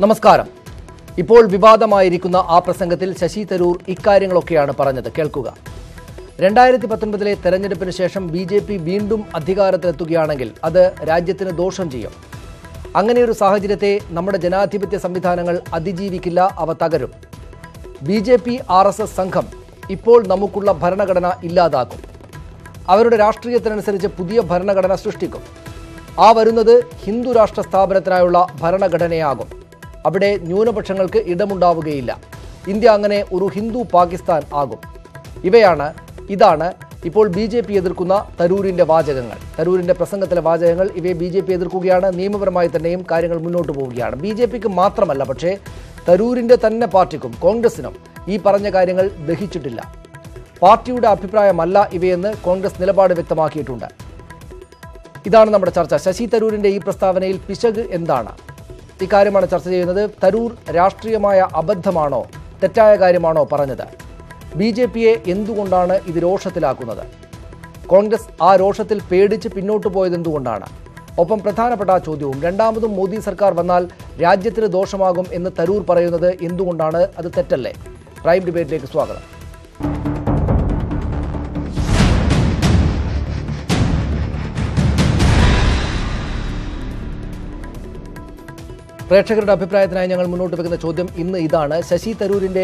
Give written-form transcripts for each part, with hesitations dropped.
നമസ്കാരം. ഇപ്പോൾ വിവാദമായിരിക്കുന്ന ആ പ്രസംഗത്തിൽ ശശി തരൂർ ഇക്കാര്യങ്ങളൊക്കെയാണ് പറഞ്ഞത്. കേൾക്കുക. 2019 തെരഞ്ഞെടുപ്പിന് ശേഷം BJP വീണ്ടും അധികാരത്തിലെത്തുകയാണെങ്കിൽ അത് രാജ്യത്തിന് ദോഷം ചെയ്യും. അങ്ങനെയൊരു സാഹചര്യത്തെ നമ്മുടെ ജനാധിപത്യ സംവിധാനങ്ങൾ അതിജീവിക്കില്ല, അവ തകരും. BJP RSS സംഘം ഇപ്പോൾ നമുക്കുള്ള ഭരണഘടന ഇല്ലാതാക്കും. അവരുടെ രാഷ്ട്രീയത്തിനനുസരിച്ച് പുതിയ ഭരണഘടന സൃഷ്ടിക്കും. ആ വരുന്നത് ഹിന്ദു രാഷ്ട്ര സ്ഥാപനത്തിനായുള്ള ഭരണഘടനയാകും. അവിടെ ന്യൂനപക്ഷങ്ങൾക്ക് ഇടമുണ്ടാവുകയില്ല. ഇന്ത്യ അങ്ങനെ ഒരു ഹിന്ദു പാകിസ്ഥാൻ ആകും. ഇതാണ് ഇപ്പോൾ BJP എതിർക്കുന്ന തരൂരിൻ്റെ വാചകങ്ങൾ, തരൂരിൻ്റെ പ്രസംഗത്തിലെ വാചകങ്ങൾ. ഇവയെ BJP എതിർക്കുകയാണ്. നിയമപരമായി തന്നെയും കാര്യങ്ങൾ മുന്നോട്ട് പോവുകയാണ്. BJPക്ക് മാത്രമല്ല, പക്ഷേ തരൂരിൻ്റെ തന്നെ പാർട്ടിക്കും കോൺഗ്രസിനും ഈ പറഞ്ഞ കാര്യങ്ങൾ ദഹിച്ചിട്ടില്ല. പാർട്ടിയുടെ അഭിപ്രായമല്ല ഇവയെന്ന് കോൺഗ്രസ് നിലപാട് വ്യക്തമാക്കിയിട്ടുണ്ട്. ഇതാണ് നമ്മുടെ ചർച്ച. ശശി തരൂരിൻ്റെ ഈ പ്രസ്താവനയിൽ പിശക് എന്താണ്? ഇക്കാര്യമാണ് ചർച്ച ചെയ്യുന്നത്. തരൂർ രാഷ്ട്രീയമായ അബദ്ധമാണോ, തെറ്റായ കാര്യമാണോ പറഞ്ഞത്? BJPയെ എന്തുകൊണ്ടാണ് ഇത് രോഷത്തിലാക്കുന്നത്? കോൺഗ്രസ് ആ രോഷത്തിൽ പേടിച്ച് പിന്നോട്ട് പോയത് എന്തുകൊണ്ടാണ്? ഒപ്പം പ്രധാനപ്പെട്ട ആ ചോദ്യവും, രണ്ടാമതും മോദി സർക്കാർ വന്നാൽ രാജ്യത്തിന് ദോഷമാകും എന്ന് തരൂർ പറയുന്നത് എന്തുകൊണ്ടാണ്? അത് തെറ്റല്ലേ? പ്രൈം ഡിബേറ്റിലേക്ക് സ്വാഗതം. പ്രേക്ഷകരുടെ അഭിപ്രായത്തിനായി ഞങ്ങൾ മുന്നോട്ട് വെക്കുന്ന ചോദ്യം ഇന്ന് ഇതാണ്: ശശി തരൂരിൻ്റെ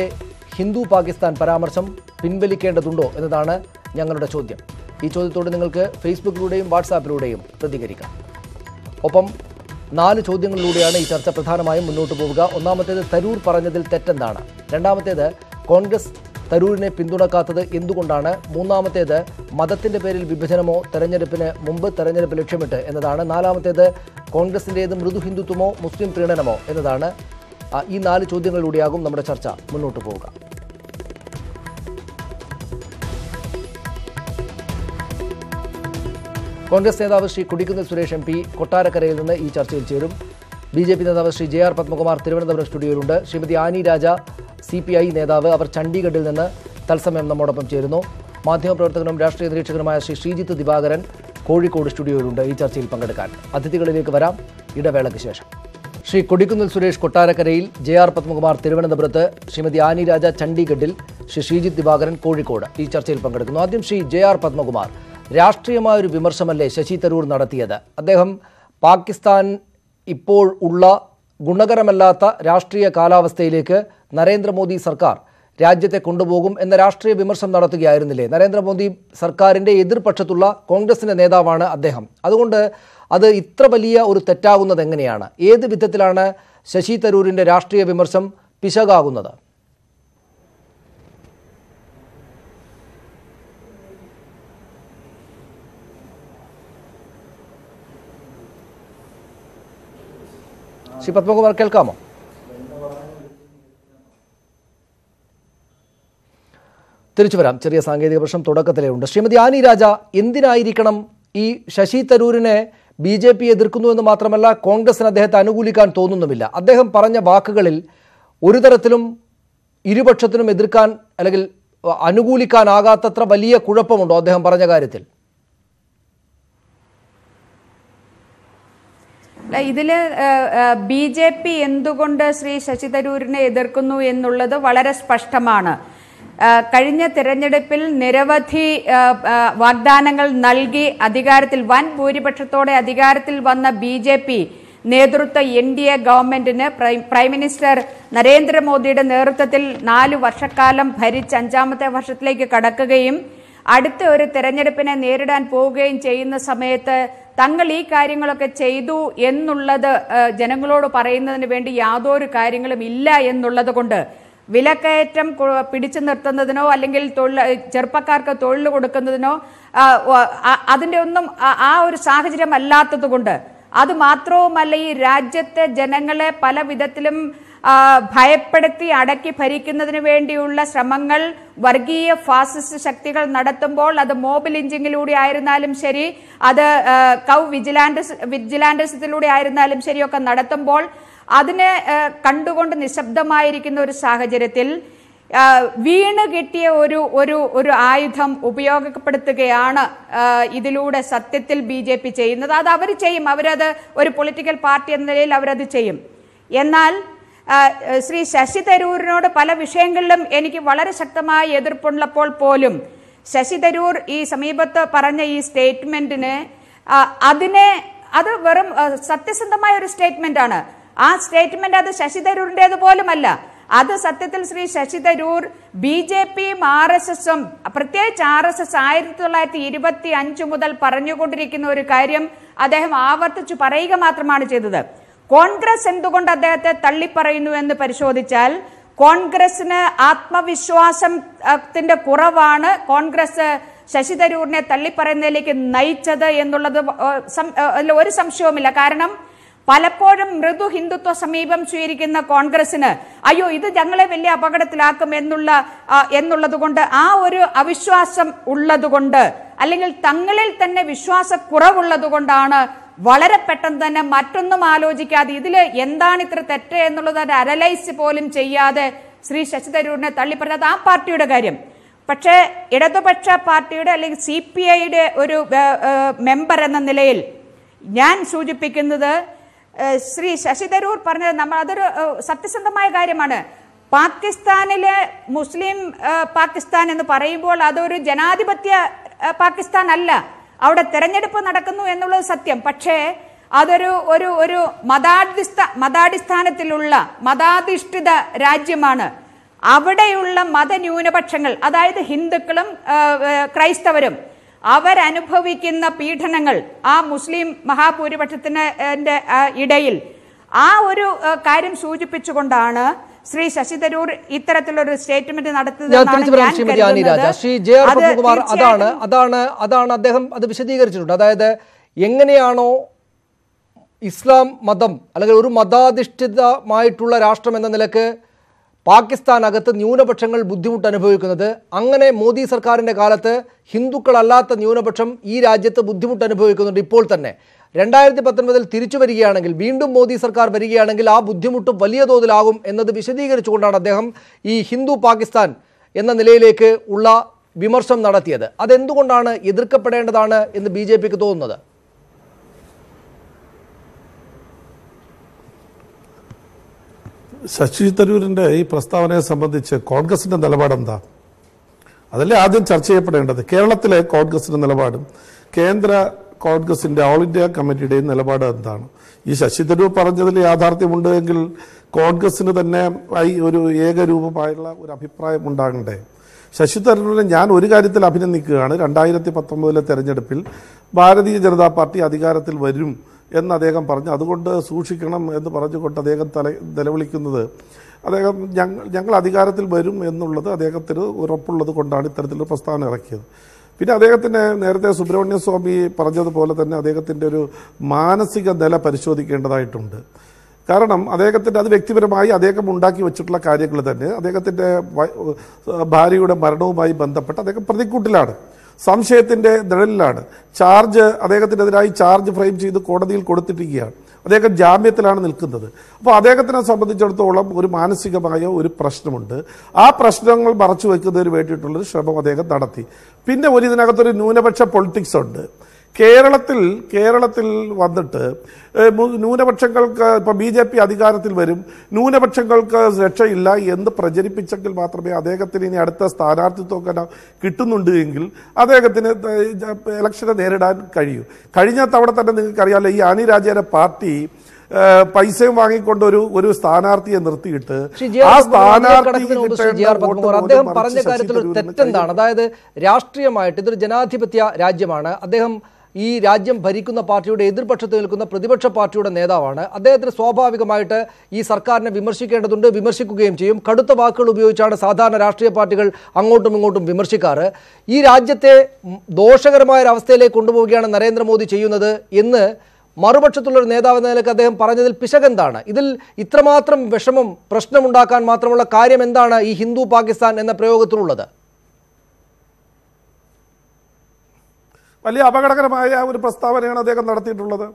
ഹിന്ദു പാകിസ്ഥാൻ പരാമർശം പിൻവലിക്കേണ്ടതുണ്ടോ എന്നതാണ് ഞങ്ങളുടെ ചോദ്യം. ഈ ചോദ്യത്തോട് നിങ്ങൾക്ക് ഫേസ്ബുക്കിലൂടെയും വാട്സാപ്പിലൂടെയും പ്രതികരിക്കാം. ഒപ്പം 4 ചോദ്യങ്ങളിലൂടെയാണ് ഈ ചർച്ച പ്രധാനമായും മുന്നോട്ട് പോവുക. ഒന്നാമത്തേത്, തരൂർ പറഞ്ഞതിൽ തെറ്റെന്താണ്? രണ്ടാമത്തേത്, കോൺഗ്രസ് തരൂരിനെ പിന്തുണക്കാത്തത് എന്തുകൊണ്ടാണ്? മൂന്നാമത്തേത്, മതത്തിൻ്റെ പേരിൽ വിഭജനമോ തെരഞ്ഞെടുപ്പിന് മുമ്പ് തെരഞ്ഞെടുപ്പ് ലക്ഷ്യമിട്ട് എന്നതാണ്. നാലാമത്തേത്, കോൺഗ്രസിൻ്റേത് മൃദു ഹിന്ദുത്വമോ മുസ്ലിം പ്രീണനമോ എന്നതാണ്. ഈ 4 ചോദ്യങ്ങളിലൂടെയാകും നമ്മുടെ ചർച്ച മുന്നോട്ട് പോവുക. കോൺഗ്രസ് നേതാവ് ശ്രീ കൊടിക്കുന്നിൽ സുരേഷ് MP കൊട്ടാരക്കരയിൽ നിന്ന് ഈ ചർച്ചയിൽ ചേരും. BJP നേതാവ് ശ്രീ JR പത്മകുമാർ തിരുവനന്തപുരം സ്റ്റുഡിയോയിലുണ്ട്. ശ്രീമതി ആനി രാജ CPI നേതാവ്, അവർ ചണ്ഡീഗഡിൽ നിന്ന് തത്സമയം നമ്മോടൊപ്പം ചേരുന്നു. മാധ്യമപ്രവർത്തകനും രാഷ്ട്രീയ നിരീക്ഷകനുമായ ശ്രീ ശ്രീജിത്ത് ദിവാകരൻ കോഴിക്കോട് സ്റ്റുഡിയോയിലുണ്ട് ഈ ചർച്ചയിൽ പങ്കെടുക്കാൻ. അതിഥികളിലേക്ക് വരാം ഇടവേളയ്ക്ക് ശേഷം. ശ്രീ കൊടിക്കുന്നിൽ സുരേഷ് കൊട്ടാരക്കരയിൽ, JR പത്മകുമാർ തിരുവനന്തപുരത്ത്, ശ്രീമതി ആനി രാജ ചണ്ഡീഗഡിൽ, ശ്രീ ശ്രീജിത്ത് ദിവാകരൻ കോഴിക്കോട് ഈ ചർച്ചയിൽ പങ്കെടുക്കുന്നു. ആദ്യം ശ്രീ JR പത്മകുമാർ, രാഷ്ട്രീയമായൊരു വിമർശമല്ലേ ശശി തരൂർ നടത്തിയത്? അദ്ദേഹം പാകിസ്ഥാൻ ഇപ്പോൾ ഉള്ള ഗുണകരമല്ലാത്ത രാഷ്ട്രീയ കാലാവസ്ഥയിലേക്ക് നരേന്ദ്രമോദി സർക്കാർ രാജ്യത്തെ കൊണ്ടുപോകും എന്ന രാഷ്ട്രീയ വിമർശനം നടത്തുകയായിരുന്നില്ലേ? നരേന്ദ്രമോദി സർക്കാരിൻ്റെ എതിർപക്ഷത്തുള്ള കോൺഗ്രസിൻ്റെ നേതാവാണ് അദ്ദേഹം. അതുകൊണ്ട് അത് ഇത്ര വലിയ ഒരു തെറ്റാകുന്നത് എങ്ങനെയാണ്? ഏത് വിധത്തിലാണ് ശശി തരൂരിൻ്റെ രാഷ്ട്രീയ വിമർശം പിശകാകുന്നത്? ശ്രീ പത്മകുമാർ, കേൾക്കാമോ? തിരിച്ചു വരാം. ചെറിയ സാങ്കേതിക പ്രശ്നം തുടക്കത്തിലേ ഉണ്ട്. ശ്രീമതി ആനി രാജ, എന്തിനായിരിക്കണം ഈ ശശി തരൂരിനെ BJP എതിർക്കുന്നു എന്ന് മാത്രമല്ല, കോൺഗ്രസിന് അദ്ദേഹത്തെ അനുകൂലിക്കാൻ തോന്നുന്നുമില്ല. അദ്ദേഹം പറഞ്ഞ വാക്കുകളിൽ ഒരു തരത്തിലും ഇരുപക്ഷത്തിനും എതിർക്കാൻ അല്ലെങ്കിൽ അനുകൂലിക്കാനാകാത്തത്ര വലിയ കുഴപ്പമുണ്ടോ അദ്ദേഹം പറഞ്ഞ കാര്യത്തിൽ? ഇതിൽ BJP എന്തുകൊണ്ട് ശ്രീ ശശി തരൂരിനെ എതിർക്കുന്നു എന്നുള്ളത് വളരെ സ്പഷ്ടമാണ്. കഴിഞ്ഞ തിരഞ്ഞെടുപ്പിൽ നിരവധി വാഗ്ദാനങ്ങൾ നൽകി അധികാരത്തിൽ വൻ ഭൂരിപക്ഷത്തോടെ അധികാരത്തിൽ വന്ന BJP നേതൃത്വ NDA ഗവൺമെന്റിന് പ്രൈം മിനിസ്റ്റർ നരേന്ദ്രമോദിയുടെ നേതൃത്വത്തിൽ 4 വർഷക്കാലം ഭരിച്ച് 5ാമത്തെ വർഷത്തിലേക്ക് കടക്കുകയും അടുത്ത ഒരു തെരഞ്ഞെടുപ്പിനെ നേരിടാൻ പോവുകയും ചെയ്യുന്ന സമയത്ത് തങ്ങൾ ഈ കാര്യങ്ങളൊക്കെ ചെയ്തു എന്നുള്ളത് ജനങ്ങളോട് പറയുന്നതിന് വേണ്ടി യാതൊരു കാര്യങ്ങളും ഇല്ല എന്നുള്ളത് കൊണ്ട് വിലക്കയറ്റം പിടിച്ചു നിർത്തുന്നതിനോ അല്ലെങ്കിൽ ചെറുപ്പക്കാർക്ക് തൊഴിൽ കൊടുക്കുന്നതിനോ അതിൻ്റെ ഒന്നും ആ ഒരു സാഹചര്യം അല്ലാത്തത് കൊണ്ട്, അതുമാത്രവുമല്ല ഈ രാജ്യത്തെ ജനങ്ങളെ പല വിധത്തിലും ഭയപ്പെടുത്തി അടക്കി ഭരിക്കുന്നതിന് വേണ്ടിയുള്ള ശ്രമങ്ങൾ വർഗീയ ഫാസിസ്റ്റ് ശക്തികൾ നടത്തുമ്പോൾ, അത് മോബ് ലിഞ്ചിങ്ങിലൂടെ ആയിരുന്നാലും ശരി, അത് വിജിലാൻഡസിലൂടെ ആയിരുന്നാലും ശരിയൊക്കെ നടത്തുമ്പോൾ അതിനെ കണ്ടുകൊണ്ട് നിശബ്ദമായിരിക്കുന്ന ഒരു സാഹചര്യത്തിൽ വീണ് കിട്ടിയ ഒരു ആയുധം ഉപയോഗപ്പെടുത്തുകയാണ് ഇതിലൂടെ സത്യത്തിൽ BJP ചെയ്യുന്നത്. അത് അവർ ചെയ്യും, അവരത് ഒരു പൊളിറ്റിക്കൽ പാർട്ടി എന്ന നിലയിൽ അവരത് ചെയ്യും. എന്നാൽ ശ്രീ ശശി തരൂരിനോട് പല വിഷയങ്ങളിലും എനിക്ക് വളരെ ശക്തമായ എതിർപ്പുള്ളപ്പോൾ പോലും ശശി തരൂർ ഈ സമീപത്ത് പറഞ്ഞ ഈ സ്റ്റേറ്റ്മെന്റിന് അത് വെറും സത്യസന്ധമായ ഒരു സ്റ്റേറ്റ്മെന്റ് ആണ്. ആ സ്റ്റേറ്റ്മെന്റ് അത് ശശി തരൂരിൻ്റെത് പോലുമല്ല. അത് സത്യത്തിൽ ശ്രീ ശശി തരൂർ BJPയും RSSും പ്രത്യേകിച്ച് RSS 1925 മുതൽ പറഞ്ഞുകൊണ്ടിരിക്കുന്ന ഒരു കാര്യം അദ്ദേഹം ആവർത്തിച്ചു പറയുക മാത്രമാണ് ചെയ്തത്. കോൺഗ്രസ് എന്തുകൊണ്ട് അദ്ദേഹത്തെ തള്ളിപ്പറയുന്നു എന്ന് പരിശോധിച്ചാൽ കോൺഗ്രസിന് ആത്മവിശ്വാസത്തിന്റെ കുറവാണ് കോൺഗ്രസ് ശശി തരൂരിനെ തള്ളിപ്പറയുന്നതിലേക്ക് നയിച്ചത് എന്നുള്ളത് ഒരു സംശയവുമില്ല. കാരണം പലപ്പോഴും മൃദു ഹിന്ദുത്വ സമീപം സ്വീകരിക്കുന്ന കോൺഗ്രസിന് അയ്യോ ഇത് ഞങ്ങളെ വലിയ അപകടത്തിലാക്കും എന്നുള്ളത് കൊണ്ട് ആ ഒരു അവിശ്വാസം ഉള്ളതുകൊണ്ട് അല്ലെങ്കിൽ തങ്ങളിൽ തന്നെ വിശ്വാസക്കുറവുള്ളത് കൊണ്ടാണ് വളരെ പെട്ടെന്ന് തന്നെ മറ്റൊന്നും ആലോചിക്കാതെ ഇതില് എന്താണ് ഇത്ര തെറ്റ് എന്നുള്ളത് അനലൈസ് പോലും ചെയ്യാതെ ശ്രീ ശശി തരൂരിനെ തള്ളിപ്പറയാതെ ആ പാർട്ടിയുടെ കാര്യം. പക്ഷേ ഇടതുപക്ഷ പാർട്ടിയുടെ അല്ലെങ്കിൽ CPIയുടെ ഒരു മെമ്പർ എന്ന നിലയിൽ ഞാൻ സൂചിപ്പിക്കുന്നത് ശ്രീ ശശി തരൂർ പറഞ്ഞത് അതൊരു സത്യസന്ധമായ കാര്യമാണ്. പാകിസ്ഥാനിലെ മുസ്ലിം പാകിസ്ഥാൻ എന്ന് പറയുമ്പോൾ അതൊരു ജനാധിപത്യ പാകിസ്ഥാൻ അല്ല. അവിടെ തെരഞ്ഞെടുപ്പ് നടക്കുന്നു എന്നുള്ളത് സത്യം. പക്ഷേ അതൊരു ഒരു മതാടിസ്ഥാനത്തിലുള്ള മതാധിഷ്ഠിത രാജ്യമാണ്. അവിടെയുള്ള മതന്യൂനപക്ഷങ്ങൾ അതായത് ഹിന്ദുക്കളും ക്രൈസ്തവരും അവരനുഭവിക്കുന്ന പീഡനങ്ങൾ ആ മുസ്ലിം മഹാഭൂരിപക്ഷത്തിന് ഇടയിൽ ആ ഒരു കാര്യം സൂചിപ്പിച്ചുകൊണ്ടാണ് ശ്രീ ശശി തരൂർ ഇത്തരത്തിലൊരു സ്റ്റേറ്റ്മെന്റ് നടത്തുന്നത്. ശ്രീ JR പത്മകുമാർ അതാണ് അദ്ദേഹം അത് വിശദീകരിച്ചിട്ടുണ്ട്. അതായത് എങ്ങനെയാണോ ഇസ്ലാം മതം അല്ലെങ്കിൽ ഒരു മതാധിഷ്ഠിതമായിട്ടുള്ള രാഷ്ട്രം എന്ന നിലക്ക് പാകിസ്ഥാനകത്ത് ന്യൂനപക്ഷങ്ങൾ ബുദ്ധിമുട്ട് അനുഭവിക്കുന്നത്, അങ്ങനെ മോദി സർക്കാരിൻ്റെ കാലത്ത് ഹിന്ദുക്കളല്ലാത്ത ന്യൂനപക്ഷം ഈ രാജ്യത്ത് ബുദ്ധിമുട്ട് അനുഭവിക്കുന്നുണ്ട്. ഇപ്പോൾ തന്നെ 2019 തിരിച്ചു വരികയാണെങ്കിൽ, വീണ്ടും മോദി സർക്കാർ വരികയാണെങ്കിൽ ആ ബുദ്ധിമുട്ട് വലിയ തോതിലാകും എന്നത് വിശദീകരിച്ചുകൊണ്ടാണ് അദ്ദേഹം ഈ ഹിന്ദു പാകിസ്ഥാൻ എന്ന നിലയിലേക്ക് ഉള്ള വിമർശനം നടത്തിയത്. അതെന്തുകൊണ്ടാണ് എതിർക്കപ്പെടേണ്ടതാണ് എന്ന് BJPക്ക് തോന്നുന്നത്? ശശി തരൂരിന്റെ ഈ പ്രസ്താവനയെ സംബന്ധിച്ച് കോൺഗ്രസിന്റെ നിലപാടെന്താ? അതല്ലേ ആദ്യം ചർച്ച ചെയ്യപ്പെടേണ്ടത്. കേരളത്തിലെ കോൺഗ്രസിന്റെ നിലപാടും കേന്ദ്ര കോൺഗ്രസിന്റെ ഓൾ ഇന്ത്യ കമ്മിറ്റിയുടെയും നിലപാട് എന്താണ്? ഈ ശശി തരൂർ പറഞ്ഞതിൽ യാഥാർത്ഥ്യമുണ്ട് എങ്കിൽ കോൺഗ്രസിന് തന്നെ ഒരു ഏകരൂപമായുള്ള ഒരു അഭിപ്രായം ഉണ്ടാകണ്ടേ? ശശി തരൂരിനെ ഞാൻ ഒരു കാര്യത്തിൽ അഭിനന്ദിക്കുകയാണ്. 2019 തെരഞ്ഞെടുപ്പിൽ ഭാരതീയ ജനതാ പാർട്ടി അധികാരത്തിൽ വരും എന്ന് അദ്ദേഹം പറഞ്ഞു. അതുകൊണ്ട് സൂക്ഷിക്കണം എന്ന് പറഞ്ഞുകൊണ്ട് അദ്ദേഹം നിലവിളിക്കുന്നത്, അദ്ദേഹം ഞങ്ങൾ അധികാരത്തിൽ വരും എന്നുള്ളത് അദ്ദേഹത്തിന് ഉറപ്പുള്ളത് കൊണ്ടാണ് ഇത്തരത്തിലൊരു പ്രസ്താവന ഇറക്കിയത്. പിന്നെ അദ്ദേഹത്തിന് നേരത്തെ സുബ്രഹ്മണ്യ സ്വാമി പറഞ്ഞതുപോലെ തന്നെ അദ്ദേഹത്തിൻ്റെ ഒരു മാനസിക നില പരിശോധിക്കേണ്ടതായിട്ടുണ്ട്. കാരണം അദ്ദേഹത്തിൻ്റെ അത് വ്യക്തിപരമായി അദ്ദേഹം ഉണ്ടാക്കി വെച്ചിട്ടുള്ള കാര്യങ്ങൾ തന്നെ അദ്ദേഹത്തിൻ്റെ ഭാര്യയുടെ മരണവുമായി ബന്ധപ്പെട്ട് അദ്ദേഹം പ്രതിക്കൂട്ടിലാണ്, സംശയത്തിന്റെ നിഴലിലാണ്. അദ്ദേഹത്തിനെതിരായി ചാർജ് ഫ്രെയിം ചെയ്ത് കോടതിയിൽ കൊടുത്തിരിക്കുകയാണ്. അദ്ദേഹം ജാമ്യത്തിലാണ് നിൽക്കുന്നത്. അപ്പോൾ അദ്ദേഹത്തിനെ സംബന്ധിച്ചിടത്തോളം ഒരു മാനസികമായ ഒരു പ്രശ്നമുണ്ട്. ആ പ്രശ്നങ്ങൾ മറച്ചു വെക്കുന്നതിന് വേണ്ടിയിട്ടുള്ളൊരു ശ്രമം അദ്ദേഹം നടത്തി. പിന്നെ ഇതിനകത്തൊരു ന്യൂനപക്ഷ പൊളിറ്റിക്സ് ഉണ്ട്. കേരളത്തിൽ വന്നിട്ട് ന്യൂനപക്ഷങ്ങൾക്ക് ഇപ്പൊ BJP അധികാരത്തിൽ വരും, ന്യൂനപക്ഷങ്ങൾക്ക് രക്ഷയില്ല എന്ന് പ്രചരിപ്പിച്ചെങ്കിൽ മാത്രമേ അദ്ദേഹത്തിന് ഇനി അടുത്ത സ്ഥാനാർത്ഥിത്വം കിട്ടുന്നുണ്ട് എങ്കിൽ അദ്ദേഹത്തിന് ഇലക്ഷനെ നേരിടാൻ കഴിയൂ. കഴിഞ്ഞ തവണ തന്നെ നിങ്ങൾക്കറിയാമല്ലോ, ഈ ആനി രാജയുടെ പാർട്ടി പൈസയും വാങ്ങിക്കൊണ്ട് ഒരു സ്ഥാനാർത്ഥിയെ നിർത്തിയിട്ട് ആ അദ്ദേഹം പറഞ്ഞ കാര്യത്തിൽ ഒരു തെറ്റെന്താണ്? അതായത് രാഷ്ട്രീയമായിട്ട് ഇതൊരു ജനാധിപത്യ രാജ്യമാണ്. അദ്ദേഹം ഈ രാജ്യം ഭരിക്കുന്ന പാർട്ടിയുടെ എതിർപക്ഷത്ത് നിൽക്കുന്ന പ്രതിപക്ഷ പാർട്ടിയുടെ നേതാവാണ്. അദ്ദേഹത്തിന് സ്വാഭാവികമായിട്ട് ഈ സർക്കാരിനെ വിമർശിക്കേണ്ടതുണ്ട്, വിമർശിക്കുകയും ചെയ്യും. കടുത്ത വാക്കുകൾ ഉപയോഗിച്ചാണ് സാധാരണ രാഷ്ട്രീയ പാർട്ടികൾ അങ്ങോട്ടും ഇങ്ങോട്ടും വിമർശിക്കാറ്. ഈ രാജ്യത്തെ ദോഷകരമായ ഒരു അവസ്ഥയിലേക്ക് കൊണ്ടുപോവുകയാണ് നരേന്ദ്രമോദി ചെയ്യുന്നത് എന്ന് മറുപക്ഷത്തുള്ളൊരു നേതാവ് എന്ന നിലയ്ക്ക് അദ്ദേഹം പറഞ്ഞതിൽ പിശകെന്താണ്? ഇതിൽ ഇത്രമാത്രം പ്രശ്നമുണ്ടാക്കാൻ മാത്രമുള്ള കാര്യം എന്താണ് ഈ ഹിന്ദു പാകിസ്ഥാൻ എന്ന പ്രയോഗത്തിലുള്ളത്? വലിയ അപകടകരമായ ഒരു പ്രസ്താവനയാണ് അദ്ദേഹം നടത്തിയിട്ടുള്ളത്.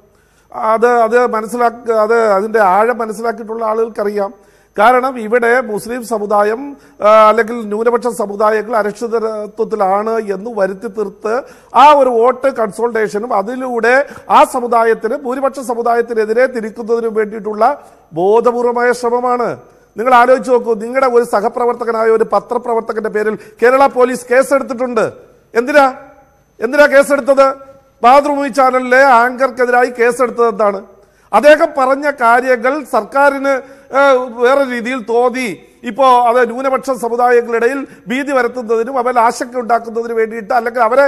അതിന്റെ ആഴം മനസ്സിലാക്കിയിട്ടുള്ള ആളുകൾക്കറിയാം. കാരണം ഇവിടെ മുസ്ലിം സമുദായം അല്ലെങ്കിൽ ന്യൂനപക്ഷ സമുദായങ്ങൾ അരക്ഷിതത്വത്തിലാണ് എന്ന് വരുത്തി തീർത്ത് ആ ഒരു വോട്ട് കൺസോൾട്ടേഷനും അതിലൂടെ ആ സമുദായത്തിന് ഭൂരിപക്ഷ സമുദായത്തിനെതിരെ തിരിക്കുന്നതിനും വേണ്ടിയിട്ടുള്ള ബോധപൂർവമായ ശ്രമമാണ്. നിങ്ങൾ ആലോചിച്ച് നോക്കൂ, നിങ്ങളുടെ ഒരു സഹപ്രവർത്തകനായ ഒരു പത്രപ്രവർത്തകന്റെ പേരിൽ കേരള പോലീസ് കേസെടുത്തിട്ടുണ്ട്. എന്തിനാ കേസെടുത്തത്? മാതൃഭൂമി ചാനലിലെ ആങ്കർക്കെതിരായി കേസെടുത്തത് എന്താണ്? അദ്ദേഹം പറഞ്ഞ കാര്യങ്ങൾ സർക്കാരിന് വേറെ രീതിയിൽ തോന്നി. ഇപ്പോ അത് ന്യൂനപക്ഷ സമുദായങ്ങളിടയിൽ ഭീതി വരുത്തുന്നതിനും അവരെ ആശങ്ക ഉണ്ടാക്കുന്നതിന് വേണ്ടിയിട്ട് അല്ലെങ്കിൽ അവരെ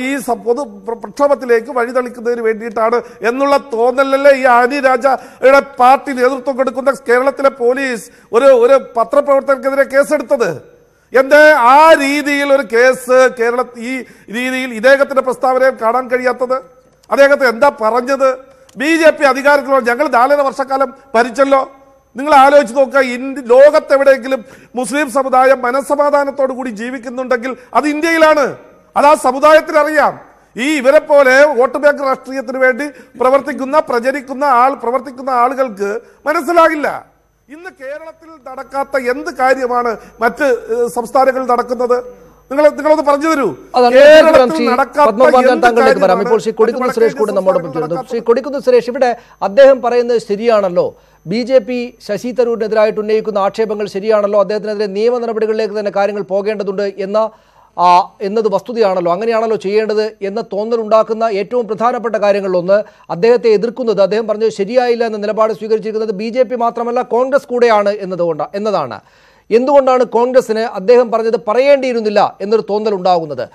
ഈ പൊതു പ്രക്ഷോഭത്തിലേക്ക് വഴിതെളിക്കുന്നതിന് വേണ്ടിയിട്ടാണ് എന്നുള്ള തോന്നലല്ലേ ഈ ആനി രാജയുടെ പാർട്ടി നേതൃത്വം കൊടുക്കുന്ന കേരളത്തിലെ പോലീസ് ഒരു പത്രപ്രവർത്തകർക്കെതിരെ കേസെടുത്തത്? എന്തേ ആ രീതിയിൽ ഒരു കേസ് ഈ രീതിയിൽ ഇദ്ദേഹത്തിന്റെ പ്രസ്താവനയും കാണാൻ കഴിയാത്തത്? അദ്ദേഹത്തെ എന്താ പറഞ്ഞത്? BJP അധികാരത്തിലുള്ള ഞങ്ങൾ 4.5 വർഷക്കാലം ഭരിച്ചല്ലോ. നിങ്ങൾ ആലോചിച്ച് നോക്കുക, ലോകത്തെവിടെയെങ്കിലും മുസ്ലിം സമുദായം മനസ്സമാധാനത്തോടു കൂടി ജീവിക്കുന്നുണ്ടെങ്കിൽ അത് ഇന്ത്യയിലാണ്. അത് ആ സമുദായത്തിനറിയാം. ഇവരെ പോലെ വോട്ട് ബാങ്ക് രാഷ്ട്രീയത്തിന് വേണ്ടി പ്രവർത്തിക്കുന്ന ആളുകൾക്ക് മനസ്സിലാകില്ല. ഇന്ന് കേരളത്തിൽ നടക്കാത്ത എന്ത് കാര്യമാണ് മറ്റ് സംസ്ഥാനങ്ങളിൽ നടക്കുന്നത്? നിങ്ങളൊന്ന് പറഞ്ഞു തരൂ. ഇപ്പോൾ ശ്രീ കൊടിക്കുന്നിൽ സുരേഷ് കൂടെ നമ്മോടൊപ്പം ചേർന്നു. ശ്രീ കൊടിക്കുന്നിൽ സുരേഷ്, ഇവിടെ അദ്ദേഹം പറയുന്നത് ശരിയാണല്ലോ. BJP ശശി തരൂരിനെതിരായിട്ട് ഉന്നയിക്കുന്ന ആക്ഷേപങ്ങൾ ശരിയാണല്ലോ. അദ്ദേഹത്തിനെതിരെ നിയമ നടപടികളിലേക്ക് തന്നെ കാര്യങ്ങൾ പോകേണ്ടതുണ്ട് എന്നത് വസ്തുതയാണല്ലോ. അങ്ങനെയാണല്ലോ ചെയ്യേണ്ടത് എന്ന തോന്നലുണ്ടാക്കുന്ന ഏറ്റവും പ്രധാനപ്പെട്ട കാര്യങ്ങളിലൊന്ന് അദ്ദേഹത്തെ എതിർക്കുന്നത്, അദ്ദേഹം പറഞ്ഞത് ശരിയായില്ല എന്ന നിലപാട് സ്വീകരിച്ചിരിക്കുന്നത് BJP മാത്രമല്ല കോൺഗ്രസ് കൂടെയാണ് എന്നതാണ്. എന്തുകൊണ്ടാണ് കോൺഗ്രസിന് അദ്ദേഹം പറഞ്ഞത് പറയേണ്ടിയിരുന്നില്ല എന്നൊരു തോന്നൽ ഉണ്ടാകുന്നത്?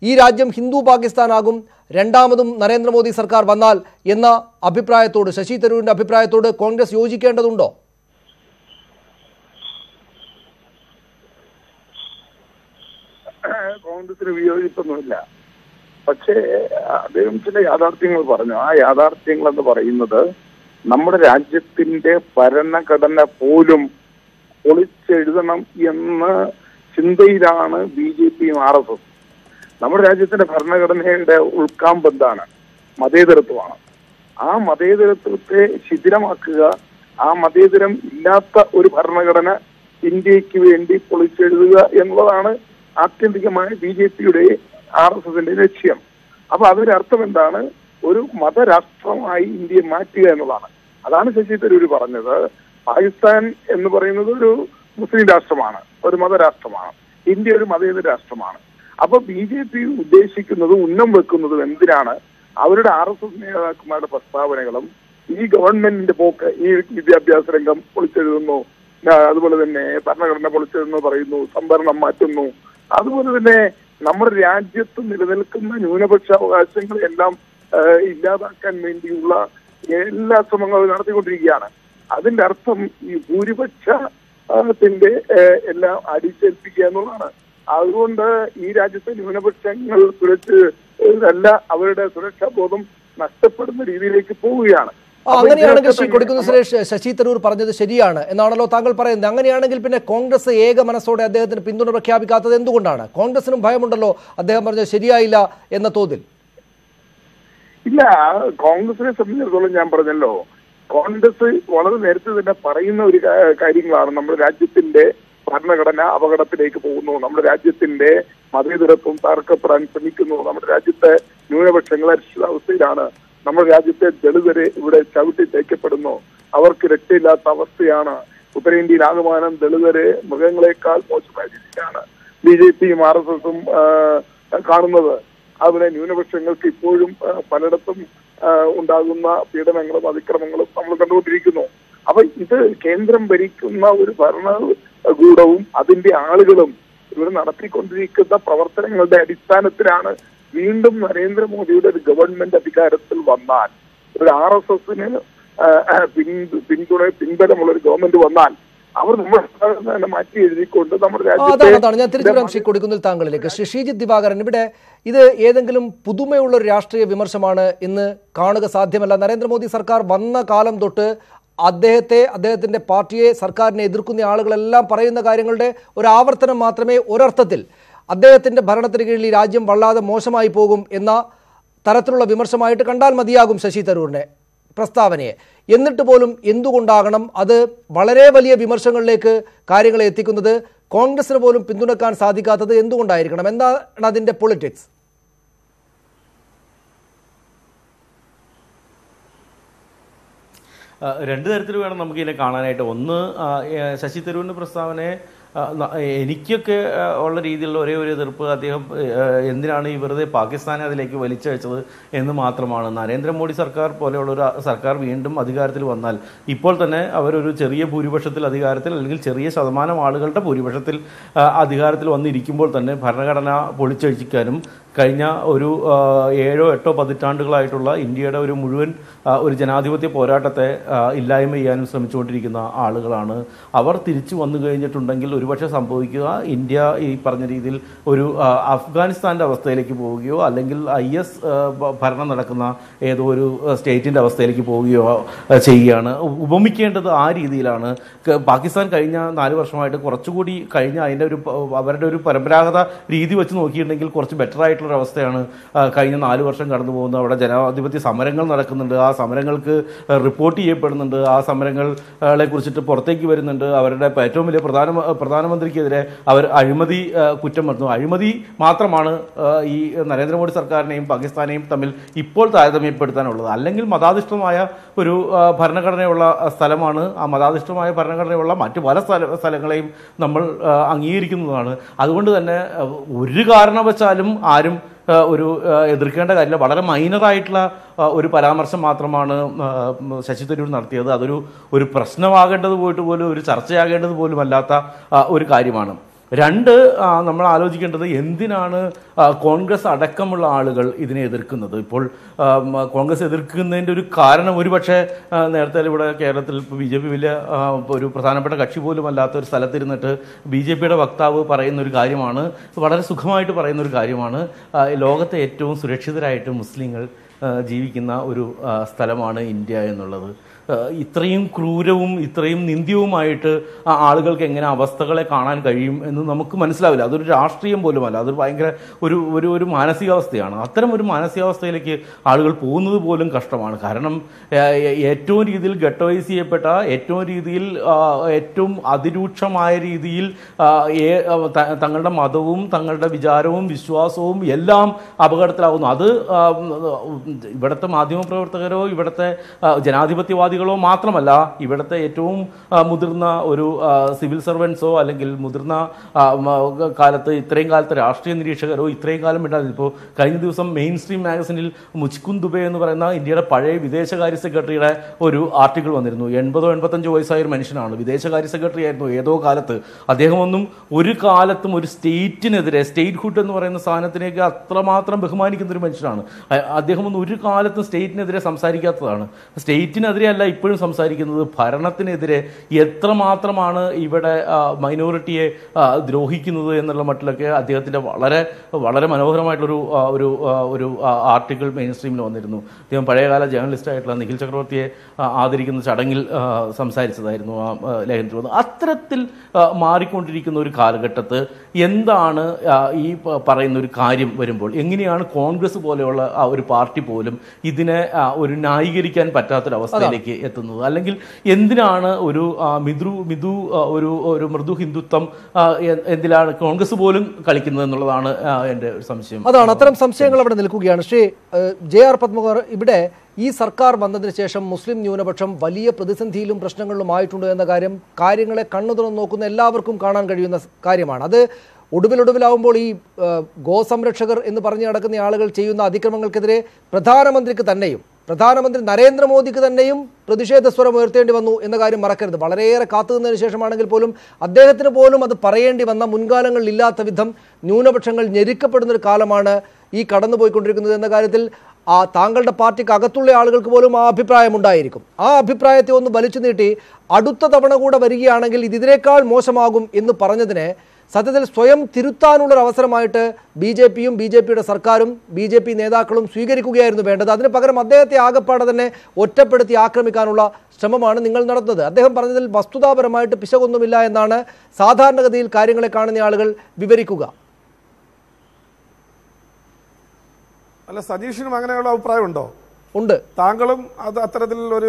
ഈ രാജ്യം ഹിന്ദു പാകിസ്ഥാനാകും രണ്ടാമതും നരേന്ദ്രമോദി സർക്കാർ വന്നാൽ എന്ന അഭിപ്രായത്തോട്, ശശി തരൂരിന്റെ അഭിപ്രായത്തോട് കോൺഗ്രസ് യോജിക്കേണ്ടതുണ്ടോ? കോൺഗ്രസിന് വിയോജിപ്പൊന്നുമില്ല. പക്ഷേ അദ്ദേഹം ചില യാഥാർത്ഥ്യങ്ങൾ പറഞ്ഞു. ആ യാഥാർത്ഥ്യങ്ങൾ എന്ന് പറയുന്നത് നമ്മുടെ രാജ്യത്തിന്റെ ഭരണഘടന പോലും പൊളിച്ചെഴുതണം എന്ന ചിന്തയിലാണ് BJPയും RSS. നമ്മുടെ രാജ്യത്തിന്റെ ഭരണഘടനയുടെ ഉൾക്കാമ്പ് എന്താണ്? മതേതരത്വമാണ്. ആ മതേതരത്വത്തെ ശിഥിലമാക്കുക, ആ മതേതരം ഇല്ലാത്ത ഒരു ഭരണഘടന ഇന്ത്യക്ക് വേണ്ടി പൊളിച്ചെഴുതുക എന്നുള്ളതാണ് ആത്യന്തികമായ BJPയുടെ RSSന്റെ ലക്ഷ്യം. അപ്പൊ അതിന്റെ അർത്ഥം എന്താണ്? ഒരു മതരാഷ്ട്രമായി ഇന്ത്യയെ മാറ്റുക എന്നുള്ളതാണ്. അതാണ് ശശി തരൂർ പറഞ്ഞത്. പാകിസ്ഥാൻ എന്ന് പറയുന്നത് ഒരു മുസ്ലിം രാഷ്ട്രമാണ്, ഒരു മതരാഷ്ട്രമാണ്. ഇന്ത്യ ഒരു മതേതര രാഷ്ട്രമാണ്. അപ്പൊ BJP ഉദ്ദേശിക്കുന്നതും ഉന്നം വെക്കുന്നതും എന്തിനാണ്? അവരുടെ RSS നേതാക്കന്മാരുടെ പ്രസ്താവനകളും ഈ ഗവൺമെന്റിന്റെ പോക്ക്, ഈ വിദ്യാഭ്യാസ രംഗം പൊളിച്ചെഴുതുന്നു, അതുപോലെ തന്നെ ഭരണഘടന പൊളിച്ചെഴുതുന്നു പറയുന്നു, സംവരണം മാറ്റുന്നു, അതുപോലെ തന്നെ നമ്മുടെ രാജ്യത്ത് നിലനിൽക്കുന്ന ന്യൂനപക്ഷ അവകാശങ്ങളെല്ലാം ഇല്ലാതാക്കാൻ വേണ്ടിയുള്ള എല്ലാ ശ്രമങ്ങളും നടത്തിക്കൊണ്ടിരിക്കുകയാണ്. അതിന്റെ അർത്ഥം ഈ ഭൂരിപക്ഷത്തിന്റെ എല്ലാം അടിച്ചേൽപ്പിക്കുക എന്നുള്ളതാണ്. അതുകൊണ്ട് ഈ രാജ്യത്തെ ന്യൂനപക്ഷങ്ങൾ അവരുടെ സുരക്ഷാ ബോധം നഷ്ടപ്പെടുന്ന രീതിയിലേക്ക് പോവുകയാണ്. അങ്ങനെയാണെങ്കിൽ ശ്രീ കൊടിക്കുന്നിൽ സുരേഷ്, ശശി തരൂർ പറഞ്ഞത് ശരിയാണ് എന്നാണല്ലോ താങ്കൾ പറയുന്നത്. അങ്ങനെയാണെങ്കിൽ പിന്നെ കോൺഗ്രസ് ഏക മനസ്സോടെ അദ്ദേഹത്തിന് പിന്തുണ പ്രഖ്യാപിക്കാത്തത് എന്തുകൊണ്ടാണ്? കോൺഗ്രസിനും ഭയമുണ്ടല്ലോ അദ്ദേഹം പറഞ്ഞത് ശരിയായില്ല എന്ന തോതിൽ. ഇല്ല, കോൺഗ്രസിനെ സംബന്ധിച്ചിടത്തോളം ഞാൻ പറഞ്ഞല്ലോ, കോൺഗ്രസ് വളരെ നേരത്തെ തന്നെ പറയുന്ന ഒരു കാര്യങ്ങളാണ്. നമ്മുടെ രാജ്യത്തിന്റെ ഭരണഘടന അപകടത്തിലേക്ക് പോകുന്നു, നമ്മുടെ രാജ്യത്തിന്റെ മതേതരത്വം തകർക്കപ്പെടാൻ ശ്രമിക്കുന്നു, നമ്മുടെ രാജ്യത്തെ ന്യൂനപക്ഷങ്ങൾ അരക്ഷിതാവസ്ഥയിലാണ്, നമ്മുടെ രാജ്യത്തെ ദളിതരെ ഇവിടെ ചവിട്ടി തേക്കപ്പെടുന്നു, അവർക്ക് രക്ഷയില്ലാത്ത അവസ്ഥയാണ്, ഉത്തരേന്ത്യയിൽ ആകമാനം ദളിതരെ മൃഗങ്ങളെക്കാൾ മോശമായ രീതിയിലാണ് BJPയും RSSും കാണുന്നത്. അതുപോലെ ന്യൂനപക്ഷങ്ങൾക്ക് ഇപ്പോഴും പലയിടത്തും ഉണ്ടാകുന്ന പീഡനങ്ങളും അതിക്രമങ്ങളും നമ്മൾ കണ്ടുകൊണ്ടിരിക്കുന്നു. അപ്പൊ ഇത് കേന്ദ്രം ഭരിക്കുന്ന ഒരു ഭരണകൂടവും അതിന്റെ ആളുകളും ഇവിടെ നടത്തിക്കൊണ്ടിരിക്കുന്ന പ്രവർത്തനങ്ങളുടെ അടിസ്ഥാനത്തിലാണ് വീണ്ടും നരേന്ദ്രമോദിയുടെ ഒരു ഗവൺമെന്റ് അധികാരത്തിൽ വന്നാൽ, ഒരു RSSന് പിൻബലമുള്ള ഒരു ഗവൺമെന്റ് വന്നാൽ അവർ നമ്മൾ മാറ്റി എഴുതിക്കൊണ്ട് നമ്മുടെ രാജ്യത്താണ്. ഞാൻ തിരിച്ചു വരാം ശ്രീ കൊടിക്കുന്നിൽ താങ്കളിലേക്ക്. ശ്രീ ശ്രീജിത്ത് ദിവാകരൻ, ഇവിടെ ഇത് ഏതെങ്കിലും പുതുമയുള്ള ഒരു രാഷ്ട്രീയ വിമർശമാണ് എന്ന് കാണുക സാധ്യമല്ല. നരേന്ദ്രമോദി സർക്കാർ വന്ന കാലം തൊട്ട് അദ്ദേഹത്തിന്റെ പാർട്ടിയെ, സർക്കാരിനെ എതിർക്കുന്ന ആളുകളെല്ലാം പറയുന്ന കാര്യങ്ങളുടെ ഒരു ആവർത്തനം മാത്രമേ ഒരർത്ഥത്തിൽ അദ്ദേഹത്തിന്റെ ഭരണത്തിന് കീഴിൽ ഈ രാജ്യം വല്ലാതെ മോശമായി പോകും എന്ന തരത്തിലുള്ള വിമർശമായിട്ട് കണ്ടാൽ മതിയാകും ശശി തരൂരിനെ. പ്രസ്താവനയെ. എന്നിട്ട് പോലും എന്തുകൊണ്ടാകണം അത് വളരെ വലിയ വിമർശനങ്ങളിലേക്ക് കാര്യങ്ങളെ എത്തിക്കുന്നത്? കോൺഗ്രസിന് പോലും പിന്തുണക്കാൻ സാധിക്കാത്തത് എന്തുകൊണ്ടായിരിക്കണം? എന്താണ് അതിൻ്റെ പൊളിറ്റിക്സ്? രണ്ട് തരത്തിൽ വേണം നമുക്കിതിനെ കാണാനായിട്ട്. ഒന്ന്, ശശി തരൂരിൻ്റെ പ്രസ്താവനയെ എനിക്കൊക്കെ ഉള്ള രീതിയിലുള്ള ഒരേ ഒരു എതിർപ്പ് അദ്ദേഹം എന്തിനാണ് ഈ വെറുതെ പാകിസ്ഥാനെ അതിലേക്ക് വലിച്ചയച്ചത് എന്ന് മാത്രമാണ്. നരേന്ദ്രമോദി സർക്കാർ പോലെയുള്ളൊരു സർക്കാർ വീണ്ടും അധികാരത്തിൽ വന്നാൽ ഇപ്പോൾ തന്നെ അവരൊരു ചെറിയ ഭൂരിപക്ഷത്തിൽ അധികാരത്തിൽ, അല്ലെങ്കിൽ ചെറിയ ശതമാനം ആളുകളുടെ ഭൂരിപക്ഷത്തിൽ അധികാരത്തിൽ വന്നിരിക്കുമ്പോൾ തന്നെ ഭരണഘടന പൊളിച്ചഴിക്കാനും കഴിഞ്ഞ ഒരു 7 or 8 പതിറ്റാണ്ടുകളായിട്ടുള്ള ഇന്ത്യയുടെ ഒരു മുഴുവൻ ഒരു ജനാധിപത്യ പോരാട്ടത്തെ ഇല്ലായ്മ ചെയ്യാനും ശ്രമിച്ചുകൊണ്ടിരിക്കുന്ന ആളുകളാണ്. അവർ തിരിച്ചു വന്നു കഴിഞ്ഞിട്ടുണ്ടെങ്കിൽ ഒരുപക്ഷെ സംഭവിക്കുക ഇന്ത്യ ഈ പറഞ്ഞ രീതിയിൽ ഒരു അഫ്ഗാനിസ്ഥാൻ്റെ അവസ്ഥയിലേക്ക് പോവുകയോ അല്ലെങ്കിൽ IS ഭരണം നടക്കുന്ന ഏതോ ഒരു സ്റ്റേറ്റിൻ്റെ അവസ്ഥയിലേക്ക് പോവുകയോ ചെയ്യുകയാണ്. ഉപമിക്കേണ്ടത് ആ രീതിയിലാണ്. പാകിസ്ഥാൻ കഴിഞ്ഞ 4 വർഷമായിട്ട് കുറച്ചുകൂടി കഴിഞ്ഞ അതിൻ്റെ അവരുടെ ഒരു പരമ്പരാഗത രീതി വെച്ച് നോക്കിയിട്ടുണ്ടെങ്കിൽ കുറച്ച് ബെറ്റർ ആയിട്ടുള്ളൊരവസ്ഥയാണ് കഴിഞ്ഞ 4 വർഷം കടന്നു പോകുന്നത്. അവിടെ ജനാധിപത്യ സമരങ്ങൾ നടക്കുന്നുണ്ട്, ആ സമരങ്ങൾക്ക് റിപ്പോർട്ട് ചെയ്യപ്പെടുന്നുണ്ട്, ആ സമരങ്ങളെ കുറിച്ചിട്ട് പുറത്തേക്ക് വരുന്നുണ്ട്. അവരുടെ ഏറ്റവും വലിയ പ്രധാനമന്ത്രിക്കെതിരെ അവർ അഴിമതി കുറ്റം വരുന്നു. അഴിമതി മാത്രമാണ് ഈ നരേന്ദ്രമോദി സർക്കാരിനെയും പാകിസ്ഥാനെയും തമ്മിൽ ഇപ്പോൾ താരതമ്യപ്പെടുത്താനുള്ളത്. അല്ലെങ്കിൽ മതാധിഷ്ഠമായ ഒരു ഭരണഘടനയുള്ള സ്ഥലമാണ്. ആ മതാധിഷ്ഠമായ ഭരണഘടനയുള്ള മറ്റു പല സ്ഥലങ്ങളെയും നമ്മൾ അംഗീകരിക്കുന്നതാണ്. അതുകൊണ്ട് തന്നെ ഒരു കാരണവശാലും ആരും ഒരു എതിർക്കേണ്ട കാര്യമില്ല. വളരെ മൈനറായിട്ടുള്ള ഒരു പരാമർശം മാത്രമാണ് ശശി തരൂർ നടത്തിയത്. അതൊരു പ്രശ്നമാകേണ്ടത് പോലും ഒരു ചർച്ചയാകേണ്ടത് പോലും അല്ലാത്ത ഒരു കാര്യമാണ്. രണ്ട്, നമ്മൾ ആലോചിക്കേണ്ടത് എന്തിനാണ് കോൺഗ്രസ് അടക്കമുള്ള ആളുകൾ ഇതിനെ എതിർക്കുന്നത്. ഇപ്പോൾ കോൺഗ്രസ് എതിർക്കുന്നതിൻ്റെ ഒരു കാരണം ഒരുപക്ഷെ നേരത്തെ ഇവിടെ കേരളത്തിൽ BJP വലിയ ഒരു പ്രധാനപ്പെട്ട കക്ഷി പോലും അല്ലാത്ത ഒരു സ്ഥലത്തിരുന്നിട്ട് BJPയുടെ വക്താവ് പറയുന്ന ഒരു കാര്യമാണ്, വളരെ സുഖമായിട്ട് പറയുന്ന ഒരു കാര്യമാണ്, ലോകത്തെ ഏറ്റവും സുരക്ഷിതരായിട്ട് മുസ്ലിങ്ങൾ ജീവിക്കുന്ന ഒരു സ്ഥലമാണ് ഇന്ത്യ എന്നുള്ളത്. ഇത്രയും ക്രൂരവും ഇത്രയും നിന്ദ്യവുമായിട്ട് ആളുകൾക്ക് എങ്ങനെ അവസ്ഥകളെ കാണാൻ കഴിയും എന്ന് നമുക്ക് മനസ്സിലാവില്ല. അതൊരു രാഷ്ട്രീയം പോലുമല്ല, അതൊരു ഭയങ്കര ഒരു മാനസികാവസ്ഥയാണ്. അത്തരം ഒരു മാനസികാവസ്ഥയിലേക്ക് ആളുകൾ പോകുന്നത് പോലും കഷ്ടമാണ്. കാരണം ഏറ്റവും രീതിയിൽ ഗട്ടോയിസ് ചെയ്യപ്പെട്ട, ഏറ്റവും അതിരൂക്ഷമായ രീതിയിൽ തങ്ങളുടെ മതവും തങ്ങളുടെ വിചാരവും വിശ്വാസവും എല്ലാം അപകടത്തിലാവുന്നു. അത് ഇവിടുത്തെ മാധ്യമപ്രവർത്തകരോ ഇവിടുത്തെ ജനാധിപത്യവാദികളോ മാത്രമല്ല, ഇവിടുത്തെ ഏറ്റവും മുതിർന്ന ഒരു സിവിൽ സർവൻസോ അല്ലെങ്കിൽ മുതിർന്ന ഇത്രയും കാലത്തെ രാഷ്ട്രീയ നിരീക്ഷകരോ ഇത്രയും കാലം ഉണ്ടായിരുന്നു. ഇപ്പോൾ കഴിഞ്ഞ ദിവസം മെയിൻ സ്ട്രീം മാഗസിനിൽ മുച്കുന്ദ് ദുബെ എന്ന് പറയുന്ന ഇന്ത്യയുടെ പഴയ വിദേശകാര്യ സെക്രട്ടറിയുടെ ഒരു ആർട്ടിക്കിൾ വന്നിരുന്നു. 80-85 വയസ്സായ ഒരു മനുഷ്യനാണ്, വിദേശകാര്യ സെക്രട്ടറി ആയിരുന്നു ഏതോ കാലത്ത്. അദ്ദേഹമൊന്നും ഒരു കാലത്തും ഒരു സ്റ്റേറ്റിനെതിരെ, സ്റ്റേറ്റ്ഹുഡ് എന്ന് പറയുന്ന സാധനത്തിനേക്ക് അത്രമാത്രം ബഹുമാനിക്കുന്ന ഒരു മനുഷ്യനാണ്. അദ്ദേഹമൊന്നും ഒരു കാലത്തും സ്റ്റേറ്റിനെതിരെ സംസാരിക്കാത്തതാണ്. സ്റ്റേറ്റിനെതിരെ അല്ല ഇപ്പോഴും സംസാരിക്കുന്നത്, ഭരണത്തിനെതിരെ എത്രമാത്രമാണ് ഇവിടെ മൈനോറിറ്റിയെ ദ്രോഹിക്കുന്നത് എന്നുള്ള മട്ടിലൊക്കെ അദ്ദേഹത്തിൻ്റെ വളരെ വളരെ മനോഹരമായിട്ടുള്ളൊരു ആർട്ടിക്കിൾ മെയിൻ സ്ട്രീമിൽ വന്നിരുന്നു. അദ്ദേഹം പഴയകാല ജേർണലിസ്റ്റായിട്ടുള്ള നിഖിൽ ചക്രവർത്തിയെ ആദരിക്കുന്ന ചടങ്ങിൽ സംസാരിച്ചതായിരുന്നു ആ ലേഖനത്തിൽ വന്നത്. അത്തരത്തിൽ മാറിക്കൊണ്ടിരിക്കുന്ന ഒരു കാലഘട്ടത്ത് എന്താണ് ഈ പറയുന്ന ഒരു കാര്യം വരുമ്പോൾ എങ്ങനെയാണ് കോൺഗ്രസ് പോലെയുള്ള ഒരു പാർട്ടി പോലും ഇതിനെ ഒരു ന്യായീകരിക്കാൻ പറ്റാത്തൊരവസ്ഥയിലേക്ക് എത്തുന്നത്? അല്ലെങ്കിൽ എന്തിനാണ് ഒരു മൃദു ഹിന്ദുത്വം എന്തിനാണ് കോൺഗ്രസ് പോലും കളിക്കുന്നത് എന്നുള്ളതാണ് എൻ്റെ ഒരു സംശയം. അതാണ്, അത്തരം സംശയങ്ങൾ അവിടെ നിൽക്കുകയാണ്. ശ്രീ JR പത്മകുമാർ, ഇവിടെ ഈ സർക്കാർ വന്നതിന് ശേഷം മുസ്ലിം ന്യൂനപക്ഷം വലിയ പ്രതിസന്ധിയിലും പ്രശ്നങ്ങളിലുമായിട്ടുണ്ട് എന്ന കാര്യങ്ങളെ കണ്ണു തുറന്ന് നോക്കുന്ന എല്ലാവർക്കും കാണാൻ കഴിയുന്ന കാര്യമാണ്. അത് ഒടുവിലാവുമ്പോൾ ഈ ഗോസംരക്ഷകർ എന്ന് പറഞ്ഞു നടക്കുന്ന ആളുകൾ ചെയ്യുന്ന അതിക്രമങ്ങൾക്കെതിരെ പ്രധാനമന്ത്രി നരേന്ദ്രമോദിക്ക് തന്നെയും പ്രതിഷേധ സ്വരം ഉയർത്തേണ്ടി വന്നു എന്ന കാര്യം മറക്കരുത്. വളരെയേറെ കാത്തുനിന്നതിന് ശേഷമാണെങ്കിൽ പോലും അദ്ദേഹത്തിന് പോലും അത് പറയേണ്ടി വന്ന, മുൻകാലങ്ങളിൽ ഇല്ലാത്ത വിധം ന്യൂനപക്ഷങ്ങൾ ഞെരുക്കപ്പെടുന്നൊരു കാലമാണ് ഈ കടന്നുപോയിക്കൊണ്ടിരിക്കുന്നത് എന്ന കാര്യത്തിൽ താങ്കളുടെ പാർട്ടിക്ക് അകത്തുള്ള ആളുകൾക്ക് പോലും ആ അഭിപ്രായമുണ്ടായിരിക്കും. ആ അഭിപ്രായത്തെ ഒന്ന് വലിച്ചു നീട്ടി അടുത്ത തവണ കൂടെ വരികയാണെങ്കിൽ ഇതിനേക്കാൾ മോശമാകും എന്ന് പറഞ്ഞതിനെ സത്യത്തിൽ സ്വയം തിരുത്താനുള്ളൊരു അവസരമായിട്ട് BJPയും BJPയുടെ സർക്കാരും BJP നേതാക്കളും സ്വീകരിക്കുകയായിരുന്നു വേണ്ടത്. അതിന് പകരം അദ്ദേഹത്തെ ആകപ്പാടെ തന്നെ ഒറ്റപ്പെടുത്തി ആക്രമിക്കാനുള്ള ശ്രമമാണ് നിങ്ങൾ നടത്തുന്നത്. അദ്ദേഹം പറഞ്ഞതിൽ വസ്തുതാപരമായിട്ട് പിശകൊന്നുമില്ല എന്നാണ് സാധാരണഗതിയിൽ കാര്യങ്ങളെ കാണുന്ന ആളുകൾ വിവരിക്കുക. അല്ല, സജീഷിനും അങ്ങനെയുള്ള അഭിപ്രായമുണ്ടോ? ഉണ്ട്. താങ്കളും അത് അത്തരത്തിൽ ഒരു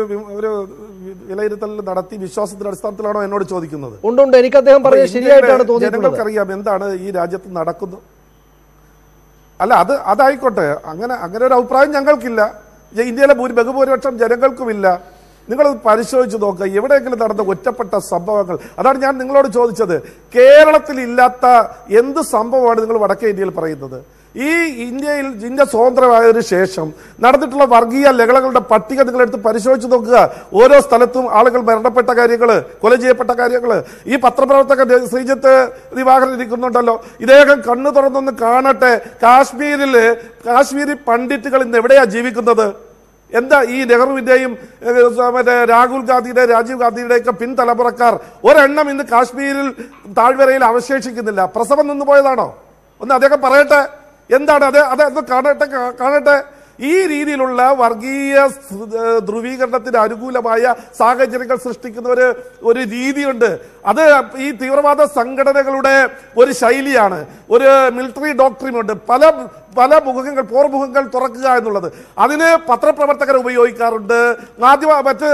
വിലയിരുത്തൽ നടത്തി വിശ്വാസത്തിന്റെ അടിസ്ഥാനത്തിലാണോ എന്നോട് ചോദിക്കുന്നത്? ഉണ്ട്. എനിക്ക് അദ്ദേഹം പറഞ്ഞത് ശരിയായിട്ടാണ് തോന്നിയിട്ടുള്ളത്. ജനങ്ങൾക്കറിയാം എന്താണ് ഈ രാജ്യത്ത് നടക്കുന്നത്. അല്ല, അതായിക്കോട്ടെ, അങ്ങനെ ഒരു അഭിപ്രായം ഞങ്ങൾക്കില്ല. ഇന്ത്യയിലെ ബഹുഭൂരിപക്ഷം ജനങ്ങൾക്കുമില്ല. നിങ്ങൾ പരിശോധിച്ച് നോക്കുക, എവിടെയെങ്കിലും നടന്ന ഒറ്റപ്പെട്ട സംഭവങ്ങൾ. അതാണ് ഞാൻ നിങ്ങളോട് ചോദിച്ചത്. കേരളത്തിൽ ഇല്ലാത്ത എന്ത് സംഭവമാണ് നിങ്ങൾ വടക്കേ ഇന്ത്യയിൽ പറയുന്നത്? ഈ ഇന്ത്യ സ്വതന്ത്രമായതിനു ശേഷം നടന്നിട്ടുള്ള വർഗീയ ലഹളകളുടെ പട്ടിക നിങ്ങളെടുത്ത് പരിശോധിച്ച് നോക്കുക. ഓരോ സ്ഥലത്തും ആളുകൾ മരണപ്പെട്ട കാര്യങ്ങൾ, കൊല ചെയ്യപ്പെട്ട കാര്യങ്ങൾ. ഈ പത്രപ്രവർത്തകൻ ശ്രീജിത്ത് ദിവാകരൻ ഇരിക്കുന്നുണ്ടല്ലോ, ഇദ്ദേഹം കണ്ണു തുറന്നൊന്ന് കാണട്ടെ. കാശ്മീരി പണ്ഡിറ്റുകൾ ഇന്ന് എവിടെയാ ജീവിക്കുന്നത്? എന്താ ഈ നെഹ്റുവിന്റെയും രാഹുൽ ഗാന്ധിയുടെ, രാജീവ് ഗാന്ധിയുടെയൊക്കെ പിൻതലമുറക്കാർ ഒരെണ്ണം ഇന്ന് കാശ്മീരിൽ താഴ്വരയിൽ അവശേഷിക്കുന്നില്ല. പ്രസവം നിന്ന് പോയതാണോ? ഒന്ന് അദ്ദേഹം പറയട്ടെ, എന്താണ് അത് കാണട്ടെ. ഈ രീതിയിലുള്ള വർഗീയ ധ്രുവീകരണത്തിന് അനുകൂലമായ സാഹചര്യങ്ങൾ സൃഷ്ടിക്കുന്ന ഒരു രീതിയുണ്ട്. അത് ഈ തീവ്രവാദ സംഘടനകളുടെ ഒരു ശൈലിയാണ്, ഒരു മിലിറ്ററി ഡോക്ട്രിനുണ്ട്. പല പോർമുഖങ്ങൾ തുറക്കുക എന്നുള്ളത്. അതിന് പത്രപ്രവർത്തകരെ ഉപയോഗിക്കാറുണ്ട്, മറ്റ്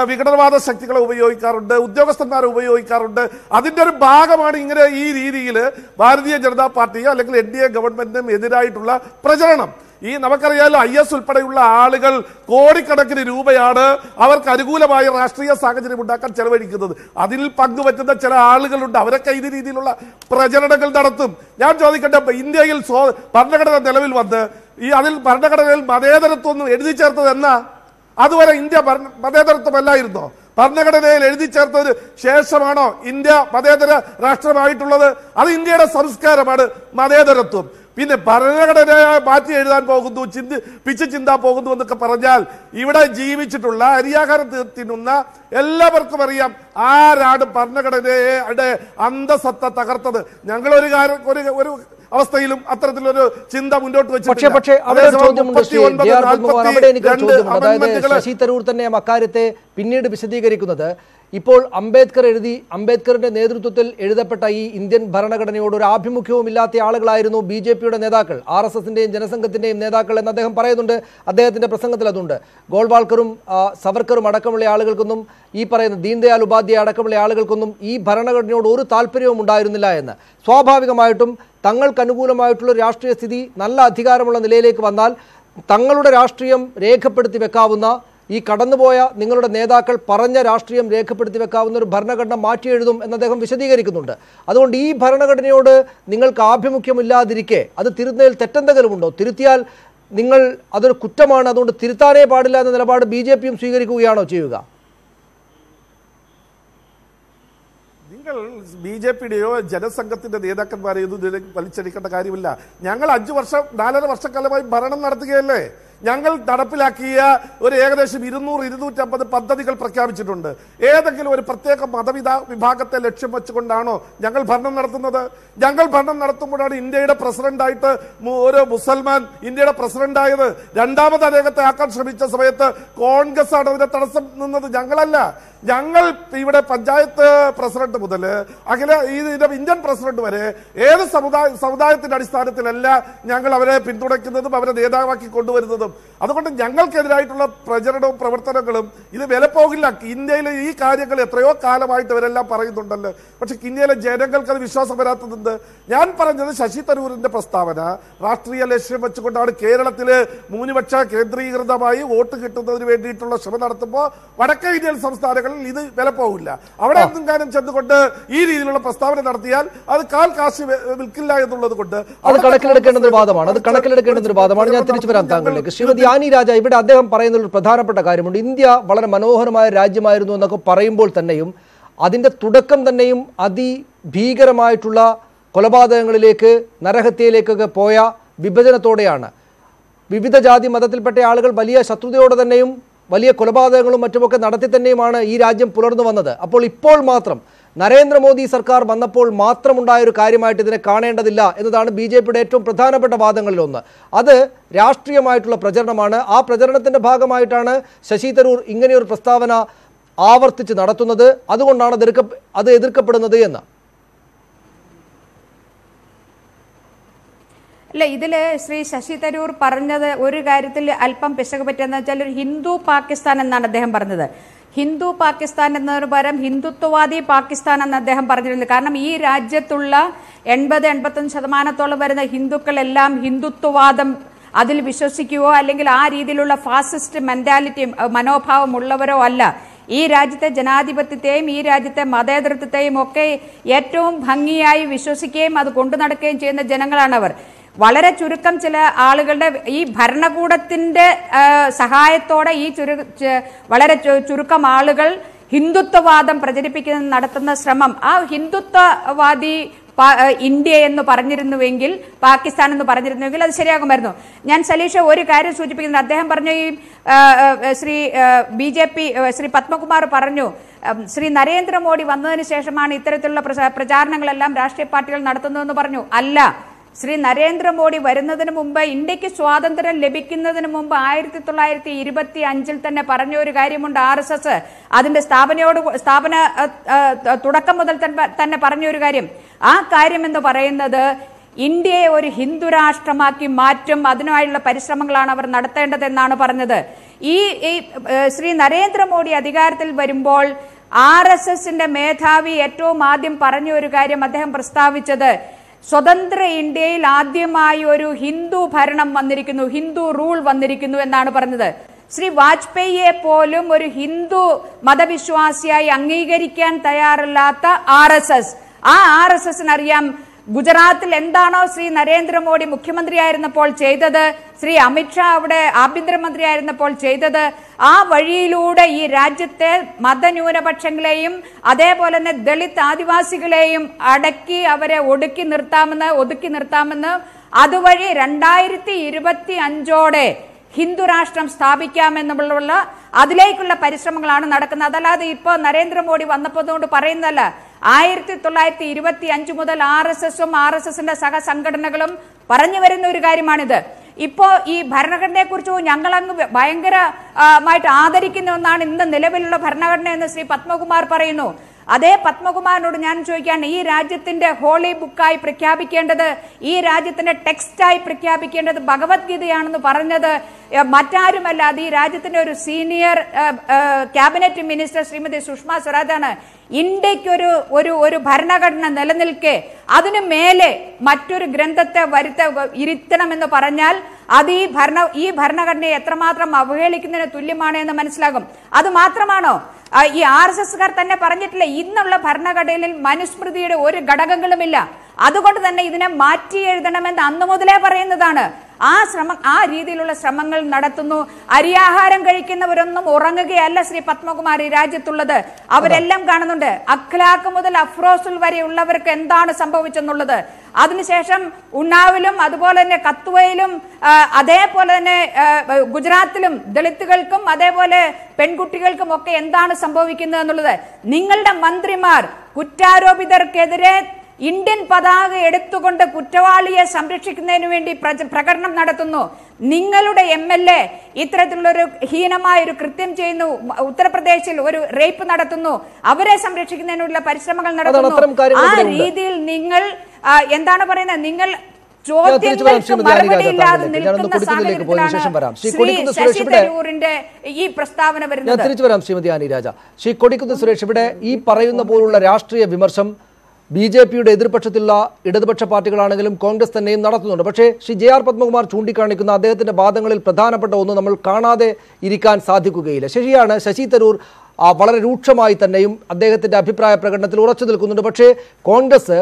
വിഘടനവാദ ശക്തികളെ ഉപയോഗിക്കാറുണ്ട്, ഉദ്യോഗസ്ഥന്മാരെ ഉപയോഗിക്കാറുണ്ട്. അതിന്റെ ഒരു ഭാഗമാണ് ഇങ്ങനെ ഈ രീതിയിൽ ഭാരതീയ ജനതാ പാർട്ടിയോ അല്ലെങ്കിൽ NDA ഗവൺമെന്റിനും എതിരായിട്ടുള്ള പ്രചരണം. ഈ നമുക്കറിയാലോ, IS ഉൾപ്പെടെയുള്ള ആളുകൾ കോടിക്കണക്കിന് രൂപയാണ് അവർക്ക് അനുകൂലമായ രാഷ്ട്രീയ സാഹചര്യം ഉണ്ടാക്കാൻ ചെലവഴിക്കുന്നത്. അതിൽ പങ്കുപറ്റുന്ന ചില ആളുകളുണ്ട്, അവരൊക്കെ ഈ രീതിയിലുള്ള പ്രചരണങ്ങൾ നടത്തും. ഞാൻ ചോദിക്കട്ടെ, ഇന്ത്യയിൽ ഭരണഘടന നിലവിൽ വന്ന് അതിൽ ഭരണഘടനയിൽ മതേതരത്വം എഴുതി ചേർത്തത് എന്നാ? അതുവരെ ഇന്ത്യ മതേതരത്വമല്ലായിരുന്നോ? ഭരണഘടനയിൽ എഴുതി ചേർത്തതിന് ശേഷമാണോ ഇന്ത്യ മതേതര രാഷ്ട്രമായിട്ടുള്ളത്? അത് ഇന്ത്യയുടെ സംസ്കാരമാണ് മതേതരത്വം. പിന്നെ ഭരണഘടനയെ മാറ്റി എഴുതാൻ പോകുന്നു, പിച്ച് ചിന്താൻ പോകുന്നു എന്നൊക്കെ പറഞ്ഞാൽ ഇവിടെ ജീവിച്ചിട്ടുള്ള അരിയാഹാരം തിന്നുന്ന എല്ലാവർക്കും അറിയാം ആരാണ് ഭരണഘടനയുടെ അന്തസത്ത തകർത്തത്. ഞങ്ങൾ ഒരു അവസ്ഥയിലും അത്തരത്തിലൊരു ചിന്ത മുന്നോട്ട് വെച്ചിട്ടില്ല. ശശി തരൂർ തന്നെ അക്കാര്യത്തെ പിന്നീട് വിശദീകരിക്കുന്നത്, ഇപ്പോൾ അംബേദ്കറിന്റെ നേതൃത്വത്തിൽ എഴുതപ്പെട്ട ഈ ഇന്ത്യൻ ഭരണഘടനയോട് ഒരു ആഭിമുഖ്യവും ഇല്ലാത്ത ആളുകളായിരുന്നു BJPയുടെ നേതാക്കൾ, RSSന്റെയും ജനസംഘത്തിന്റെയും നേതാക്കൾ എന്ന് അദ്ദേഹം പറയുന്നുണ്ട്. അദ്ദേഹത്തിന്റെ പ്രസംഗത്തിൽ അതുണ്ട്. ഗോൾവാൾക്കറും സവർക്കറും അടക്കമുള്ള ആളുകൾക്കൊന്നും, ഈ പറയുന്ന ദീൻദയാൽ ഉപാധ്യായ അടക്കമുള്ള ആളുകൾക്കൊന്നും ഈ ഭരണഘടനയോട് ഒരു താല്പര്യവും ഉണ്ടായിരുന്നില്ല എന്ന്. സ്വാഭാവികമായിട്ടും തങ്ങൾക്ക് അനുകൂലമായിട്ടുള്ള രാഷ്ട്രീയ സ്ഥിതി, നല്ല അധികാരമുള്ള നിലയിലേക്ക് വന്നാൽ തങ്ങളുടെ രാഷ്ട്രീയം രേഖപ്പെടുത്തി വെക്കാവുന്ന, ഈ കടന്നുപോയ നിങ്ങളുടെ നേതാക്കൾ പറഞ്ഞ രാഷ്ട്രീയം രേഖപ്പെടുത്തി വെക്കാവുന്ന ഒരു ഭരണഘടന മാറ്റിയെഴുതും എന്ന് അദ്ദേഹം വിശദീകരിക്കുന്നുണ്ട്. അതുകൊണ്ട് ഈ ഭരണഘടനയോട് നിങ്ങൾക്ക് ആഭിമുഖ്യമില്ലാതിരിക്കെ അത് തിരുത്തുന്നതിൽ തെറ്റെന്തെങ്കിലുമുണ്ടോ? തിരുത്തിയാൽ നിങ്ങൾ അതൊരു കുറ്റമാണ്, അതുകൊണ്ട് തിരുത്താനേ പാടില്ല എന്ന നിലപാട് BJPയും സ്വീകരിക്കുകയാണോ ചെയ്യുക? നിങ്ങൾ BJPയുടെയോ ജനസംഘത്തിന്റെ നേതാക്കന്മാരെയോ വലിച്ചടിക്കേണ്ട കാര്യമില്ല. ഞങ്ങൾ 4.5 വർഷക്കാലമായി ഭരണം നടത്തുകയല്ലേ. ഞങ്ങൾ നടപ്പിലാക്കിയ ഒരു ഏകദേശം 200-250 പദ്ധതികൾ പ്രഖ്യാപിച്ചിട്ടുണ്ട്. ഏതെങ്കിലും ഒരു പ്രത്യേക വിഭാഗത്തെ ലക്ഷ്യം വെച്ചുകൊണ്ടാണോ ഞങ്ങൾ ഭരണം നടത്തുന്നത്? ഞങ്ങൾ ഭരണം നടത്തുമ്പോഴാണ് ഇന്ത്യയുടെ പ്രസിഡന്റായിട്ട് ഒരു മുസൽമാൻ ഇന്ത്യയുടെ പ്രസിഡന്റായത്. രണ്ടാമത് അദ്ദേഹത്തെ ആക്കാൻ ശ്രമിച്ച സമയത്ത് കോൺഗ്രസ് ആണ് അതിന്റെ തടസ്സം നിന്നത്, ഞങ്ങളല്ല. ഞങ്ങൾ ഇവിടെ പഞ്ചായത്ത് പ്രസിഡന്റ് മുതൽ ഇന്ത്യൻ പ്രസിഡന്റ് വരെ ഏത് സമുദായത്തിന്റെ അടിസ്ഥാനത്തിലല്ല ഞങ്ങൾ അവരെ പിന്തുണയ്ക്കുന്നതും അവരെ നേതാവാക്കി കൊണ്ടുവരുന്നതും. അതുകൊണ്ട് ഞങ്ങൾക്കെതിരായിട്ടുള്ള പ്രചരണവും പ്രവർത്തനങ്ങളും ഇത് വില പോകില്ല. ഇന്ത്യയിലെ ഈ കാര്യങ്ങൾ എത്രയോ കാലമായിട്ട് ഇവരെല്ലാം പറയുന്നുണ്ടല്ലോ. പക്ഷെ ഇന്ത്യയിലെ ജനങ്ങൾക്ക് അത് വിശ്വാസം വരാത്തതുണ്ട്. ഞാൻ പറഞ്ഞത് ശശി തരൂരിന്റെ പ്രസ്താവന രാഷ്ട്രീയ ലക്ഷ്യം വെച്ചുകൊണ്ടാണ് കേരളത്തില് ന്യൂനപക്ഷ കേന്ദ്രീകൃതമായി വോട്ട് കിട്ടുന്നതിന് വേണ്ടിയിട്ടുള്ള ശ്രമം നടത്തുമ്പോൾ വടക്കേ ഇന്ത്യൻ സംസ്ഥാനങ്ങളിൽ ഇത് വില പോകില്ല. അവിടെ എന്തെങ്കിലും ചെന്നുകൊണ്ട് ഈ രീതിയിലുള്ള പ്രസ്താവന നടത്തിയാൽ അത് കാശ് വിൽക്കില്ല എന്നുള്ളത് കൊണ്ട് അത് കണക്കിലെടുക്കേണ്ട ഒരു വാദമാണ്. ഞാൻ തിരിച്ചു വരാം താങ്കളിലേക്ക്. ശ്രീമതി ആനി രാജ, ഇവിടെ അദ്ദേഹം പറയുന്ന ഒരു പ്രധാനപ്പെട്ട കാര്യമുണ്ട്. ഇന്ത്യ വളരെ മനോഹരമായ രാജ്യമായിരുന്നു എന്നൊക്കെ പറയുമ്പോൾ തന്നെയും അതിന്റെ തുടക്കം തന്നെയും അതിഭീകരമായിട്ടുള്ള കൊലപാതകങ്ങളിലേക്ക്, നരഹത്യയിലേക്കൊക്കെ പോയ വിഭജനത്തോടെയാണ്. വിവിധ ജാതി മതത്തിൽപ്പെട്ട ആളുകൾ വലിയ ശത്രുതയോടെ തന്നെയും വലിയ കൊലപാതകങ്ങളും മറ്റുമൊക്കെ നടത്തി തന്നെയുമാണ് ഈ രാജ്യം പുലർന്നു വന്നത്. അപ്പോൾ ഇപ്പോൾ മാത്രം നരേന്ദ്രമോദി സർക്കാർ വന്നപ്പോൾ മാത്രമുണ്ടായൊരു കാര്യമായിട്ട് ഇതിനെ കാണേണ്ടതില്ല എന്നതാണ് BJPയുടെ ഏറ്റവും പ്രധാനപ്പെട്ട വാദങ്ങളിലൊന്ന്. അത് രാഷ്ട്രീയമായിട്ടുള്ള പ്രചരണമാണ്. ആ പ്രചരണത്തിന്റെ ഭാഗമായിട്ടാണ് ശശി തരൂർ ഇങ്ങനെയൊരു പ്രസ്താവന ആവർത്തിച്ച് നടത്തുന്നത്. അതുകൊണ്ടാണ് അത് എതിർക്കപ്പെടുന്നത് എന്ന്. അല്ല, ഇതില് ശ്രീ ശശി തരൂർ പറഞ്ഞത് ഒരു കാര്യത്തിൽ അല്പം പിശക് പറ്റിയെന്ന് വെച്ചാൽ ഒരു ഹിന്ദു പാകിസ്ഥാൻ എന്നാണ് അദ്ദേഹം പറഞ്ഞത്. ഹിന്ദു പാകിസ്ഥാൻ എന്നതിന് പകരം ഹിന്ദുത്വവാദി പാകിസ്ഥാൻ എന്ന് അദ്ദേഹം പറഞ്ഞിരുന്നത്. കാരണം ഈ രാജ്യത്തുള്ള 80-85% വരുന്ന ഹിന്ദുക്കളെല്ലാം ഹിന്ദുത്വവാദം അതിൽ വിശ്വസിക്കുകയോ അല്ലെങ്കിൽ ആ രീതിയിലുള്ള ഫാസിസ്റ്റ് മെന്റാലിറ്റി മനോഭാവം ഉള്ളവരോ അല്ല. ഈ രാജ്യത്തെ ജനാധിപത്യത്തെയും ഈ രാജ്യത്തെ മതേതരത്വത്തെയും ഒക്കെ ഏറ്റവും ഭംഗിയായി വിശ്വസിക്കുകയും അത് കൊണ്ടു നടക്കുകയും ചെയ്യുന്ന ജനങ്ങളാണവർ. വളരെ ചുരുക്കം ചില ആളുകളുടെ ഈ ഭരണകൂടത്തിന്റെ സഹായത്തോടെ ഈ വളരെ ചുരുക്കം ആളുകൾ ഹിന്ദുത്വവാദം പ്രചരിപ്പിക്കുന്ന നടത്തുന്ന ശ്രമം, ആ ഹിന്ദുത്വവാദി ഇന്ത്യ എന്ന് പറഞ്ഞിരുന്നുവെങ്കിൽ, പാകിസ്ഥാൻ എന്ന് പറഞ്ഞിരുന്നുവെങ്കിൽ അത് ശരിയാകുമായിരുന്നു. ഞാൻ സലീഷ ഒരു കാര്യം സൂചിപ്പിക്കുന്നത്, അദ്ദേഹം പറഞ്ഞു ഈ ശ്രീ BJP ശ്രീ പത്മകുമാർ പറഞ്ഞു ശ്രീ നരേന്ദ്രമോദി വന്നതിന് ശേഷമാണ് ഇത്തരത്തിലുള്ള പ്രചാരണങ്ങളെല്ലാം രാഷ്ട്രീയ പാർട്ടികൾ നടത്തുന്നതെന്ന് പറഞ്ഞു. അല്ല, ശ്രീ നരേന്ദ്രമോദി വരുന്നതിന് മുമ്പ്, ഇന്ത്യക്ക് സ്വാതന്ത്ര്യം ലഭിക്കുന്നതിന് മുമ്പ് 1925 തന്നെ പറഞ്ഞ ഒരു കാര്യമുണ്ട്. RSS അതിന്റെ സ്ഥാപന തുടക്കം മുതൽ തന്നെ പറഞ്ഞ ഒരു കാര്യം. ആ കാര്യം എന്ന് പറയുന്നത് ഇന്ത്യയെ ഒരു ഹിന്ദു രാഷ്ട്രമാക്കി മാറ്റും, അതിനായുള്ള പരിശ്രമങ്ങളാണ് അവർ നടത്തേണ്ടതെന്നാണ് പറഞ്ഞത്. ഈ ശ്രീ നരേന്ദ്രമോദി അധികാരത്തിൽ വരുമ്പോൾ RSSന്റെ മേധാവി ഏറ്റവും ആദ്യം പറഞ്ഞ ഒരു കാര്യം അദ്ദേഹം പ്രസ്താവിച്ചത്, സ്വതന്ത്ര ഇന്ത്യയിൽ ആദ്യമായി ഒരു ഹിന്ദു ഭരണം വന്നിരിക്കുന്നു, ഹിന്ദു റൂൾ വന്നിരിക്കുന്നു എന്നാണ് പറഞ്ഞത്. ശ്രീ വാജ്പേയിയെ പോലും ഒരു ഹിന്ദു മതവിശ്വാസിയായി അംഗീകരിക്കാൻ തയ്യാറല്ലാത്ത RSS, ആ RSSനറിയാം ഗുജറാത്തിൽ എന്താണോ ശ്രീ നരേന്ദ്രമോദി മുഖ്യമന്ത്രിയായിരുന്നപ്പോൾ ചെയ്തത്, ശ്രീ അമിത്ഷാ അവിടെ ആഭ്യന്തരമന്ത്രിയായിരുന്നപ്പോൾ ചെയ്തത്, ആ വഴിയിലൂടെ ഈ രാജ്യത്തെ മതന്യൂനപക്ഷങ്ങളെയും അതേപോലെ തന്നെ ദളിത് ആദിവാസികളെയും അടക്കി അവരെ ഒതുക്കി നിർത്താമെന്ന് അതുവഴി 2025 ഹിന്ദു രാഷ്ട്രം സ്ഥാപിക്കാമെന്നുള്ള അതിലേക്കുള്ള പരിശ്രമങ്ങളാണ് നടക്കുന്നത്. അതല്ലാതെ ഇപ്പോ നരേന്ദ്രമോദി വന്നപ്പോഴുകൊണ്ട് പറയുന്നതല്ല. 1925 മുതൽ RSSും RSSന്റെ സഹസംഘടനകളും പറഞ്ഞു വരുന്ന ഒരു കാര്യമാണിത്. ഇപ്പോ ഈ ഭരണഘടനയെ കുറിച്ച് ഞങ്ങളങ്ങ് ഭയങ്കരമായിട്ട് ആദരിക്കുന്ന ഒന്നാണ് ഇന്ന് നിലവിലുള്ള ഭരണഘടന എന്ന് ശ്രീ പത്മകുമാർ പറയുന്നു. അതേ പത്മകുമാറിനോട് ഞാൻ ചോദിക്കുകയാണ്, ഈ രാജ്യത്തിന്റെ ഹോളി ബുക്കായി പ്രഖ്യാപിക്കേണ്ടത്, ഈ രാജ്യത്തിന്റെ ടെക്സ്റ്റായി പ്രഖ്യാപിക്കേണ്ടത് ഭഗവത്ഗീതയാണെന്ന് പറഞ്ഞത് മറ്റാരുമല്ല, അത് ഈ രാജ്യത്തിന്റെ ഒരു senior cabinet minister Shrimati Sushma സ്വരാജാണ്. ഇന്ത്യക്ക് ഒരു ഭരണഘടന നിലനിൽക്കെ അതിനു മേലെ മറ്റൊരു ഗ്രന്ഥത്തെ ഇരുത്തണമെന്ന് പറഞ്ഞാൽ അത് ഈ ഭരണഘടനയെ എത്രമാത്രം അവഹേളിക്കുന്നതിന് തുല്യമാണ് എന്ന് മനസ്സിലാകും. അത് മാത്രമാണോ, ഈ RSSകാർ തന്നെ പറഞ്ഞിട്ടില്ല, ഇന്നുള്ള ഭരണഘടനയിൽ മനുസ്മൃതിയുടെ ഒരു ഘടകങ്ങളുമില്ല, അതുകൊണ്ട് തന്നെ ഇതിനെ മാറ്റി എഴുതണമെന്ന് അന്നു മുതലേ പറയുന്നതാണ്. ആ രീതിയിലുള്ള ശ്രമങ്ങൾ നടത്തുന്നു. അരിയാഹാരം കഴിക്കുന്നവരൊന്നും ഉറങ്ങുകയല്ല ശ്രീ പത്മകുമാർ ഈ രാജ്യത്തുള്ളത്, അവരെല്ലാം കാണുന്നുണ്ട്. അഖ്ലാഖ് മുതൽ അഫ്രോസുൽ വരെയുള്ളവർക്ക് എന്താണ് സംഭവിച്ചെന്നുള്ളത്. അതിനുശേഷം ഉന്നാവിലും അതുപോലെ തന്നെ കത്തുവയിലും അതേപോലെ തന്നെ ഗുജറാത്തിലും ദളിതുകൾക്കും അതേപോലെ പെൺകുട്ടികൾക്കും ഒക്കെ എന്താണ് സംഭവിക്കുന്നത് എന്നുള്ളത്. നിങ്ങളുടെ മന്ത്രിമാർ കുറ്റാരോപിതർക്കെതിരെ ഇന്ത്യൻ പതാക എടുത്തുകൊണ്ട് കുറ്റവാളിയെ സംരക്ഷിക്കുന്നതിന് വേണ്ടി പ്രകടനം നടത്തുന്നു. നിങ്ങളുടെ MLA ഇത്തരത്തിലുള്ളൊരു ഹീനമായ ഒരു കൃത്യം ചെയ്യുന്നു, ഉത്തർപ്രദേശിൽ ഒരു റേപ്പ് നടത്തുന്നു, അവരെ സംരക്ഷിക്കുന്നതിനുള്ള പരിശ്രമങ്ങൾ നടത്തുന്നു. ആ രീതിയിൽ നിങ്ങൾ എന്താണ് പറയുന്നത്, നിങ്ങൾ ശശി തരൂരിന്റെ ഈ പ്രസ്താവന വരുന്നത്. തിരിച്ചു വരാം ശ്രീമതി ആനി രാജ. ശ്രീ കൊടിക്കുന്ന് സുരേഷ്, ഇവിടെ ഈ പറയുന്ന പോലുള്ള രാഷ്ട്രീയ വിമർശം BJPയുടെ എതിർപക്ഷത്തിലുള്ള ഇടതുപക്ഷ പാർട്ടികളാണെങ്കിലും കോൺഗ്രസ് തന്നെയും നടത്തുന്നുണ്ട്. പക്ഷേ ശ്രീ JR പത്മകുമാർ ചൂണ്ടിക്കാണിക്കുന്ന അദ്ദേഹത്തിന്റെ വാദങ്ങളിൽ പ്രധാനപ്പെട്ട ഒന്ന് നമ്മൾ കാണാതെ ഇരിക്കാൻ സാധിക്കുകയില്ല. ശരിയാണ്, ശശി തരൂർ വളരെ രൂക്ഷമായി തന്നെയും അദ്ദേഹത്തിന്റെ അഭിപ്രായ പ്രകടനത്തിൽ ഉറച്ചു നിൽക്കുന്നുണ്ട്. പക്ഷേ കോൺഗ്രസ്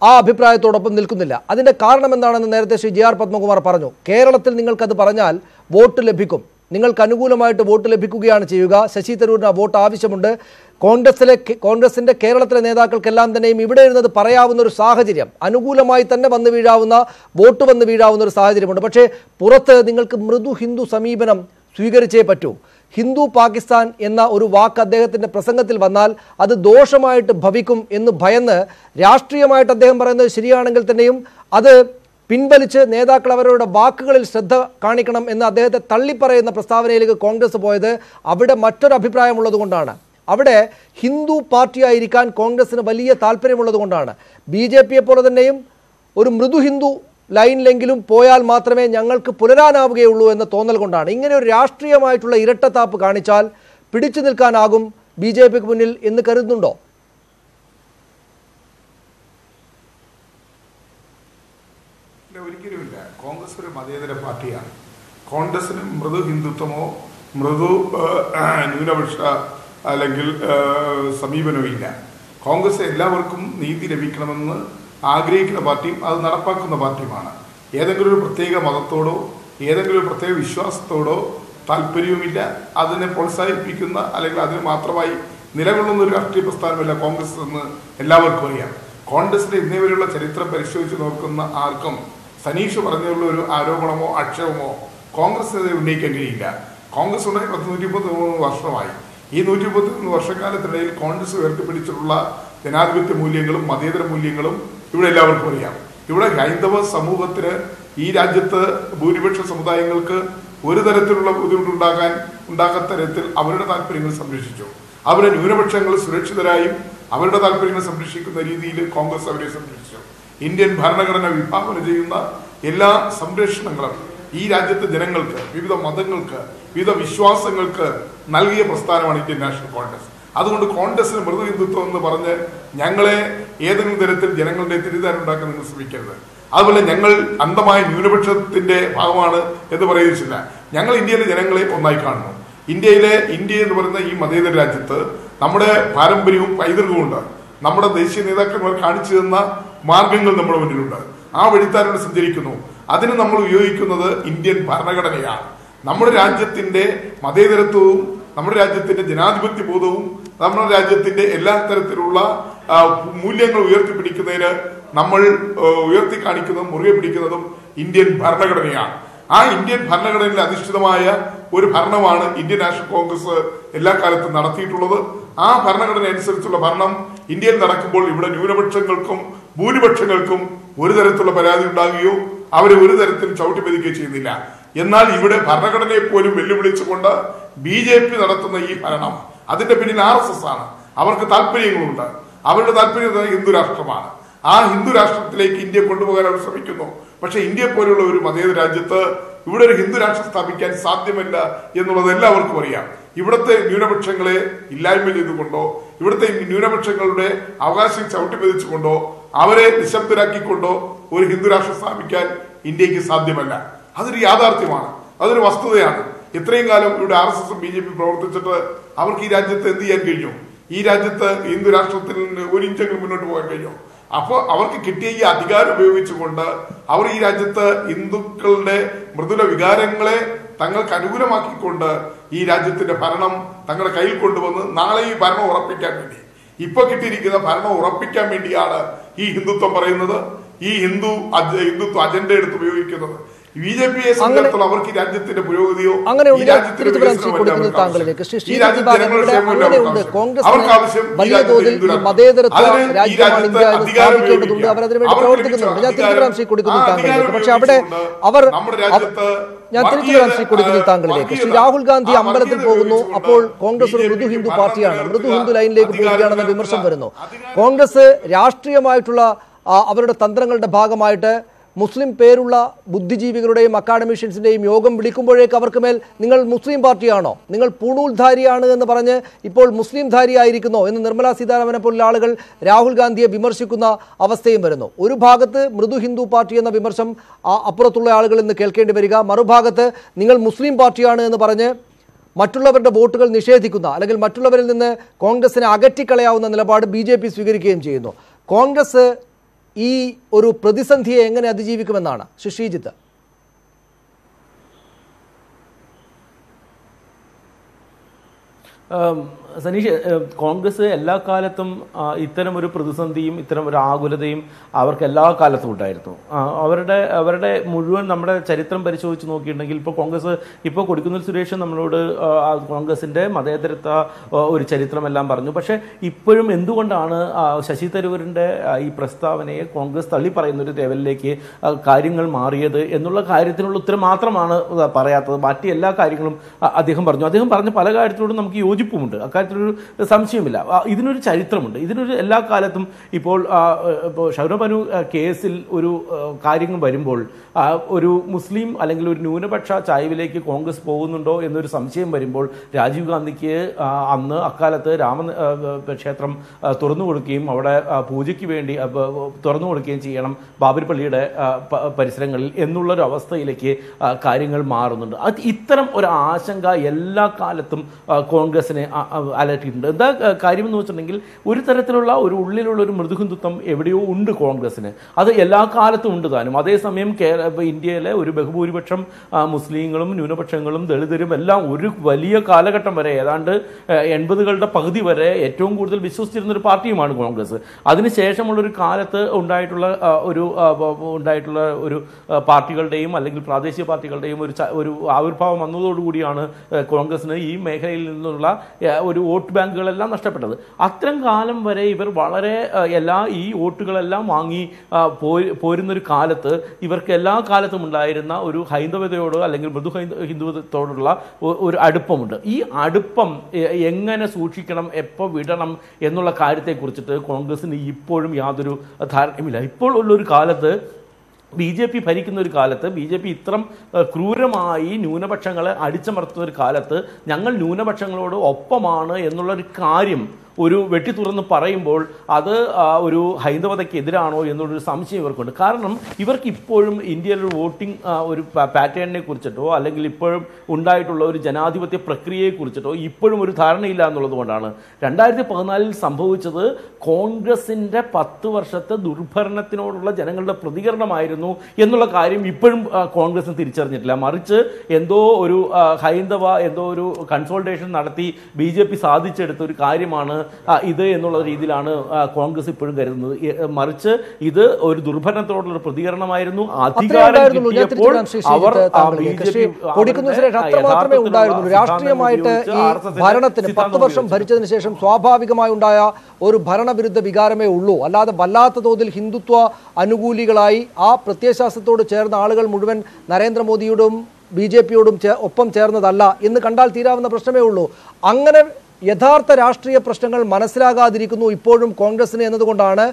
ആ അഭിപ്രായത്തോടൊപ്പം നിൽക്കുന്നില്ല. അതിന്റെ കാരണം എന്താണെന്ന് നേരത്തെ ശ്രീ JR പത്മകുമാർ പറഞ്ഞു. കേരളത്തിൽ നിങ്ങൾക്കത് പറഞ്ഞാൽ വോട്ട് ലഭിക്കും, നിങ്ങൾക്ക് അനുകൂലമായിട്ട് വോട്ട് ലഭിക്കുകയാണ് ചെയ്യുക. ശശി തരൂരിന് വോട്ട് ആവശ്യമുണ്ട്. കോൺഗ്രസിന്റെ കേരളത്തിലെ നേതാക്കൾക്കെല്ലാം തന്നെയും ഇവിടെ ഇരുന്നത് പറയാവുന്ന ഒരു സാഹചര്യം, അനുകൂലമായി തന്നെ വോട്ട് വന്ന് വീഴാവുന്ന ഒരു സാഹചര്യമുണ്ട്. പക്ഷേ പുറത്ത് നിങ്ങൾക്ക് മൃദു ഹിന്ദു സമീപനം സ്വീകരിച്ചേ പറ്റൂ. ഹിന്ദു പാകിസ്ഥാൻ എന്ന ഒരു വാക്ക് അദ്ദേഹത്തിന്റെ പ്രസംഗത്തിൽ വന്നാൽ അത് ദോഷമായിട്ട് ഭവിക്കും എന്ന് ഭയന്ന് രാഷ്ട്രീയമായിട്ട് അദ്ദേഹം പറയുന്നത് ശരിയാണെങ്കിൽ തന്നെയും അത് പിൻവലിച്ച് നേതാക്കൾ അവരുടെ വാക്കുകളിൽ ശ്രദ്ധ കാണിക്കണം എന്ന് അദ്ദേഹത്തെ തള്ളിപ്പറയുന്ന പ്രസ്താവനയിലേക്ക് കോൺഗ്രസ് പോയത് അവിടെ മറ്റൊരു അഭിപ്രായമുള്ളത് കൊണ്ടാണ്. അവിടെ ഹിന്ദു പാർട്ടിയായിരിക്കാൻ കോൺഗ്രസിന് വലിയ താല്പര്യമുള്ളത് കൊണ്ടാണ്. BJPയെ പോലെ തന്നെയും ഒരു മൃദു ഹിന്ദു ലൈനിലെങ്കിലും പോയാൽ മാത്രമേ ഞങ്ങൾക്ക് പുലരാനാവുകയുള്ളൂ എന്ന തോന്നൽ കൊണ്ടാണ്. ഇങ്ങനെ ഒരു രാഷ്ട്രീയമായിട്ടുള്ള ഇരട്ടത്താപ്പ് കാണിച്ചാൽ പിടിച്ചു നിൽക്കാനാകും BJPക്ക് മുന്നിൽ എന്ന് കരുതുന്നുണ്ടോ? ഒരിക്കലുമില്ല. കോൺഗ്രസ് ഒരു മതേതര പാർട്ടിയാണ്. കോൺഗ്രസിന് മൃദു ഹിന്ദുത്വമോ മൃദു ന്യൂനപക്ഷ അല്ലെങ്കിൽ സമീപനവും ഇല്ല. കോൺഗ്രസ് എല്ലാവർക്കും നീതി ലഭിക്കണമെന്ന് ആഗ്രഹിക്കുന്ന പാർട്ടിയും അത് നടപ്പാക്കുന്ന പാർട്ടിയുമാണ്. ഏതെങ്കിലും ഒരു പ്രത്യേക മതത്തോടോ ഏതെങ്കിലും ഒരു പ്രത്യേക വിശ്വാസത്തോടോ താല്പര്യവുമില്ല. അതിനെ പ്രോത്സാഹിപ്പിക്കുന്ന അല്ലെങ്കിൽ അതിന് മാത്രമായി നിലകൊള്ളുന്ന ഒരു രാഷ്ട്രീയ പ്രസ്ഥാനമല്ല കോൺഗ്രസ് എന്ന് എല്ലാവർക്കും അറിയാം. കോൺഗ്രസിന്റെ ഇന്നേ വരെയുള്ള ചരിത്രം പരിശോധിച്ച് നോക്കുന്ന ആർക്കും സനീഷ് പറഞ്ഞുള്ള ഒരു ആരോപണമോ ആക്ഷേപമോ കോൺഗ്രസിനെതിരെ ഉന്നയിക്കാൻ കഴിയില്ല. കോൺഗ്രസ് ഉണ്ടായി 133 വർഷമായി. ഈ 133 വർഷക്കാലത്തിനിടയിൽ കോൺഗ്രസ് ഉയർത്തിപ്പിടിച്ചിട്ടുള്ള ജനാധിപത്യ മൂല്യങ്ങളും മതേതര മൂല്യങ്ങളും ഇവിടെ എല്ലാവർക്കും അറിയാം. ഇവിടെ ഹൈന്ദവ സമൂഹത്തിന് ഈ രാജ്യത്ത് ഭൂരിപക്ഷ സമുദായങ്ങൾക്ക് ഒരു തരത്തിലുള്ള ഉണ്ടാകാത്ത തരത്തിൽ അവരുടെ താല്പര്യങ്ങൾ സംരക്ഷിച്ചു. അവരെ ന്യൂനപക്ഷങ്ങൾ സുരക്ഷിതരായും അവരുടെ താല്പര്യങ്ങൾ സംരക്ഷിക്കുന്ന രീതിയിൽ കോൺഗ്രസ് അവരെ സംരക്ഷിച്ചു. ഇന്ത്യൻ ഭരണഘടന വിഭാവന ചെയ്യുന്ന എല്ലാ സംരക്ഷണങ്ങളും ഈ രാജ്യത്തെ ജനങ്ങൾക്ക്, വിവിധ മതങ്ങൾക്ക്, വിവിധ വിശ്വാസങ്ങൾക്ക് നൽകിയ പ്രസ്ഥാനമാണ് ഇന്ത്യൻ നാഷണൽ കോൺഗ്രസ്. അതുകൊണ്ട് കോൺഗ്രസിന് മൃദു ഹിന്ദുത്വം എന്ന് പറഞ്ഞ് ഞങ്ങളെ ഏതെങ്കിലും തരത്തിൽ ജനങ്ങളുടെ തെറ്റിദ്ധാരണ നിങ്ങൾ ശ്രമിക്കരുത്. അതുപോലെ ഞങ്ങൾ അന്ധമായ ന്യൂനപക്ഷത്തിന്റെ ഭാഗമാണ് എന്ന് പറയുന്നില്ല. ഞങ്ങൾ ഇന്ത്യയിലെ ജനങ്ങളെ ഒന്നായി കാണുന്നു. ഇന്ത്യ എന്ന് പറയുന്ന ഈ മതേതര രാജ്യത്ത് നമ്മുടെ പാരമ്പര്യവും പൈതൃകവും ഉണ്ട്. നമ്മുടെ ദേശീയ നേതാക്കന്മാർ കാണിച്ചു തന്ന മാർഗങ്ങൾ നമ്മുടെ മുന്നിലുണ്ട്. ആ വഴിത്താരോട് സഞ്ചരിക്കുന്നു. അതിന് നമ്മൾ ഉപയോഗിക്കുന്നത് ഇന്ത്യൻ ഭരണഘടനയാണ്. നമ്മുടെ രാജ്യത്തിന്റെ മതേതരത്വവും നമ്മുടെ രാജ്യത്തിന്റെ ജനാധിപത്യ ബോധവും നമ്മുടെ രാജ്യത്തിന്റെ എല്ലാ തരത്തിലുള്ള മൂല്യങ്ങൾ ഉയർത്തിപ്പിടിക്കുന്നതിന് നമ്മൾ ഉയർത്തി കാണിക്കുന്നതും മുറുകെ പിടിക്കുന്നതും ഇന്ത്യൻ ഭരണഘടനയാണ്. ആ ഇന്ത്യൻ ഭരണഘടനയിൽ അധിഷ്ഠിതമായ ഒരു ഭരണമാണ് ഇന്ത്യൻ നാഷണൽ കോൺഗ്രസ് എല്ലാ കാലത്തും നടത്തിയിട്ടുള്ളത്. ആ ഭരണഘടന അനുസരിച്ചുള്ള ഭരണം ഇന്ത്യയിൽ നടക്കുമ്പോൾ ഇവിടെ ന്യൂനപക്ഷങ്ങൾക്കും ഭൂരിപക്ഷങ്ങൾക്കും ഒരു തരത്തിലുള്ള പരാതി ഉണ്ടാകുകയോ അവരെ ഒരു തരത്തിലും ചവിട്ടിമെതിക്കുകയോ ചെയ്യുന്നില്ല. എന്നാൽ ഇവിടെ ഭരണഘടനയെ പോലും വെല്ലുവിളിച്ചുകൊണ്ട് BJP നടത്തുന്ന ഈ ഭരണം, അതിന്റെ പിന്നിൽ RSS ആണ്. അവർക്ക് താല്പര്യങ്ങളുണ്ട്. അവരുടെ താല്പര്യം ഹിന്ദു രാഷ്ട്രമാണ്. ആ ഹിന്ദു രാഷ്ട്രത്തിലേക്ക് ഇന്ത്യ കൊണ്ടുപോകാൻ അവർ ശ്രമിക്കുന്നു. പക്ഷെ ഇന്ത്യ പോലുള്ള ഒരു മതേതര രാജ്യത്ത് ഇവിടെ ഒരു ഹിന്ദു രാഷ്ട്രം സ്ഥാപിക്കാൻ സാധ്യമല്ല എന്നുള്ളത് എല്ലാവർക്കും അറിയാം. ഇവിടുത്തെ ന്യൂനപക്ഷങ്ങളെ ഇല്ലായ്മ ചെയ്തുകൊണ്ടോ ഇവിടുത്തെ ന്യൂനപക്ഷങ്ങളുടെ അവകാശം ചവിട്ടിമെതിച്ചുകൊണ്ടോ അവരെ നിശബ്ദരാക്കിക്കൊണ്ടോ ഒരു ഹിന്ദു രാഷ്ട്രം സ്ഥാപിക്കാൻ ഇന്ത്യക്ക് സാധ്യമല്ല. അതൊരു യാഥാർത്ഥ്യമാണ്, അതൊരു വസ്തുതയാണ്. ഇത്രയും കാലം ഇവിടെ RSS BJP പ്രവർത്തിച്ചിട്ട് അവർക്ക് ഈ രാജ്യത്ത് എന്ത് ചെയ്യാൻ കഴിഞ്ഞു? ഈ രാജ്യത്ത് ഹിന്ദു രാഷ്ട്രത്തിൽ ഒരു ഇഞ്ചെങ്കിലും മുന്നോട്ട് പോകാൻ കഴിഞ്ഞു? അപ്പോൾ അവർക്ക് കിട്ടിയ ഈ അധികാരം ഉപയോഗിച്ചുകൊണ്ട് അവർ ഈ രാജ്യത്ത് ഹിന്ദുക്കളുടെ മൃദുല വികാരങ്ങളെ തങ്ങൾക്ക് അനുകൂലമാക്കിക്കൊണ്ട് ഈ രാജ്യത്തിന്റെ ഭരണം തങ്ങളുടെ കയ്യിൽ കൊണ്ടുവന്ന് നാളെ ഈ ഭരണം ഉറപ്പിക്കാൻ വേണ്ടി, ഇപ്പൊ കിട്ടിയിരിക്കുന്ന ഭരണം ഉറപ്പിക്കാൻ വേണ്ടിയാണ് ഈ ഹിന്ദുത്വം പറയുന്നത്, ഈ ഹിന്ദുത്വ അജണ്ട എടുത്ത് ഉപയോഗിക്കുന്നത്. BJPയെ സംബന്ധിച്ചിടത്തോളം അവർക്ക് ഈ രാജ്യത്തിന്റെ പുരോഗതിയോ താങ്കളിലേക്ക് അവർക്ക് ആവശ്യം വലിയ തോതിൽ മതേതരത്വ രാജ്യമാണ് ഇന്ത്യ എന്ന് സ്ഥാപിക്കേണ്ടതുണ്ട്. അവർ അതിനുവേണ്ടി പ്രവർത്തിക്കുന്നുണ്ട്. ഞാൻ തിരിച്ചു വരാം ശ്രീ കൊടിക്കുന്നിൽ താങ്കളിലേക്ക്. പക്ഷെ അവിടെ ഞാൻ തിരിച്ചു വരാം ശ്രീ കൊടിക്കുന്നിൽ താങ്കളിലേക്ക്. ശ്രീ രാഹുൽ ഗാന്ധി അമ്പലത്തിൽ പോകുന്നു. അപ്പോൾ കോൺഗ്രസ് ഒരു മൃദു ഹിന്ദു പാർട്ടിയാണ്, മൃദു ഹിന്ദു ലൈനിലേക്ക് പോവുകയാണെന്ന വിമർശനം വരുന്നു. കോൺഗ്രസ് രാഷ്ട്രീയമായിട്ടുള്ള അവരുടെ തന്ത്രങ്ങളുടെ ഭാഗമായിട്ട് മുസ്ലിം പേരുള്ള ബുദ്ധിജീവികളുടെയും അക്കാഡമിഷ്യൻസിന്റെയും യോഗം വിളിക്കുമ്പോഴേക്ക് അവർക്ക് മേൽ നിങ്ങൾ മുസ്ലിം പാർട്ടിയാണോ, നിങ്ങൾ പൂണൂൽധാരിയാണ് എന്ന് പറഞ്ഞ് ഇപ്പോൾ മുസ്ലിം ധാരിയായിരിക്കുന്നോ എന്ന് നിർമ്മലാ സീതാരാമനെ പോലുള്ള ആളുകൾ രാഹുൽ ഗാന്ധിയെ വിമർശിക്കുന്ന അവസ്ഥയും വരുന്നു. ഒരു ഭാഗത്ത് മൃദു ഹിന്ദു പാർട്ടി എന്ന വിമർശം അപ്പുറത്തുള്ള ആളുകളിൽ നിന്ന് കേൾക്കേണ്ടി വരിക, മറുഭാഗത്ത് നിങ്ങൾ മുസ്ലിം പാർട്ടിയാണ് എന്ന് പറഞ്ഞ് മറ്റുള്ളവരുടെ വോട്ടുകൾ നിഷേധിക്കുന്ന അല്ലെങ്കിൽ മറ്റുള്ളവരിൽ നിന്ന് കോൺഗ്രസിനെ അകറ്റിക്കളയാവുന്ന നിലപാട് BJP സ്വീകരിക്കുകയും ചെയ്യുന്നു. കോൺഗ്രസ് ഈ ഒരു പ്രതിസന്ധിയെ എങ്ങനെ അതിജീവിക്കുമെന്നാണ് ശ്രീജിത്ത്? സനീഷ്, കോൺഗ്രസ് എല്ലാ കാലത്തും ഇത്തരം ഒരു പ്രതിസന്ധിയും ഇത്തരം ഒരു ആകുലതയും അവർക്ക് എല്ലാ കാലത്തും ഉണ്ടായിരുന്നു. അവരുടെ മുഴുവൻ നമ്മുടെ ചരിത്രം പരിശോധിച്ച് നോക്കിയിട്ടുണ്ടെങ്കിൽ ഇപ്പോൾ കൊടിക്കുന്നിൽ സുരേഷ് നമ്മളോട് കോൺഗ്രസിന്റെ മതേതരത്വ ഒരു ചരിത്രമെല്ലാം പറഞ്ഞു. പക്ഷേ ഇപ്പോഴും എന്തുകൊണ്ടാണ് ശശി തരൂരിന്റെ ഈ പ്രസ്താവനയെ കോൺഗ്രസ് തള്ളി പറയുന്ന ഒരു ലെവലിലേക്ക് കാര്യങ്ങൾ മാറിയത് എന്നുള്ള കാര്യത്തിനുള്ള ഉത്തരം മാത്രമാണ് പറയാത്തത്. ബാക്കി എല്ലാ കാര്യങ്ങളും അദ്ദേഹം പറഞ്ഞു. അദ്ദേഹം പറഞ്ഞ പല കാര്യത്തിലോടും നമുക്ക് യോജിപ്പുമുണ്ട്. അക്കാര്യത്തിൽ കാര്യത്തിലൊരു സംശയമില്ല. ഇതിനൊരു ചരിത്രമുണ്ട്. ഇതിനൊരു എല്ലാ കാലത്തും ഇപ്പോൾ ഷൗക്കത്ത് ബനു കേസിൽ ഒരു കാര്യങ്ങൾ വരുമ്പോൾ ഒരു മുസ്ലിം അല്ലെങ്കിൽ ഒരു ന്യൂനപക്ഷ ചായ്വിലേക്ക് കോൺഗ്രസ് പോകുന്നുണ്ടോ എന്നൊരു സംശയം വരുമ്പോൾ രാജീവ് ഗാന്ധിക്ക് അന്ന് അക്കാലത്ത് ക്ഷേത്രം തുറന്നു കൊടുക്കുകയും അവിടെ പൂജയ്ക്ക് വേണ്ടി തുറന്നു കൊടുക്കുകയും ചെയ്യണം ബാബരി പള്ളിയുടെ പരിസരങ്ങളിൽ എന്നുള്ളൊരു അവസ്ഥയിലേക്ക് കാര്യങ്ങൾ മാറുന്നുണ്ട്. ഇത്തരം ഒരു ആശങ്ക എല്ലാ കാലത്തും കോൺഗ്രസിനെ അലട്ടിയിട്ടുണ്ട്. എന്താ കാര്യമെന്ന് വെച്ചിട്ടുണ്ടെങ്കിൽ ഒരു തരത്തിലുള്ള ഒരു ഉള്ളിലുള്ള ഒരു മൃദുഹിന്ദുത്വം എവിടെയോ ഉണ്ട് കോൺഗ്രസിന്. അത് എല്ലാ കാലത്തും ഉണ്ട് താനും. അതേസമയം ഇന്ത്യയിലെ ഒരു ബഹുഭൂരിപക്ഷം മുസ്ലിങ്ങളും ന്യൂനപക്ഷങ്ങളും ദളിതരും എല്ലാം ഒരു വലിയ കാലഘട്ടം വരെ ഏതാണ്ട് 80കളുടെ പകുതി വരെ ഏറ്റവും കൂടുതൽ വിശ്വസിച്ചിരുന്ന ഒരു പാർട്ടിയുമാണ് കോൺഗ്രസ്. അതിനുശേഷമുള്ളൊരു കാലത്ത് ഉണ്ടായിട്ടുള്ള ഒരു പാർട്ടികളുടെയും അല്ലെങ്കിൽ പ്രാദേശിക പാർട്ടികളുടെയും ഒരു ആവിർഭാവം വന്നതോടുകൂടിയാണ് കോൺഗ്രസിന് ഈ മേഖലയിൽ നിന്നുള്ള ഒരു വോട്ട് ബാങ്കുകളെല്ലാം നഷ്ടപ്പെട്ടത്. അത്തരം കാലം വരെ ഇവർ വളരെ ഈ വോട്ടുകളെല്ലാം വാങ്ങി പോരുന്നൊരു കാലത്ത് ഇവർക്ക് എല്ലാ കാലത്തും ഉണ്ടായിരുന്ന ഒരു ഹൈന്ദവതയോടോ അല്ലെങ്കിൽ മൃദു ഹിന്ദുത്വത്തോടുള്ള ഒരു അടുപ്പമുണ്ട്. ഈ അടുപ്പം എങ്ങനെ സൂക്ഷിക്കണം, എപ്പോൾ വിടണം എന്നുള്ള കാര്യത്തെക്കുറിച്ചിട്ട് കോൺഗ്രസിന് ഇപ്പോഴും യാതൊരു ധാരണയുമില്ല. ഇപ്പോൾ ഉള്ളൊരു കാലത്ത് BJP ഭരിക്കുന്ന ഒരു കാലത്ത് BJP ഇത്രം ക്രൂരമായി ന്യൂനപക്ഷങ്ങളെ അടിച്ചമർത്തുന്ന ഒരു കാലത്ത് ഞങ്ങൾ ന്യൂനപക്ഷങ്ങളോട് ഒപ്പമാണ് എന്നുള്ളൊരു കാര്യം ഒരു വെട്ടി തുറന്ന് പറയുമ്പോൾ അത് ഒരു ഹൈന്ദവതയ്ക്ക് എതിരാണോ എന്നുള്ളൊരു സംശയം ഇവർക്കുണ്ട്. കാരണം ഇവർക്ക് ഇപ്പോഴും ഇന്ത്യയിലൊരു വോട്ടിംഗ് ഒരു പാറ്റേണിനെ കുറിച്ചിട്ടോ അല്ലെങ്കിൽ ഇപ്പോഴും ഉണ്ടായിട്ടുള്ള ഒരു ജനാധിപത്യ പ്രക്രിയയെക്കുറിച്ചിട്ടോ ഇപ്പോഴും ഒരു ധാരണയില്ല എന്നുള്ളത് കൊണ്ടാണ് 2014 സംഭവിച്ചത് കോൺഗ്രസിൻ്റെ 10 വർഷത്തെ ദുർഭരണത്തിനോടുള്ള ജനങ്ങളുടെ പ്രതികരണമായിരുന്നു എന്നുള്ള കാര്യം ഇപ്പോഴും കോൺഗ്രസിന് തിരിച്ചറിഞ്ഞിട്ടില്ല. മറിച്ച് എന്തോ ഒരു ഒരു കൺസോൾട്ടേഷൻ നടത്തി BJP സാധിച്ചെടുത്ത ഒരു കാര്യമാണ് ഇത് എന്നുള്ള രീതിയിലാണ് കോൺഗ്രസ് ഇപ്പോഴും കരുതുന്നത്. മറിച്ച് ഇത് ഒരു ദുർഭരണത്തോടുള്ള പ്രതികരണമായിരുന്നു. രാഷ്ട്രീയമായിട്ട് ഈ ഭരണത്തിന് 10 വർഷം ഭരിച്ചതിന് ശേഷം സ്വാഭാവികമായി ഉണ്ടായ ഒരു ഭരണവിരുദ്ധ വികാരമേ ഉള്ളൂ. അല്ലാതെ വല്ലാത്ത തോതിൽ ഹിന്ദുത്വ അനുകൂലികളായി ആ പ്രത്യയശാസ്ത്രത്തോട് ചേർന്ന ആളുകൾ മുഴുവൻ നരേന്ദ്രമോദിയോടും BJPയോടും ഒപ്പം ചേർന്നതല്ല എന്ന് കണ്ടാൽ തീരാവുന്ന പ്രശ്നമേ ഉള്ളൂ. അങ്ങനെ യഥാർത്ഥ രാഷ്ട്രീയ പ്രശ്നങ്ങൾ മനസ്സിലാകാതിരിക്കുന്നു ഇപ്പോഴും കോൺഗ്രസിന് എന്നതുകൊണ്ടാണ്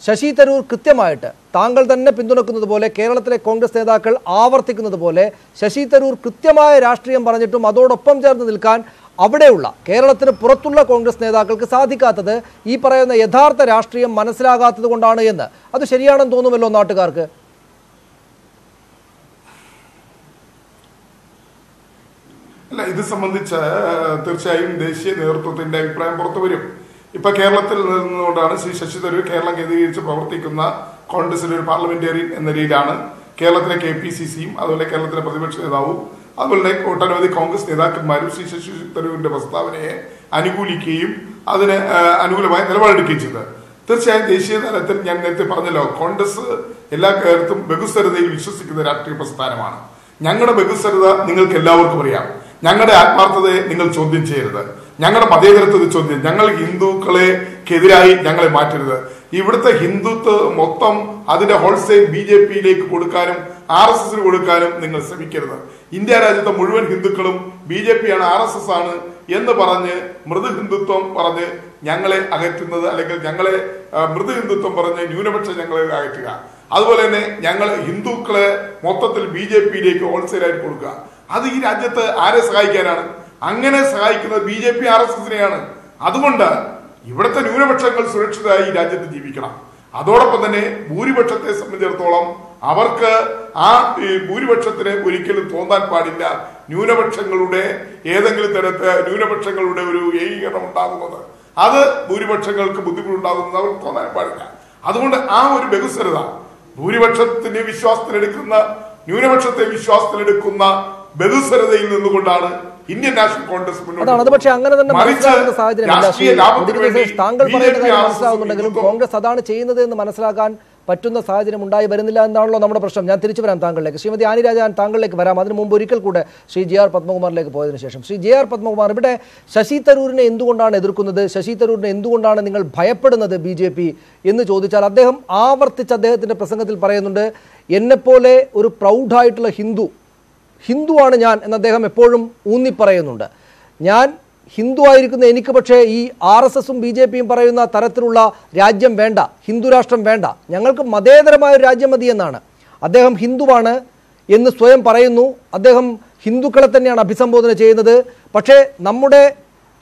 ശശി തരൂർ കൃത്യമായിട്ട് താങ്കൾ തന്നെ പിന്തുണക്കുന്നത് പോലെ കേരളത്തിലെ കോൺഗ്രസ് നേതാക്കൾ ആവർത്തിക്കുന്നത് പോലെ ശശി തരൂർ കൃത്യമായ രാഷ്ട്രീയം പറഞ്ഞിട്ടും അതോടൊപ്പം ചേർന്ന് നിൽക്കാൻ അവിടെയുള്ള കേരളത്തിന് പുറത്തുള്ള കോൺഗ്രസ് നേതാക്കൾക്ക് സാധിക്കാത്തത് ഈ പറയുന്ന യഥാർത്ഥ രാഷ്ട്രീയം മനസ്സിലാകാത്തത് കൊണ്ടാണ് എന്ന്. അത് ശരിയാണെന്ന് തോന്നുമല്ലോ നാട്ടുകാർക്ക്. അല്ല, ഇത് സംബന്ധിച്ച് തീർച്ചയായും ദേശീയ നേതൃത്വത്തിന്റെ അഭിപ്രായം പുറത്തു വരും. ഇപ്പൊ കേരളത്തിൽ നിന്നുകൊണ്ടാണ് ശ്രീ ശശി തരൂർ കേരളം കേന്ദ്രീകരിച്ച് പ്രവർത്തിക്കുന്ന കോൺഗ്രസിന്റെ ഒരു പാർലമെന്റേറിയൻ എന്ന രീതിയിലാണ് കേരളത്തിലെ KPCCയും അതുപോലെ കേരളത്തിലെ പ്രതിപക്ഷ നേതാവും അതുപോലെ ഒട്ടനവധി കോൺഗ്രസ് നേതാക്കന്മാരും ശ്രീ ശശി തരൂരിന്റെ പ്രസ്താവനയെ അനുകൂലിക്കുകയും അതിന് അനുകൂലമായ നിലപാടെടുക്കുകയും ചെയ്തത്. തീർച്ചയായും ദേശീയ തലത്തിൽ ഞാൻ നേരത്തെ പറഞ്ഞല്ലോ, കോൺഗ്രസ് എല്ലാ കാലത്തും ബഹുസ്വരതയിൽ വിശ്വസിക്കുന്ന രാഷ്ട്രീയ പ്രസ്ഥാനമാണ്. ഞങ്ങളുടെ ബഹുസ്വരത നിങ്ങൾക്ക് എല്ലാവർക്കും അറിയാം. ഞങ്ങളുടെ ആത്മാർത്ഥതയെ നിങ്ങൾ ചോദ്യം ചെയ്യരുത്. ഞങ്ങളുടെ മതേതരത്വത്തെ ചോദ്യം, ഞങ്ങൾ ഹിന്ദുക്കളെക്കെതിരായി ഞങ്ങളെ മാറ്റരുത്. ഇവിടുത്തെ ഹിന്ദുത്വം മൊത്തം അതിന്റെ ഹോൾസെയിൽ BJPയിലേക്ക് കൊടുക്കാനും RSSന് കൊടുക്കാനും നിങ്ങൾ ശ്രമിക്കരുത്. ഇന്ത്യ രാജ്യത്തെ മുഴുവൻ ഹിന്ദുക്കളും BJPയാണ് RSS ആണ് എന്ന് പറഞ്ഞ് മൃദു ഹിന്ദുത്വം പറഞ്ഞ് ഞങ്ങളെ അകറ്റുന്നത്, അല്ലെങ്കിൽ ഞങ്ങളെ മൃദു ഹിന്ദുത്വം പറഞ്ഞ് ന്യൂനപക്ഷം ഞങ്ങളെ അകറ്റുക. അതുപോലെ തന്നെ ഞങ്ങൾ ഹിന്ദുക്കളെ മൊത്തത്തിൽ BJPയിലേക്ക് ഹോൾസെയിലായിട്ട് കൊടുക്കുക. അത് ഈ രാജ്യത്ത് ആരെ സഹായിക്കാനാണ്? അങ്ങനെ സഹായിക്കുന്നത് BJP RSSനെയാണ്. അതുകൊണ്ട് ഇവിടുത്തെ ന്യൂനപക്ഷങ്ങൾ സുരക്ഷിതമായി ഈ രാജ്യത്ത് ജീവിക്കണം. അതോടൊപ്പം തന്നെ ഭൂരിപക്ഷത്തെ സംബന്ധിച്ചിടത്തോളം അവർക്ക് ഭൂരിപക്ഷത്തിന് ഒരിക്കലും തോന്നാൻ പാടില്ല ന്യൂനപക്ഷങ്ങളുടെ ഏതെങ്കിലും തരത്തിൽ ന്യൂനപക്ഷങ്ങളുടെ ഒരു ഏകീകരണം ഉണ്ടാകുന്നത്, അത് ഭൂരിപക്ഷങ്ങൾക്ക് ബുദ്ധിമുട്ടുണ്ടാകുന്നത് അവർക്ക് തോന്നാൻ പാടില്ല. അതുകൊണ്ട് ഒരു ബഹുസ്വരത, ഭൂരിപക്ഷത്തിന്റെ വിശ്വാസത്തിലെടുക്കുന്ന ന്യൂനപക്ഷത്തെ വിശ്വാസത്തിലെടുക്കുന്ന ബഹുസ്വരതയിൽ നിന്നുകൊണ്ടാണ് ഇന്ത്യൻ നാഷണൽ കോൺഗ്രസ് മുന്നോട്ട്. പക്ഷേ അങ്ങനെ തന്നെ മനസ്സിലാകുന്ന സാഹചര്യം താങ്കൾ പറയുന്ന കാര്യം മനസ്സിലാകുന്നുണ്ടെങ്കിലും കോൺഗ്രസ് അതാണ് ചെയ്യുന്നത് എന്ന് മനസ്സിലാക്കാൻ പറ്റുന്ന സാഹചര്യം ഉണ്ടായി വരുന്നില്ല എന്നാണല്ലോ നമ്മുടെ പ്രശ്നം. ഞാൻ തിരിച്ചു വരാം താങ്കളിലേക്ക്. ശ്രീമതി ആനി രാജ, താങ്കളിലേക്ക് വരാം. അതിനു മുമ്പ് ഒരിക്കൽ കൂടെ ശ്രീ JR പത്മകുമാറിലേക്ക് പോയതിനു ശേഷം, ശ്രീ JR പത്മകുമാർ, ഇവിടെ ശശി തരൂരിനെ എന്തുകൊണ്ടാണ് എതിർക്കുന്നത്, ശശി തരൂരിനെ എന്തുകൊണ്ടാണ് നിങ്ങൾ ഭയപ്പെടുന്നത് BJP എന്ന് ചോദിച്ചാൽ അദ്ദേഹം ആവർത്തിച്ച് അദ്ദേഹത്തിന്റെ പ്രസംഗത്തിൽ പറയുന്നുണ്ട്, എന്നെപ്പോലെ ഒരു പ്രൗഢായിട്ടുള്ള ഹിന്ദുവാണ് ഞാൻ എന്ന് അദ്ദേഹം എപ്പോഴും ഊന്നിപ്പറയുന്നുണ്ട്. ഞാൻ ഹിന്ദു ആയിരിക്കുന്ന എനിക്ക് പക്ഷേ ഈ RSSും BJPയും പറയുന്ന തരത്തിലുള്ള രാജ്യം വേണ്ട, ഹിന്ദു രാഷ്ട്രം വേണ്ട, ഞങ്ങൾക്ക് മതേതരമായ ഒരു രാജ്യം മതി എന്നാണ്. അദ്ദേഹം ഹിന്ദുവാണ് എന്ന് സ്വയം പറയുന്നു. അദ്ദേഹം ഹിന്ദുക്കളെ തന്നെയാണ് അഭിസംബോധന ചെയ്യുന്നത്. പക്ഷേ നമ്മുടെ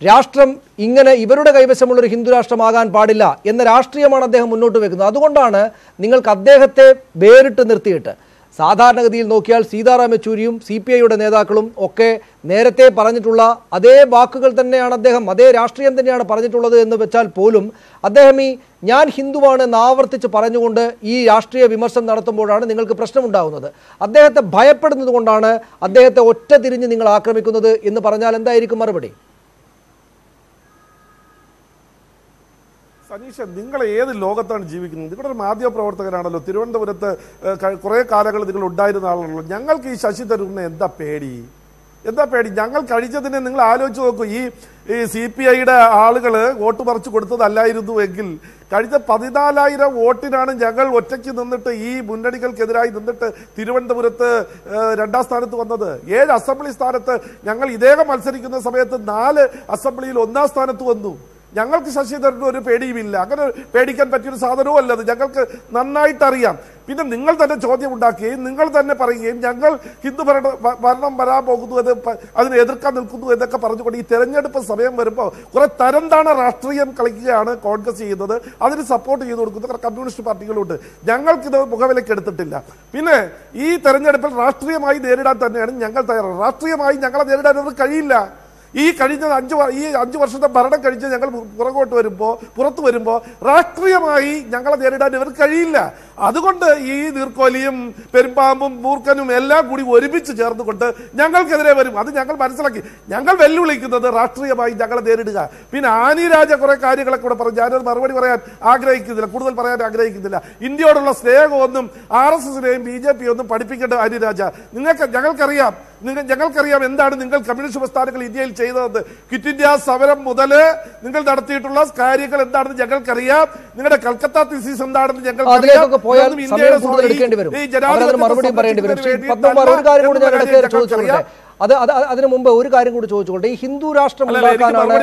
രാഷ്ട്രം ഇങ്ങനെ ഇവരുടെ കൈവശമുള്ളൊരു ഹിന്ദു രാഷ്ട്രമാകാൻ പാടില്ല എന്ന രാഷ്ട്രീയമാണ് അദ്ദേഹം മുന്നോട്ട് വെക്കുന്നത്. അതുകൊണ്ടാണ് നിങ്ങൾക്ക് അദ്ദേഹത്തെ വേറിട്ട് നിർത്തിയിട്ട്, സാധാരണഗതിയിൽ നോക്കിയാൽ സീതാറാം യെച്ചൂരിയും CPIയുടെ നേതാക്കളും ഒക്കെ നേരത്തെ പറഞ്ഞിട്ടുള്ള അതേ വാക്കുകൾ തന്നെയാണ് അദ്ദേഹം, അതേ രാഷ്ട്രീയം തന്നെയാണ് പറഞ്ഞിട്ടുള്ളത് എന്ന് വെച്ചാൽ പോലും അദ്ദേഹം ഈ ഞാൻ ഹിന്ദുവാണ് എന്ന് ആവർത്തിച്ച് പറഞ്ഞുകൊണ്ട് ഈ രാഷ്ട്രീയ വിമർശനം നടത്തുമ്പോഴാണ് നിങ്ങൾക്ക് പ്രശ്നമുണ്ടാകുന്നത്. അദ്ദേഹത്തെ ഭയപ്പെടുന്നത് കൊണ്ടാണ് അദ്ദേഹത്തെ ഒറ്റ തിരിഞ്ഞ് നിങ്ങൾ ആക്രമിക്കുന്നത് എന്ന് പറഞ്ഞാൽ എന്തായിരിക്കും മറുപടി? സനീഷ, നിങ്ങൾ ഏത് ലോകത്താണ് ജീവിക്കുന്നത്? നിങ്ങളൊരു മാധ്യമ പ്രവർത്തകരാണല്ലോ. തിരുവനന്തപുരത്ത് കുറേ കാലങ്ങൾ നിങ്ങൾ ഉണ്ടായിരുന്ന ആളാണല്ലോ. ഞങ്ങൾക്ക് ഈ ശശി തരൂരിനെ എന്താ പേടി? ഞങ്ങൾ കഴിച്ചതിനെ നിങ്ങൾ ആലോചിച്ച് നോക്കൂ. ഈ CPIയുടെ ആളുകൾ വോട്ട് പറിച്ചു കൊടുത്തതല്ലായിരുന്നു എങ്കിൽ കഴിഞ്ഞ 14,000 വോട്ടിനാണ് ഞങ്ങൾ ഒറ്റയ്ക്ക് നിന്നിട്ട് ഈ മുന്നണികൾക്കെതിരായി നിന്നിട്ട് തിരുവനന്തപുരത്ത് 2ാം സ്ഥാനത്ത് വന്നത്. 7 അസംബ്ലി സ്ഥാനത്ത് ഞങ്ങൾ ഇദ്ദേഹം മത്സരിക്കുന്ന സമയത്ത് 4 അസംബ്ലിയിൽ 1ാം സ്ഥാനത്ത് വന്നു. ഞങ്ങൾക്ക് ശശി തരൂരിന് ഒരു പേടിയുമില്ല. അങ്ങനെ പേടിക്കാൻ പറ്റിയൊരു സാധനവും അല്ലത്. ഞങ്ങൾക്ക് നന്നായിട്ടറിയാം. പിന്നെ നിങ്ങൾ തന്നെ ചോദ്യം ഉണ്ടാക്കുകയും നിങ്ങൾ തന്നെ പറയുകയും ഞങ്ങൾ ഹിന്ദു ഭരണം വരാൻ പോകുന്നു, അതിനെ എതിർക്കാൻ നിൽക്കുന്നു എന്നൊക്കെ പറഞ്ഞുകൊണ്ട് ഈ തെരഞ്ഞെടുപ്പ് സമയം വരുമ്പോൾ കുറെ തരംതാണ രാഷ്ട്രീയം കളിക്കുകയാണ് കോൺഗ്രസ് ചെയ്യുന്നത്. അതിന് സപ്പോർട്ട് ചെയ്ത് കൊടുക്കുന്ന കമ്മ്യൂണിസ്റ്റ് പാർട്ടികളുണ്ട്. ഞങ്ങൾക്കിത് മുഖവിലേക്ക് എടുത്തിട്ടില്ല. പിന്നെ ഈ തെരഞ്ഞെടുപ്പിൽ രാഷ്ട്രീയമായി നേരിടാൻ തന്നെയാണ് ഞങ്ങൾ തയ്യാറാണ്. രാഷ്ട്രീയമായി ഞങ്ങളെ നേരിടാൻ അത് കഴിയില്ല. ഈ കഴിഞ്ഞ 5 വർഷത്തെ ഭരണം കഴിച്ച് ഞങ്ങൾ പുറത്തു വരുമ്പോൾ രാഷ്ട്രീയമായി ഞങ്ങളെ നേരിടാൻ ഇവർക്ക് കഴിയില്ല. അതുകൊണ്ട് ഈ നീർക്കോലിയും പെരുമ്പാമ്പും മൂർഖനും എല്ലാം കൂടി ഒരുമിച്ച് ചേർന്നുകൊണ്ട് ഞങ്ങൾക്കെതിരെ വരും. അത് ഞങ്ങൾ മനസ്സിലാക്കി. ഞങ്ങൾ വെല്ലുവിളിക്കുന്നത് രാഷ്ട്രീയമായി ഞങ്ങളെ നേരിടുക. പിന്നെ ആനി രാജ കുറെ കാര്യങ്ങളൊക്കെ കൂടെ പറഞ്ഞു. ഞാനത് മറുപടി പറയാൻ ആഗ്രഹിക്കുന്നില്ല, കൂടുതൽ പറയാൻ ആഗ്രഹിക്കുന്നില്ല. ഇന്ത്യയോടുള്ള സ്നേഹമൊന്നും RSSനെയും BJPയും ഒന്നും പഠിപ്പിക്കേണ്ട ആനി രാജ. ഞങ്ങൾക്കറിയാം എന്താണ് നിങ്ങൾ കമ്മ്യൂണിസ്റ്റ് പ്രസ്ഥാനങ്ങൾ ഇന്ത്യയിൽ ചെയ്തത്. ക്വിറ്റ് ഇന്ത്യ സമരം മുതൽ നിങ്ങൾ നടത്തിയിട്ടുള്ള കാര്യങ്ങൾ എന്താണെന്ന് ഞങ്ങൾക്കറിയാം. നിങ്ങളുടെ കൽക്കത്ത തീസിസ് എന്താണെന്ന് ഞങ്ങൾക്കറിയാം. അതിനു മുമ്പ് ഒരു കാര്യം കൂടി ചോദിച്ചോട്ടെ. ഈ ഹിന്ദു രാഷ്ട്രം ഉണ്ടാക്കാനാണ്,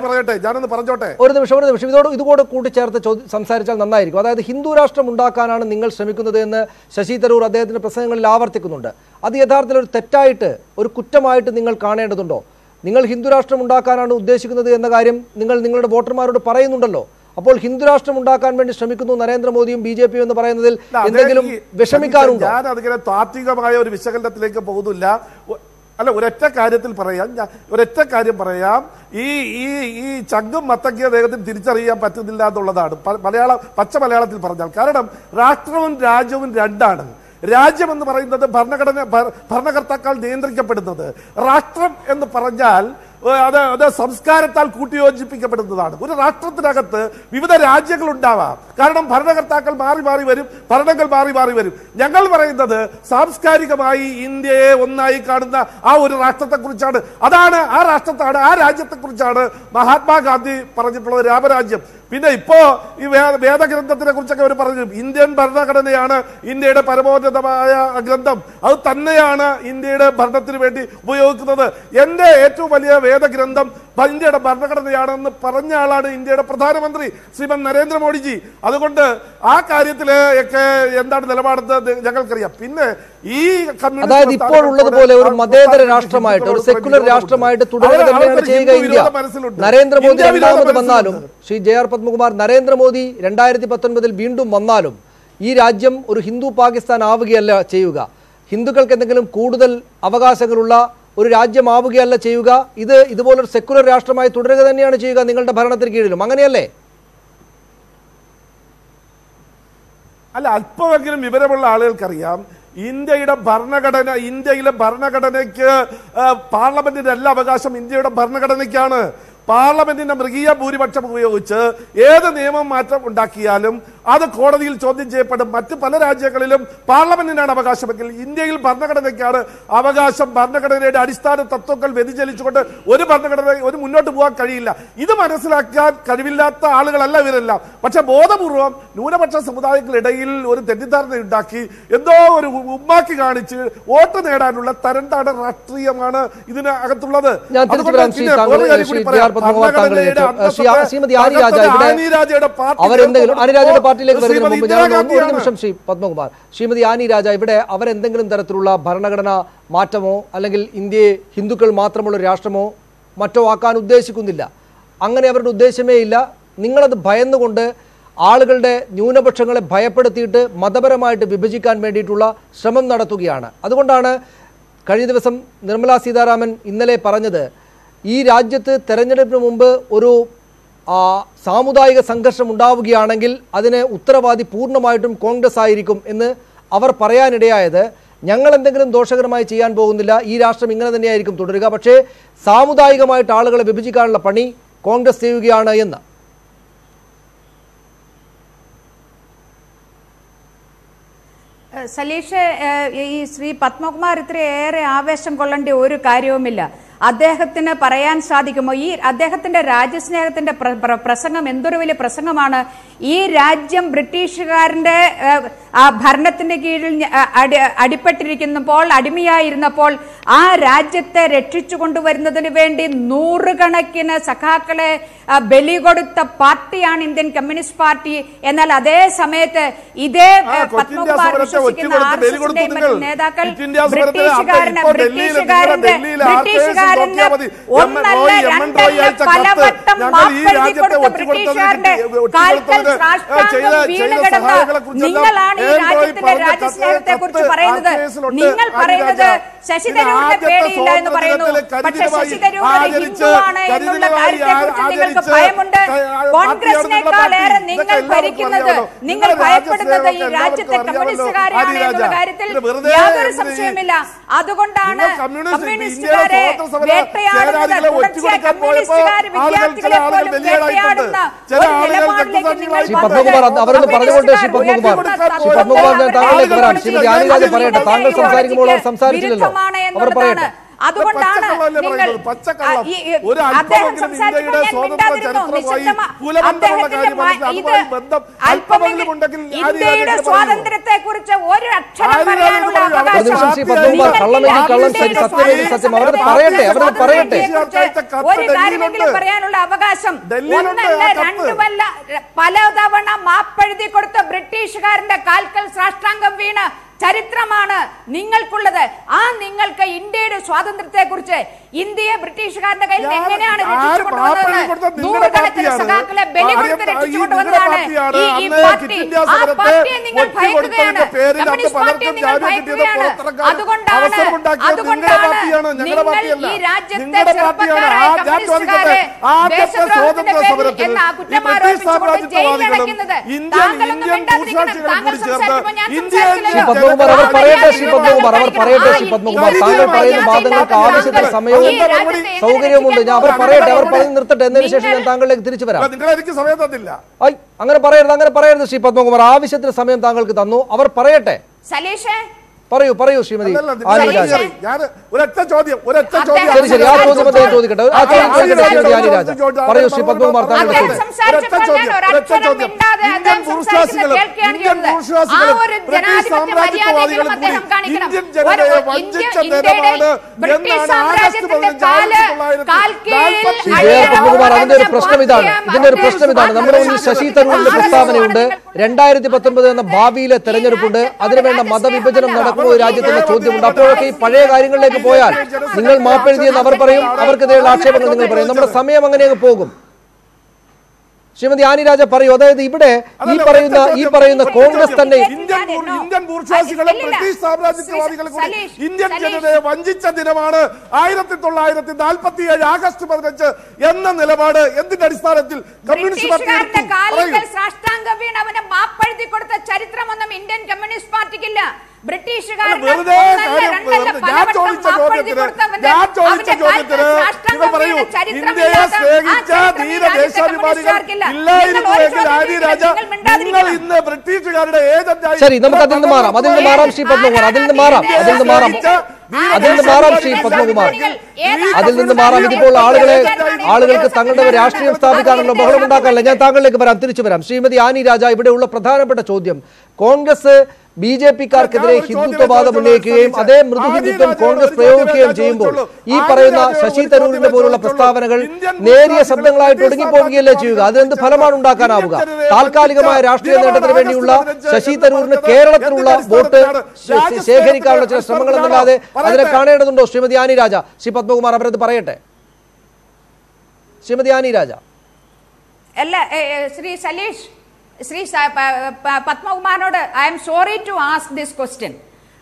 ഒരു നിമിഷം ഇതോട് കൂട്ടിച്ചേർത്ത് സംസാരിച്ചാൽ നന്നായിരിക്കും. അതായത് ഹിന്ദു രാഷ്ട്രം ഉണ്ടാക്കാനാണ് നിങ്ങൾ ശ്രമിക്കുന്നത് എന്ന് ശശി തരൂർ അദ്ദേഹത്തിന്റെ പ്രസംഗങ്ങളിൽ ആവർത്തിക്കുന്നുണ്ട്. അത് യഥാർത്ഥത്തിൽ ഒരു തെറ്റായിട്ട്, ഒരു കുറ്റമായിട്ട് നിങ്ങൾ കാണേണ്ടതുണ്ടോ? നിങ്ങൾ ഹിന്ദു രാഷ്ട്രം ഉണ്ടാക്കാനാണ് ഉദ്ദേശിക്കുന്നത് എന്ന കാര്യം നിങ്ങൾ നിങ്ങളുടെ വോട്ടർമാരോട് പറയുന്നുണ്ടല്ലോ. അപ്പോൾ ഹിന്ദു രാഷ്ട്രം ഉണ്ടാക്കാൻ വേണ്ടി ശ്രമിക്കുന്നു നരേന്ദ്രമോദിയും BJPയും എന്ന് പറയുന്നതിൽ എന്തെങ്കിലും വിഷമിക്കാറുണ്ടോ? ഞാൻ അതിങ്ങനെ താത്വികമായ ഒരു വിശകലനത്തിലേക്ക് പോകുന്നില്ല. അല്ല, ഒരൊറ്റ കാര്യം പറയാം. ഈ ചങ്കും മത്തക്കിയ വേഗത്തിൽ തിരിച്ചറിയാൻ പറ്റുന്നില്ല എന്നുള്ളതാണ് പച്ച മലയാളത്തിൽ പറഞ്ഞാൽ. കാരണം രാഷ്ട്രവും രാജ്യവും രണ്ടാണ്. രാജ്യം എന്ന് പറയുന്നത് ഭരണകർത്താക്കൾ നിയന്ത്രിക്കപ്പെടുന്നത്. രാഷ്ട്രം എന്ന് പറഞ്ഞാൽ അത് സംസ്കാരത്താൽ കൂട്ടിയോജിപ്പിക്കപ്പെടുന്നതാണ്. ഒരു രാഷ്ട്രത്തിനകത്ത് വിവിധ രാജ്യങ്ങൾ ഉണ്ടാവാം. കാരണം ഭരണകർത്താക്കൾ മാറി മാറി വരും, ഭരണങ്ങൾ മാറി മാറി വരും. ഞങ്ങൾ പറയുന്നത് സാംസ്കാരികമായി ഇന്ത്യയെ ഒന്നായി കാണുന്ന ആ ഒരു രാഷ്ട്രത്തെക്കുറിച്ചാണ്. അതാണ് ആ രാഷ്ട്രത്താണ്, ആ രാജ്യത്തെക്കുറിച്ചാണ് മഹാത്മാഗാന്ധി പറഞ്ഞിട്ടുള്ളത്, രാമരാജ്യം. പിന്നെ ഇപ്പോ ഈ വേദഗ്രന്ഥത്തിനെ കുറിച്ചൊക്കെ അവർ പറഞ്ഞു. ഇന്ത്യൻ ഭരണഘടനയാണ് ഇന്ത്യയുടെ പരമോന്നതമായ ഗ്രന്ഥം. അത് തന്നെയാണ് ഇന്ത്യയുടെ ഭരണത്തിന് വേണ്ടി ഉപയോഗിക്കുന്നത്. എന്റെ ഏറ്റവും വലിയ വേദഗ്രന്ഥം ഇന്ത്യയുടെ ഭരണഘടനയാണെന്ന് പറഞ്ഞ ആളാണ് ഇന്ത്യയുടെ പ്രധാനമന്ത്രി ശ്രീമൻ നരേന്ദ്രമോദിജി. അതുകൊണ്ട് ആ കാര്യത്തില് ഒക്കെ എന്താണ് നിലപാടെന്ന് ഞങ്ങൾക്കറിയാം. പിന്നെ ഈ അതായത് ഇപ്പോൾ ഉള്ളതുപോലെ ഒരു മതേതര രാഷ്ട്രമായിട്ട്, ഒരു സെക്യുലർ രാഷ്ട്രമായിട്ട് തുടരുക തന്നെയാണ് ചെയ്യുക ഇന്ത്യ. നരേന്ദ്രമോദി രണ്ടാമത് വന്നാലും, ശ്രീ JR പത്മകുമാർ, നരേന്ദ്രമോദി 2019 വീണ്ടും വന്നാലും ഈ രാജ്യം ഒരു ഹിന്ദു പാകിസ്ഥാൻ ആവുകയല്ല ചെയ്യുക. ഹിന്ദുക്കൾക്ക് എന്തെങ്കിലും കൂടുതൽ അവകാശങ്ങളുള്ള ഒരു രാജ്യമാവുകയല്ല ചെയ്യുക. ഇതുപോലൊരു സെക്യുലർ രാഷ്ട്രമായി തുടരുക തന്നെയാണ് ചെയ്യുക നിങ്ങളുടെ ഭരണത്തിന് കീഴിലും. അങ്ങനെയല്ലേ? അല്ല, അല്പമെങ്കിലും വിവരമുള്ള ആളുകൾക്കറിയാം ഇന്ത്യയിലെ ഭരണഘടനയ്ക്ക് പാർലമെന്റിന്റെ എല്ലാ അവകാശം ഇന്ത്യയുടെ ഭരണഘടനയ്ക്കാണ്. പാർലമെന്റിന്റെ മൃഗീയ ഭൂരിപക്ഷം ഉപയോഗിച്ച് ഏത് നിയമം മാറ്റം ഉണ്ടാക്കിയാലും അത് കോടതിയിൽ ചോദ്യം ചെയ്യപ്പെടും. മറ്റ് പല രാജ്യങ്ങളിലും പാർലമെന്റിനാണ് അവകാശമെങ്കിൽ ഇന്ത്യയിൽ ഭരണഘടനയ്ക്കാണ് അവകാശം. ഭരണഘടനയുടെ അടിസ്ഥാന തത്വങ്ങൾ വ്യതിചലിച്ചുകൊണ്ട് ഒരു മുന്നോട്ട് പോകാൻ കഴിയില്ല. ഇത് മനസ്സിലാക്കാൻ കഴിവില്ലാത്ത ആളുകളല്ല ഇവരെല്ലാം. പക്ഷെ ബോധപൂർവം ന്യൂനപക്ഷ സമുദായങ്ങളിടയിൽ ഒരു തെറ്റിദ്ധാരണ ഉണ്ടാക്കി എന്തോ ഒരു ഉമ്മാക്കി കാണിച്ച് വോട്ട് നേടാനുള്ള തരംതാണ രാഷ്ട്രീയമാണ് ഇതിനകത്തുള്ളത്. ഞാൻ പത്മകുമാർ താങ്കളിലേക്ക് ശ്രീമതി ആനി രാജ ഇവിടെ അവരെന്തെങ്കിലും ആനി രാജയുടെ പാർട്ടിയിലേക്ക് വരുന്നതിന് മുമ്പ് ഞാൻ ഒരു നിമിഷം ശ്രീ പത്മകുമാർ ശ്രീമതി ആനി രാജ ഇവിടെ അവരെന്തെങ്കിലും തരത്തിലുള്ള ഭരണഘടനാ മാറ്റമോ അല്ലെങ്കിൽ ഇന്ത്യയെ ഹിന്ദുക്കൾ മാത്രമുള്ള രാഷ്ട്രമോ മറ്റോ ആക്കാൻ ഉദ്ദേശിക്കുന്നില്ല. അങ്ങനെ അവരുടെ ഉദ്ദേശമേ ഇല്ല. നിങ്ങളത് ഭയന്നുകൊണ്ട് ആളുകളുടെ ന്യൂനപക്ഷങ്ങളെ ഭയപ്പെടുത്തിയിട്ട് മതപരമായിട്ട് വിഭജിക്കാൻ വേണ്ടിയിട്ടുള്ള ശ്രമം നടത്തുകയാണ്. അതുകൊണ്ടാണ് കഴിഞ്ഞ ദിവസം നിർമ്മലാ സീതാരാമൻ ഇന്നലെ പറഞ്ഞത് ഈ രാജ്യത്ത് തെരഞ്ഞെടുപ്പിന് മുമ്പ് ഒരു സാമുദായിക സംഘർഷം ഉണ്ടാവുകയാണെങ്കിൽ അതിന് ഉത്തരവാദി പൂർണ്ണമായിട്ടും കോൺഗ്രസ് ആയിരിക്കും എന്ന് അവർ പറയാനിടയായത്. ഞങ്ങൾ എന്തെങ്കിലും ദോഷകരമായി ചെയ്യാൻ പോകുന്നില്ല, ഈ രാഷ്ട്രം ഇങ്ങനെ തന്നെയായിരിക്കും തുടരുക, പക്ഷേ സാമുദായികമായിട്ട് ആളുകളെ വിഭജിക്കാനുള്ള പണി കോൺഗ്രസ് ചെയ്യുകയാണ് എന്ന്. സലീഷ്, ഈ ശ്രീ പത്മകുമാർ ഇത്രയേറെ ആവേശം കൊള്ളേണ്ട ഒരു കാര്യവുമില്ല. അദ്ദേഹത്തിന് പറയാൻ സാധിക്കുമോ? ഈ അദ്ദേഹത്തിന്റെ രാജ്യസ്നേഹത്തിന്റെ പ്രസംഗം എന്തൊരു വലിയ പ്രസംഗമാണ്. ഈ രാജ്യം ബ്രിട്ടീഷുകാരന്റെ ഭരണത്തിന്റെ കീഴിൽ അടിപ്പെട്ടിരിക്കുന്നപ്പോൾ, അടിമയായിരുന്നപ്പോൾ ആ രാജ്യത്തെ രക്ഷിച്ചു കൊണ്ടുവരുന്നതിന് വേണ്ടി നൂറുകണക്കിന് സഖാക്കളെ ബലി കൊടുത്ത പാർട്ടിയാണ് ഇന്ത്യൻ കമ്മ്യൂണിസ്റ്റ് പാർട്ടി. എന്നാൽ അതേ സമയത്ത് ഇതേ പത്മകുമാർ വിശ്വസിക്കുന്ന ആർഎസ്എസിന്റെ നേതാക്കൾ ബ്രിട്ടീഷുകാരന്റെ ഒന്നല്ല രണ്ടല്ല പലവട്ടം മാപ്പെഴുതി കൊടുത്ത ബ്രിട്ടീഷുകാരന്റെ കാൽക്കൽ സാഷ്ടാംഗം വീണ് കിടന്ന നിങ്ങളാണ് ഈ രാജ്യത്തിന്റെ രാജ്യസ്നേഹത്തെ കുറിച്ച് പറയുന്നത്. നിങ്ങൾ പറയുന്നത് ശശി തരൂരിനെ പേടിയില്ല എന്ന് പറയുന്നു. പക്ഷെ ശശി തരൂർ ഹിന്ദുവാണ് എന്നുള്ള കാര്യത്തെ കുറിച്ച് നിങ്ങൾക്ക് ഭയമുണ്ട്. കോൺഗ്രസിനേക്കാളേറെ നിങ്ങൾ ഭരിക്കുന്നത്, നിങ്ങൾ ഭയപ്പെടുന്നത് ഈ രാജ്യത്തെ കമ്മ്യൂണിസ്റ്റുകാരെയാണ് എന്നുള്ള കാര്യത്തിൽ യാതൊരു സംശയമില്ല. അതുകൊണ്ടാണ് കമ്മ്യൂണിസ്റ്റുകാരെ വേട്ടയാടുന്നത്, തുടർച്ചയായി കമ്മ്യൂണിസ്റ്റുകാർ വിദ്യാർത്ഥികളെ പോലും വേട്ടയാടുന്ന ഒരു നിലപാടിലേക്ക് നിങ്ങൾ അവരൊന്ന് പറഞ്ഞുകൊണ്ട് ശ്രീ പത്മകുമാർ ഞാൻ താങ്കളിലേക്ക് വരാം. ശ്രീമതി ആനി രാജ പറയട്ടെ, താങ്കൾ സംസാരിക്കുമ്പോൾ അവർ സംസാരിച്ചില്ലല്ലോ, അവർ പറയട്ടെ. അതുകൊണ്ടാണ് നിങ്ങൾ അദ്ദേഹം സംസാരിച്ചപ്പോൾ ഞാൻ മിണ്ടാതിരുന്നു. ഇന്ത്യയുടെ സ്വാതന്ത്ര്യത്തെ കുറിച്ച് ഒരു അക്ഷരം പറയാനുള്ള അവകാശം, ഒരു കാര്യമെങ്കിലും പറയാനുള്ള അവകാശം ഒന്നല്ല രണ്ടുമല്ല പലതവണ മാപ്പെഴുതി കൊടുത്ത ബ്രിട്ടീഷുകാരന്റെ കാൽക്കൽ സാഷ്ടാംഗം വീണ് ചരിത്രമാണ് നിങ്ങൾക്കുള്ളത്. ആ നിങ്ങൾക്ക് ഇന്ത്യയുടെ സ്വാതന്ത്ര്യത്തെ കുറിച്ച്, ഇന്ത്യയെ ബ്രിട്ടീഷുകാരുടെ കയ്യിൽ എങ്ങനെയാണ് രക്ഷിച്ചുകൊണ്ടുവന്നതെന്ന്, നൂറുകണക്കിന് സഖാക്കളെ ബലി കൊടുത്ത് രക്ഷിച്ചുകൊണ്ടുവന്നതാണ് ഈ പാർട്ടി. ആ പാർട്ടിയെ നിങ്ങൾ ഭയക്കുകയാണ്, കമ്മ്യൂണിസ്റ്റ് പാർട്ടിയെ നിങ്ങൾ ഭയക്കുകയാണ്. അതുകൊണ്ടാണ് നിങ്ങൾ ഈ രാജ്യത്തെ ചെറുപ്പക്കാരായ കമ്മ്യൂണിസ്റ്റുകാരെ ദേശദ്രോഹത്തിന്റെ പേരിൽ എന്ന കുറ്റമാരോപിച്ചുകൊണ്ട് ജയിലിലടയ്ക്കുന്നത്. താങ്കളൊന്നും മിണ്ടാതിരിക്കണം. താങ്കൾ സംസാരിക്കുമ്പോൾ ഞാൻ സംസാരിക്കില്ലല്ലോ. അവർ പറയട്ടെ ശ്രീ പത്മകുമാർ, അവർ പറയട്ടെ ശ്രീ പത്മകുമാർ. താങ്കൾ പറയുന്ന വാദങ്ങൾക്ക് ആവശ്യത്തിന് സമയവും സൗകര്യവുമുണ്ട്. ഞാൻ അവർ പറയട്ടെ, അവർ പറഞ്ഞു നിർത്തട്ടെ, എന്നതിന് ശേഷം ഞാൻ താങ്കളിലേക്ക് തിരിച്ചു വരാം. അങ്ങനെ പറയരുത് ശ്രീ പത്മകുമാർ. ആവശ്യത്തിന് സമയം താങ്കൾക്ക് തന്നു, അവർ പറയട്ടെ. സലീഷേ പറയൂ ശ്രീമതി ആനി രാജ. ശരി ശരി, ആ ചോദ്യം അദ്ദേഹം ചോദിക്കട്ടെ. ആ ചോദ്യം ചോദിക്കട്ടെ ശ്രീമതി ആനി രാജ. പറയൂ ശ്രീ പത്മകുമാർ, താങ്കളുടെ ചോദ്യം. പത്മകുമാർ, അതിന്റെ ഒരു പ്രശ്നം ഇതാണ്. നമ്മുടെ മുന്നിൽ ശശി തരൂരിന്റെ പ്രസ്താവനയുണ്ട്. 2019 എന്ന ഭാവിയിലെ തെരഞ്ഞെടുപ്പുണ്ട്, അതിനുവേണ്ട മതവിഭജനം നടക്കുമോ രാജ്യത്തിന്റെ ചോദ്യമുണ്ട്. അപ്പോഴൊക്കെ ഈ പഴയ കാര്യങ്ങളിലേക്ക് പോയാൽ നിങ്ങൾ മാപ്പെഴുതിയെന്ന് അവർ പറയും, അവർക്കെതിരെയുള്ള ആക്ഷേപങ്ങൾ നിങ്ങൾ പറയും. നമ്മുടെ സമയം അങ്ങനെയൊക്കെ പോകും. ശ്രീമതി ആനി രാജ പറയൂ. അതായത് ഇവിടെ ഈ പറയുന്ന കോൺഗ്രസ് തന്നെ ഇന്ത്യൻ ബൂർഷ്വാസികളെ ബ്രിട്ടീഷ് സാമ്രാജ്യവാദികളെ കൂടി ഇന്ത്യൻ ജനതയെ വഞ്ചിച്ച ദിനമാണ് 1947 ആഗസ്റ്റ് 15 എന്ന നിലപാട് എന്തിന്റെ അടിസ്ഥാനത്തിൽ കമ്മ്യൂണിസ്റ്റ് പാർട്ടി സാഷ്ടാംഗം വീണ് അവനെ മാപ്പെഴുതി കൊടുത്ത ചരിത്രമൊന്നും ഇന്ത്യൻ കമ്മ്യൂണിസ്റ്റ് പാർട്ടിക്കില്ല. ബ്രിട്ടീഷുകാർ ശരി, നമുക്ക് അതിൽ നിന്ന് മാറാം ശ്രീ പത്മകുമാർ. അതിൽ നിന്ന് മാറാം ശ്രീ പത്മകുമാർ. ഇതിപ്പോൾ ആളുകൾക്ക് തങ്ങളുടെ രാഷ്ട്രീയം സ്ഥാപിക്കാനുള്ള ബഹളം ഉണ്ടാക്കാനല്ല. ഞാൻ താങ്കളിലേക്ക് തിരിച്ചു വരാം. ശ്രീമതി ആനി രാജ, ഇവിടെയുള്ള പ്രധാനപ്പെട്ട ചോദ്യം, കോൺഗ്രസ് BJP-ക്കാർക്കെതിരെ ഹിന്ദുത്വവാദം ഉന്നയിക്കുകയും അതേ മൃദു ഹിന്ദുത്വം കോൺഗ്രസ് പ്രയോഗിക്കുകയും ചെയ്യുമ്പോൾ ഈ പറയുന്ന ശശി തരൂരിനെ പോലുള്ള പ്രസ്താവനകൾ നേരിയ ശബ്ദങ്ങളായിട്ട് ഒടുങ്ങിപ്പോവുകയല്ലേ ചെയ്യുക? അതെന്ത് ഫലമാണ് ഉണ്ടാക്കാനാവുക? താൽക്കാലികമായ രാഷ്ട്രീയ നേട്ടത്തിന് വേണ്ടിയുള്ള ശശി തരൂരിന് കേരളത്തിലുള്ള വോട്ട് ശേഖരിക്കാനുള്ള ചില ശ്രമങ്ങൾ എന്നല്ലാതെ അതിനെ കാണേണ്ടതുണ്ടോ? ശ്രീമതി ആനി രാജ, ശ്രീ പത്മകുമാർ അവരത് പറയട്ടെ. ശ്രീമതി ആനി രാജ. അല്ല, ശ്രീ സലീഷ്, ശ്രീ പത്മകുമാറിനോട് I am sorry to ask this question.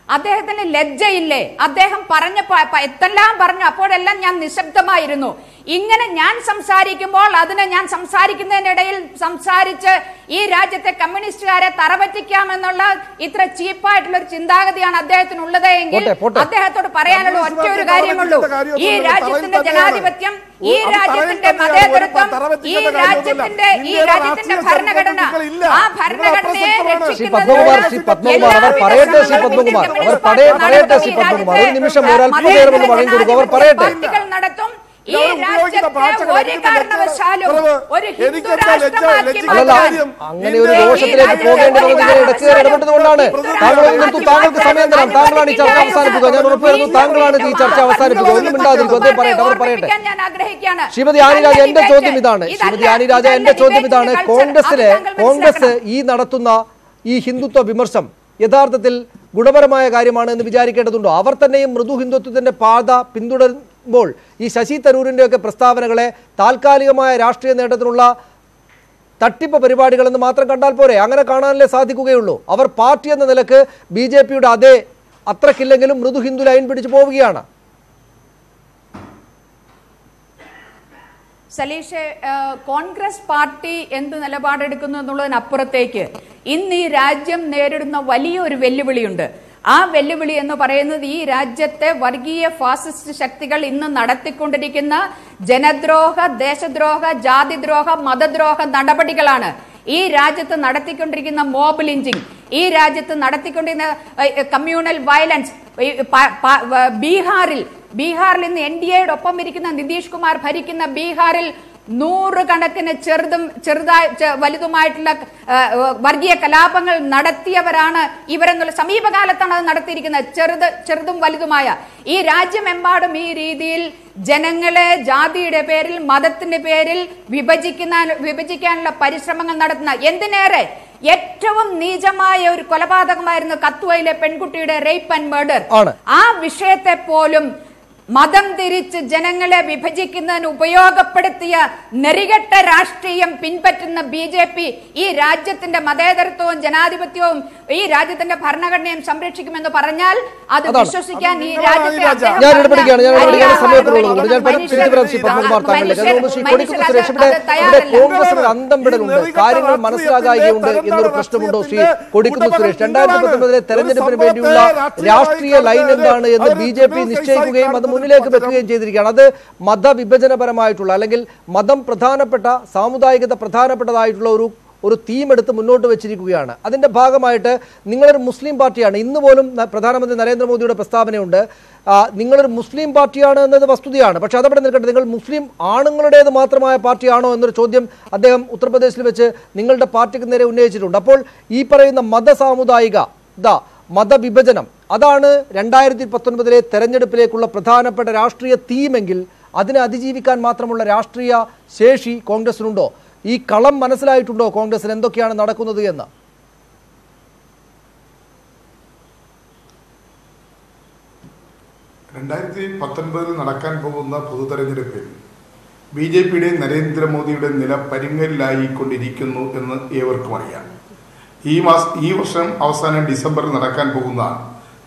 അദ്ദേഹത്തിന് ലജ്ജയില്ലേ? അദ്ദേഹം പറഞ്ഞപ്പോ എത്തെല്ലാം പറഞ്ഞു, അപ്പോഴെല്ലാം ഞാൻ നിശബ്ദമായിരുന്നു. ഇങ്ങനെ ഞാൻ സംസാരിക്കുമ്പോൾ അതിനെ ഞാൻ സംസാരിക്കുന്നതിനിടയിൽ സംസാരിച്ച് ഈ രാജ്യത്തെ കമ്മ്യൂണിസ്റ്റുകാരെ തറപറ്റിക്കാമെന്നുള്ള ഇത്ര ചീപ്പായിട്ടുള്ള ഒരു ചിന്താഗതിയാണ് അദ്ദേഹത്തിനുള്ളത് എങ്കിൽ അദ്ദേഹത്തോട് പറയാനുള്ള ഒറ്റ ഒരു കാര്യമുള്ളൂ. ഈ രാജ്യത്തിന്റെ ജനാധിപത്യം, ഈ രാജ്യത്തിന്റെ മതേതരത്വം, ഈ രാജ്യത്തിന്റെ ഭരണഘടന, ആ ഭരണഘടനയെ നടത്തും. ഈ രാജ്യത്തെ ഒരു കാരണവശാലും ഒരു ഹിന്ദു രാഷ്ട്രമാക്കി അങ്ങനെ ഒരു ദോഷത്തിലേക്ക് പോകേണ്ടതുകൊണ്ടാണ് താങ്കൾക്ക് സമയം തരാം. താങ്കളാണ് ഈ ചർച്ച അവസാനിപ്പിക്കുക. ഞാൻ ഉറപ്പുവരുന്നു താങ്കളാണ് ഈ ചർച്ച അവസാനിപ്പിക്കുക. ഒന്നും മിണ്ടാതിരിക്കും. അദ്ദേഹം പറയട്ടെ, അവർ പറയട്ടെ. ശ്രീമതി ആനിരാജ, എന്റെ ചോദ്യം ഇതാണ്. ശ്രീമതി ആനിരാജ, എന്റെ ചോദ്യം ഇതാണ്. കോൺഗ്രസ് ഈ നടത്തുന്ന ഈ ഹിന്ദുത്വ വിമർശം യഥാർത്ഥത്തിൽ ഗുണപരമായ കാര്യമാണ് എന്ന് വിചാരിക്കേണ്ടതുണ്ടോ? അവർ തന്നെയും മൃദു ഹിന്ദുത്വത്തിന്റെ പാത പിന്തുടരുമ്പോൾ ഈ ശശി തരൂരിന്റെ ഒക്കെ പ്രസ്താവനകളെ താൽക്കാലികമായ രാഷ്ട്രീയ നേട്ടത്തിനുള്ള തട്ടിപ്പ് പരിപാടികളെന്ന് മാത്രം കണ്ടാൽ പോരെ? അങ്ങനെ കാണാനല്ലേ സാധിക്കുകയുള്ളൂ. അവർ പാർട്ടി എന്ന നിലക്ക് BJP-യുടെ അതേ അത്രക്കില്ലെങ്കിലും മൃദു ഹിന്ദു ലൈൻ പിടിച്ചു പോവുകയാണ്. സലീഷ്, കോൺഗ്രസ് പാർട്ടി എന്ത് നിലപാടെടുക്കുന്നു എന്നുള്ളതിനപ്പുറത്തേക്ക് ഇന്ന് ഈ രാജ്യം നേരിടുന്ന വലിയൊരു വെല്ലുവിളിയുണ്ട്. ആ വെല്ലുവിളി എന്ന് പറയുന്നത് ഈ രാജ്യത്തെ വർഗീയ ഫാസിസ്റ്റ് ശക്തികൾ ഇന്ന് നടത്തിക്കൊണ്ടിരിക്കുന്ന ജനദ്രോഹ, ദേശദ്രോഹ, ജാതിദ്രോഹ, മതദ്രോഹ നടപടികളാണ്. ഈ രാജ്യത്ത് നടത്തിക്കൊണ്ടിരിക്കുന്ന മോബ് ലിഞ്ചിങ്, ഈ രാജ്യത്ത് നടത്തിക്കൊണ്ടിരിക്കുന്ന കമ്മ്യൂണൽ വയലൻസ്, ബീഹാറിൽ ഇന്ന് NDA-യുടെ ഒപ്പം ഇരിക്കുന്ന നിതീഷ് കുമാർ ഭരിക്കുന്ന ബീഹാറിൽ നൂറുകണക്കിന് വലുതുമായിട്ടുള്ള വർഗീയ കലാപങ്ങൾ നടത്തിയവരാണ് ഇവരെന്നുള്ള സമീപകാലത്താണ് അത് നടത്തിയിരിക്കുന്നത്. ചെറുതും വലുതുമായ ഈ രാജ്യമെമ്പാടും ഈ രീതിയിൽ ജനങ്ങളെ ജാതിയുടെ പേരിൽ, മതത്തിന്റെ പേരിൽ വിഭജിക്കാനുള്ള പരിശ്രമങ്ങൾ നടത്തുന്ന, എന്തിനേറെ ഏറ്റവും നീചമായ ഒരു കൊലപാതകമായിരുന്നു കത്വയിലെ പെൺകുട്ടിയുടെ റേപ്പ് ആൻഡ് മർഡർ. ആ വിഷയത്തെ പോലും മതം തിരിച്ച് ജനങ്ങളെ വിഭജിക്കുന്നതിന് ഉപയോഗപ്പെടുത്തിയ നെറികെട്ട രാഷ്ട്രീയം പിൻപറ്റുന്ന BJP ഈ രാജ്യത്തിന്റെ മതേതരത്വവും ജനാധിപത്യവും ഈ രാജ്യത്തിന്റെ ഭരണഘടനയും സംരക്ഷിക്കുമെന്ന് പറഞ്ഞാൽ അത് വിശ്വസിക്കാൻ ഈ രാജ്യത്തെ അന്തം വിടലുണ്ട്, കാര്യങ്ങൾ മനസ്സിലാകുകയുണ്ട് എന്നൊരു പ്രശ്നമുണ്ടോ? ശ്രീ കൊടിക്കുന്നിൽ സുരേഷ്, 2019 തെരഞ്ഞെടുപ്പിന് വേണ്ടിയുള്ള രാഷ്ട്രീയ ലൈൻ എന്താണ് എന്ന് BJP നിശ്ചയിക്കുകയും അത് മുന്നിലേക്ക് വെക്കുകയും ചെയ്തിരിക്കുകയാണ്. അത് മതവിഭജനപരമായിട്ടുള്ള അല്ലെങ്കിൽ മതം പ്രധാനപ്പെട്ട, സാമുദായികത പ്രധാനപ്പെട്ടതായിട്ടുള്ള ഒരു തീം എടുത്ത് മുന്നോട്ട് വെച്ചിരിക്കുകയാണ്. അതിന്റെ ഭാഗമായിട്ട് നിങ്ങളൊരു മുസ്ലിം പാർട്ടിയാണ്. ഇന്ന് പോലും പ്രധാനമന്ത്രി നരേന്ദ്രമോദിയുടെ പ്രസ്താവനയുണ്ട്, നിങ്ങളൊരു മുസ്ലിം പാർട്ടിയാണ് എന്നത് വസ്തുതയാണ്. പക്ഷെ അതവിടെ നിൽക്കട്ടെ, നിങ്ങൾ മുസ്ലിം ആണുങ്ങളുടേത് മാത്രമായ പാർട്ടിയാണോ എന്നൊരു ചോദ്യം അദ്ദേഹം ഉത്തർപ്രദേശിൽ വെച്ച് നിങ്ങളുടെ പാർട്ടിക്ക് നേരെ ഉന്നയിച്ചിട്ടുണ്ട്. അപ്പോൾ ഈ പറയുന്ന മതവിഭജനം അതാണ് 2019 തെരഞ്ഞെടുപ്പിലേക്കുള്ള പ്രധാനപ്പെട്ട രാഷ്ട്രീയ തീമെങ്കിൽ അതിനെ അതിജീവിക്കാൻ മാത്രമുള്ള രാഷ്ട്രീയ ശേഷി കോൺഗ്രസിനുണ്ടോ? ഈ കളം മനസ്സിലായിട്ടുണ്ടോ കോൺഗ്രസിന് എന്തൊക്കെയാണ് നടക്കുന്നത് എന്ന്? 2019 നടക്കാൻ പോകുന്ന പൊതു തെരഞ്ഞെടുപ്പിൽ BJP-യുടെ നരേന്ദ്രമോദിയുടെ നില പരിങ്ങലിലായിക്കൊണ്ടിരിക്കുന്നു എന്ന് ഏവർക്കും അറിയാം. ഈ വർഷം അവസാനം ഡിസംബറിൽ നടക്കാൻ പോകുന്ന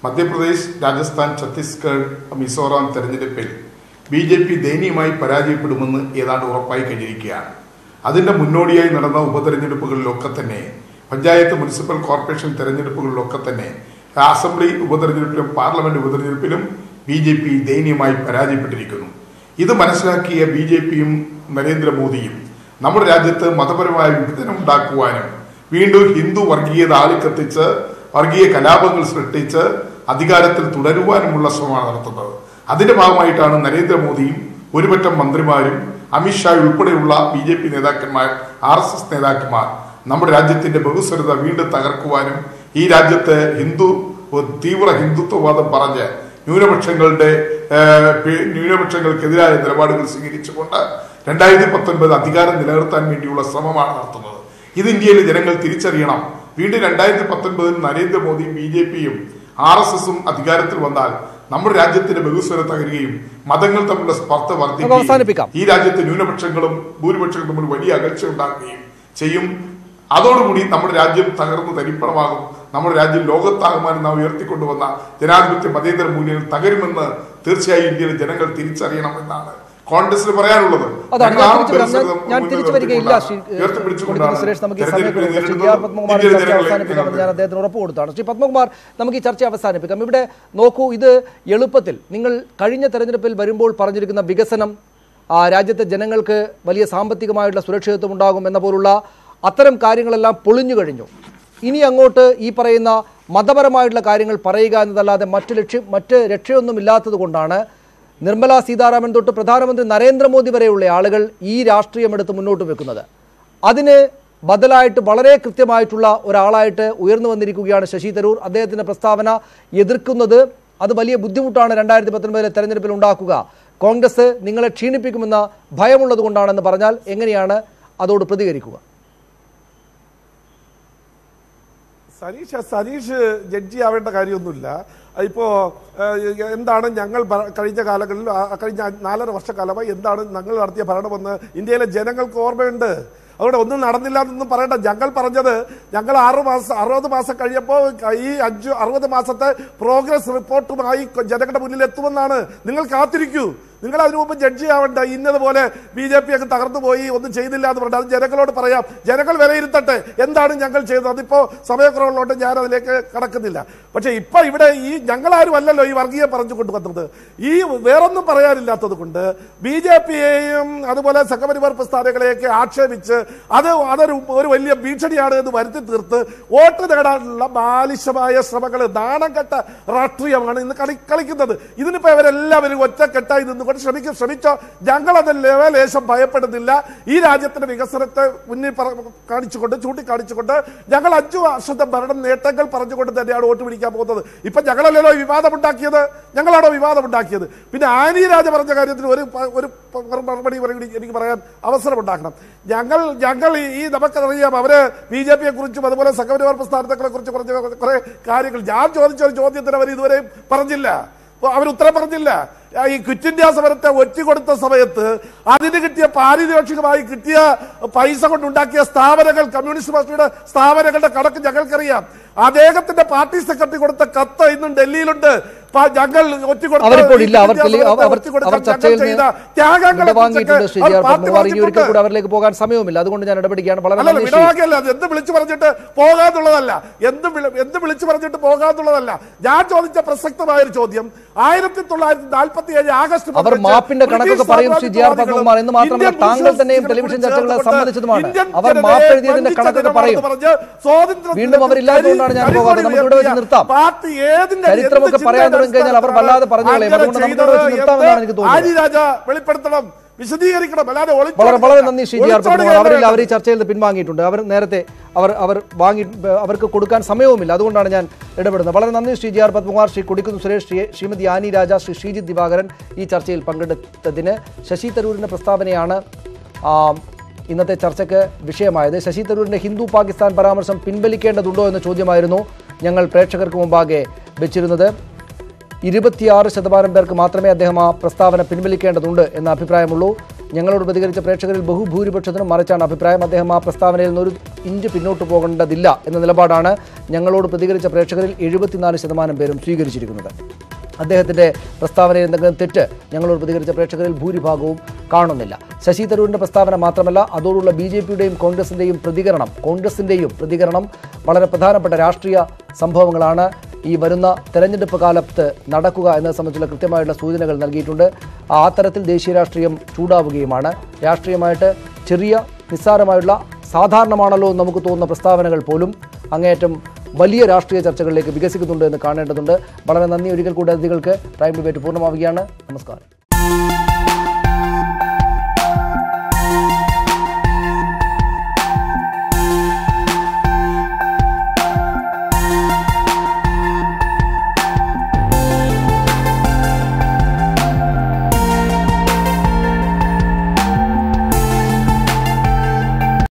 മധ്യപ്രദേശ്, രാജസ്ഥാൻ, ഛത്തീസ്ഗഡ്, മിസോറാം തെരഞ്ഞെടുപ്പിൽ BJP ദയനീയമായി പരാജയപ്പെടുമെന്ന് ഏതാണ്ട് ഉറപ്പായി കഴിഞ്ഞിരിക്കുകയാണ്. അതിന്റെ മുന്നോടിയായി നടന്ന ഉപതെരഞ്ഞെടുപ്പുകളിലൊക്കെ തന്നെ, പഞ്ചായത്ത്, മുനിസിപ്പൽ കോർപ്പറേഷൻ തെരഞ്ഞെടുപ്പുകളിലൊക്കെ തന്നെ, അസംബ്ലി ഉപതെരഞ്ഞെടുപ്പിലും പാർലമെന്റ് ഉപതെരഞ്ഞെടുപ്പിലും BJP ദയനീയമായി പരാജയപ്പെട്ടിരിക്കുന്നു. ഇത് മനസ്സിലാക്കിയ BJP-യും നരേന്ദ്രമോദിയും നമ്മുടെ രാജ്യത്ത് മതപരമായ വിഭജനം ഉണ്ടാക്കുവാനും വീണ്ടും ഹിന്ദു വർഗീയത ആളിക്കത്തിച്ച് വർഗീയ കലാപങ്ങൾ സൃഷ്ടിച്ച് അധികാരത്തിൽ തുടരുവാനുമുള്ള ശ്രമമാണ് നടത്തുന്നത്. അതിന്റെ ഭാഗമായിട്ടാണ് നരേന്ദ്രമോദിയും ഒരുപറ്റം മന്ത്രിമാരും അമിത്ഷാ ഉൾപ്പെടെയുള്ള BJP നേതാക്കന്മാർ, RSS നേതാക്കന്മാർ നമ്മുടെ രാജ്യത്തിന്റെ ബഹുസ്വരത വീണ്ടും തകർക്കുവാനും ഈ രാജ്യത്തെ തീവ്ര ഹിന്ദുത്വവാദം പറഞ്ഞ് ന്യൂനപക്ഷങ്ങൾക്കെതിരായ നിലപാടുകൾ സ്വീകരിച്ചുകൊണ്ട് 2019 അധികാരം നിലനിർത്താൻ വേണ്ടിയുള്ള ശ്രമമാണ് നടത്തുന്നത്. ഇത് ഇന്ത്യയിലെ ജനങ്ങൾ തിരിച്ചറിയണം. വീണ്ടും 2019 നരേന്ദ്രമോദിയും BJPയും RSSും അധികാരത്തിൽ വന്നാൽ നമ്മുടെ രാജ്യത്തിന്റെ ബഹുസ്വരം തകരുകയും മതങ്ങൾ തമ്മിലുള്ള സ്പർദ്ധ വർദ്ധിക്കുകയും ഈ രാജ്യത്തെ ന്യൂനപക്ഷങ്ങളും ഭൂരിപക്ഷങ്ങളും തമ്മിൽ വലിയ അകൽച്ച ഉണ്ടാക്കുകയും ചെയ്യും. അതോടുകൂടി നമ്മുടെ രാജ്യം തകർന്ന് തരിപ്പണമാകും. നമ്മുടെ രാജ്യം ലോകത്താകുമാനം നാം ഉയർത്തിക്കൊണ്ടുവന്ന ജനാധിപത്യ മതേതര മൂല്യങ്ങൾ തകരുമെന്ന് തീർച്ചയായും ഇന്ത്യയിലെ ജനങ്ങൾ തിരിച്ചറിയണം എന്നാണ് കോൺഗ്രസിന് പറയാനുള്ളത്. ഞാൻ തിരിച്ചു വരികയില്ല സുരേഷ്, നമുക്ക് ഈ സമയത്ത് ഞാൻ അദ്ദേഹത്തിന് ഉറപ്പ് കൊടുത്താണ്. ശ്രീ പത്മകുമാർ, നമുക്ക് ഈ ചർച്ച അവസാനിപ്പിക്കാം. ഇവിടെ നോക്കൂ, ഇത് എളുപ്പത്തിൽ നിങ്ങൾ കഴിഞ്ഞ തെരഞ്ഞെടുപ്പിൽ വരുമ്പോൾ പറഞ്ഞിരിക്കുന്ന വികസനം, രാജ്യത്തെ ജനങ്ങൾക്ക് വലിയ സാമ്പത്തികമായിട്ടുള്ള സുരക്ഷിതത്വം ഉണ്ടാകും എന്ന പോലുള്ള അത്തരം കാര്യങ്ങളെല്ലാം പൊളിഞ്ഞു കഴിഞ്ഞു. ഇനി അങ്ങോട്ട് ഈ പറയുന്ന മതപരമായിട്ടുള്ള കാര്യങ്ങൾ പറയുക എന്നതല്ലാതെ മറ്റ് രക്ഷയൊന്നും ഇല്ലാത്തത് കൊണ്ടാണ് നിർമ്മല സീതാരാമൻ തൊട്ട് പ്രധാനമന്ത്രി നരേന്ദ്രമോദി വരെയുള്ള ആളുകൾ ഈ രാഷ്ട്രീയം എടുത്ത് മുന്നോട്ട് വെക്കുന്നത്. അതിന് ബദലായിട്ട് വളരെ കൃത്യമായിട്ടുള്ള ഒരാളായിട്ട് ഉയർന്നു വന്നിരിക്കുകയാണ് ശശി തരൂർ. അദ്ദേഹത്തിൻ്റെ പ്രസ്താവന എതിർക്കുന്നത് അത് വലിയ ബുദ്ധിമുട്ടാണ് 2019 തെരഞ്ഞെടുപ്പിൽ ഉണ്ടാക്കുക. കോൺഗ്രസ് നിങ്ങളെ ക്ഷീണിപ്പിക്കുമെന്ന ഭയമുള്ളത് കൊണ്ടാണെന്ന് പറഞ്ഞാൽ എങ്ങനെയാണ് അതോട് പ്രതികരിക്കുക? സനീഷ് ജഡ്ജി ആവേണ്ട കാര്യമൊന്നുമില്ല. ഇപ്പോൾ എന്താണ് ഞങ്ങൾ കഴിഞ്ഞ കാലങ്ങളിൽ കഴിഞ്ഞ 4.5 വർഷക്കാലമായി എന്താണ് ഞങ്ങൾ നടത്തിയ ഭരണമെന്ന് ഇന്ത്യയിലെ ജനങ്ങൾക്ക് ഓർമ്മയുണ്ട്. അതുകൊണ്ട് ഒന്നും നടന്നില്ല എന്നൊന്നും പറയണ്ട. ഞങ്ങൾ പറഞ്ഞത് ഞങ്ങൾ 60 മാസം കഴിയുമ്പോൾ ഈ 60 മാസത്തെ പ്രോഗ്രസ് റിപ്പോർട്ടുമായി ജനങ്ങളുടെ മുന്നിൽ എത്തുമെന്നാണ്. നിങ്ങൾ കാത്തിരിക്കൂ. നിങ്ങൾ അതിനു മുമ്പ് ജഡ്ജി ആവണ്ട. ഇന്നതുപോലെ BJP ഒക്കെ തകർന്നു പോയി, ഒന്നും ചെയ്തില്ല എന്ന് പറഞ്ഞാൽ അത് ജനങ്ങളോട് പറയാം. ജനങ്ങൾ വിലയിരുത്തട്ടെ എന്താണ് ഞങ്ങൾ ചെയ്തത്. അതിപ്പോ സമയക്കുറവുള്ളതുകൊണ്ട് ഞാൻ അതിലേക്ക് കടക്കുന്നില്ല. പക്ഷെ ഇപ്പൊ ഇവിടെ ഈ ഞങ്ങളാരും അല്ലല്ലോ ഈ വർഗീയം പറഞ്ഞു കൊണ്ടുവന്നത്. ഈ വേറൊന്നും പറയാനില്ലാത്തത് കൊണ്ട് BJPയെയും അതുപോലെ സംഘപരിവാർ പ്രസ്ഥാനങ്ങളെയൊക്കെ ആക്ഷേപിച്ച് അതൊരു വലിയ ഭീഷണിയാണ് എന്ന് വരുത്തി തീർത്ത് വോട്ട് നേടാനുള്ള ബാലിശമായ ശ്രമങ്ങൾ, നാണം കെട്ട രാഷ്ട്രീയമാണ് ഇന്ന് കളിക്കുന്നത്. ഇതിനിപ്പോ ഇവരെല്ലാവരും ഒറ്റക്കെട്ടായി നിന്നുകൊണ്ട് ശ്രമിച്ചോ. ഞങ്ങളത് ലേശം ഭയപ്പെടുന്നില്ല. ഈ രാജ്യത്തിന്റെ വികസനത്തെ മുന്നിൽ ചൂണ്ടിക്കാണിച്ചുകൊണ്ട് ഞങ്ങൾ 5 വർഷത്തെ ഭരണം നേട്ടങ്ങൾ പറഞ്ഞുകൊണ്ട് തന്നെയാണ് വോട്ട് പിടിക്കാൻ പോകുന്നത്. ഇപ്പൊ ഞങ്ങളല്ലല്ലോ വിവാദമുണ്ടാക്കിയത്, ഞങ്ങളാണോ വിവാദമുണ്ടാക്കിയത്? പിന്നെ ആനി രാജ പറഞ്ഞ കാര്യത്തിൽ ഒരു മറുപടി എനിക്ക് പറയാൻ അവസരമുണ്ടാക്കണം. ഞങ്ങൾ ഈ നമുക്കറിയാം, അവര് BJPയെ കുറിച്ചും അതുപോലെ സംഘപരിവാർ പ്രസ്ഥാനങ്ങളെ കുറിച്ച് കുറെ കാര്യങ്ങൾ ഞാൻ ചോദിച്ച ഒരു ചോദ്യത്തിന് അവർ ഇതുവരെ പറഞ്ഞില്ല, അവരുത്തരം പറഞ്ഞില്ല. ഈ ക്വിറ്റ് ഇന്ത്യ സമരത്തെ ഒറ്റുകൊടുത്ത സമയത്ത് അതിന് കിട്ടിയ പാരിതോഷികമായി കിട്ടിയ പൈസ കൊണ്ടുണ്ടാക്കിയ സ്ഥാപനങ്ങൾ, കമ്മ്യൂണിസ്റ്റ് പാർട്ടിയുടെ സ്ഥാപനങ്ങളുടെ കണക്ക് ഞങ്ങൾക്കറിയാം. അദ്ദേഹത്തിന്റെ പാർട്ടി സെക്രട്ടറി കൊടുത്ത കത്ത് ഇന്നും ഡൽഹിയിലുണ്ട്. ഞങ്ങൾ അവരിലേക്ക് പോകാൻ സമയവുമില്ല, അതുകൊണ്ട് ഞാൻ ഇടപെടുകയാണ്. എന്ത് വിളിച്ചു പറഞ്ഞിട്ട് പോകാന്നുള്ളതല്ല, എന്ത് വിളിച്ചു പറഞ്ഞിട്ട് പോകാന്നുള്ളതല്ല. ഞാൻ ചോദിച്ച പ്രസക്തമായ ഒരു ചോദ്യം 1947 ആഗസ്റ്റ് അവർ മാപ്പിന്റെ കണക്കൊക്കെ പറയും ശ്രീ ജി ആർ പത്മകുമാർ എന്ന് മാത്രമല്ല താങ്കൾ തന്നെയും ടെലിവിഷൻ ചർച്ചകളെ സംബന്ധിച്ചതുമാണ്. അവർ മാപ്പ് എഴുതിയതിന്റെ കണക്കൊക്കെ പറയും. വീണ്ടും അവരില്ലാത്തതുകൊണ്ടാണ് ഞാൻ പോകുന്നത്. നമുക്ക് ഇവിടെ വെച്ച് നിർത്താം. ചരിത്രമൊക്കെ പറയാൻ തുടങ്ങി കഴിഞ്ഞാൽ അവർ വല്ലാതെ പറഞ്ഞു കളയും. അതുകൊണ്ട് നമുക്ക് ഇവിടെ വെച്ച് നിർത്താമെന്നാണ് എനിക്ക് തോന്നുന്നത്. വെളിപ്പെടുത്തണം, വിശദീകരിക്കണം. വളരെ നന്ദി ശ്രീ ജി ആർ പത്മകുമാർ. അവർ ഈ ചർച്ചയിൽ നിന്ന് പിൻവാങ്ങിയിട്ടുണ്ട്. അവർ നേരത്തെ അവർക്ക് കൊടുക്കാൻ സമയവുമില്ല, അതുകൊണ്ടാണ് ഞാൻ ഇടപെടുന്നത്. വളരെ നന്ദി ശ്രീ ജി ആർ പത്മകുമാർ, ശ്രീ കൊടിക്കുന്ന് സുരേഷ്, ശ്രീമതി ആനി രാജ, ശ്രീ ശ്രീജിത്ത് ദിവാകരൻ ഈ ചർച്ചയിൽ പങ്കെടുത്തതിന്. ശശി തരൂരിന്റെ പ്രസ്താവനയാണ് ഇന്നത്തെ ചർച്ചയ്ക്ക് വിഷയമായത്. ശശി തരൂരിന്റെ ഹിന്ദു പാകിസ്ഥാൻ പരാമർശം പിൻവലിക്കേണ്ടതുണ്ടോ എന്ന ചോദ്യമായിരുന്നു ഞങ്ങൾ പ്രേക്ഷകർക്ക് മുമ്പാകെ വെച്ചിരുന്നത്. 26% പേർക്ക് മാത്രമേ അദ്ദേഹം ആ പ്രസ്താവന പിൻവലിക്കേണ്ടതുണ്ട് എന്ന അഭിപ്രായമുള്ളൂ. ഞങ്ങളോട് പ്രതികരിച്ച പ്രേക്ഷകരിൽ ബഹുഭൂരിപക്ഷത്തിനും മറിച്ചാണ് അഭിപ്രായം. അദ്ദേഹം ആ പ്രസ്താവനയിൽ നിന്ന് 1 ഇഞ്ച് പിന്നോട്ട് പോകേണ്ടതില്ല എന്ന നിലപാടാണ് ഞങ്ങളോട് പ്രതികരിച്ച പ്രേക്ഷകരിൽ 74% പേരും സ്വീകരിച്ചിരിക്കുന്നത്. അദ്ദേഹത്തിൻ്റെ പ്രസ്താവനയിൽ എന്തെങ്കിലും തെറ്റ് ഞങ്ങളോട് പ്രതികരിച്ച പ്രേക്ഷകരിൽ ഭൂരിഭാഗവും കാണുന്നില്ല. ശശി തരൂരിൻ്റെ പ്രസ്താവന മാത്രമല്ല, അതോടുള്ള BJPയുടെയും കോൺഗ്രസിൻ്റെയും പ്രതികരണം വളരെ പ്രധാനപ്പെട്ട രാഷ്ട്രീയ സംഭവങ്ങളാണ് ഈ വരുന്ന തെരഞ്ഞെടുപ്പ് കാലത്ത് നടക്കുക എന്നത് സംബന്ധിച്ചുള്ള കൃത്യമായിട്ടുള്ള സൂചനകൾ നൽകിയിട്ടുണ്ട്. ആ തരത്തിൽ ദേശീയ രാഷ്ട്രീയം ചൂടാവുകയുമാണ്. രാഷ്ട്രീയമായിട്ട് ചെറിയ നിസ്സാരമായുള്ള സാധാരണമാണല്ലോ എന്ന് നമുക്ക് തോന്നുന്ന പ്രസ്താവനകൾ പോലും അങ്ങേയറ്റം വലിയ രാഷ്ട്രീയ ചർച്ചകളിലേക്ക് വികസിക്കുന്നുണ്ട് എന്ന് കാണേണ്ടതുണ്ട്. വളരെ നന്ദി ഒരിക്കൽ കൂടി അതിഥികൾക്ക്. പ്രൈം ഡിബേറ്റ് പൂർണ്ണമാവുകയാണ്. നമസ്കാരം.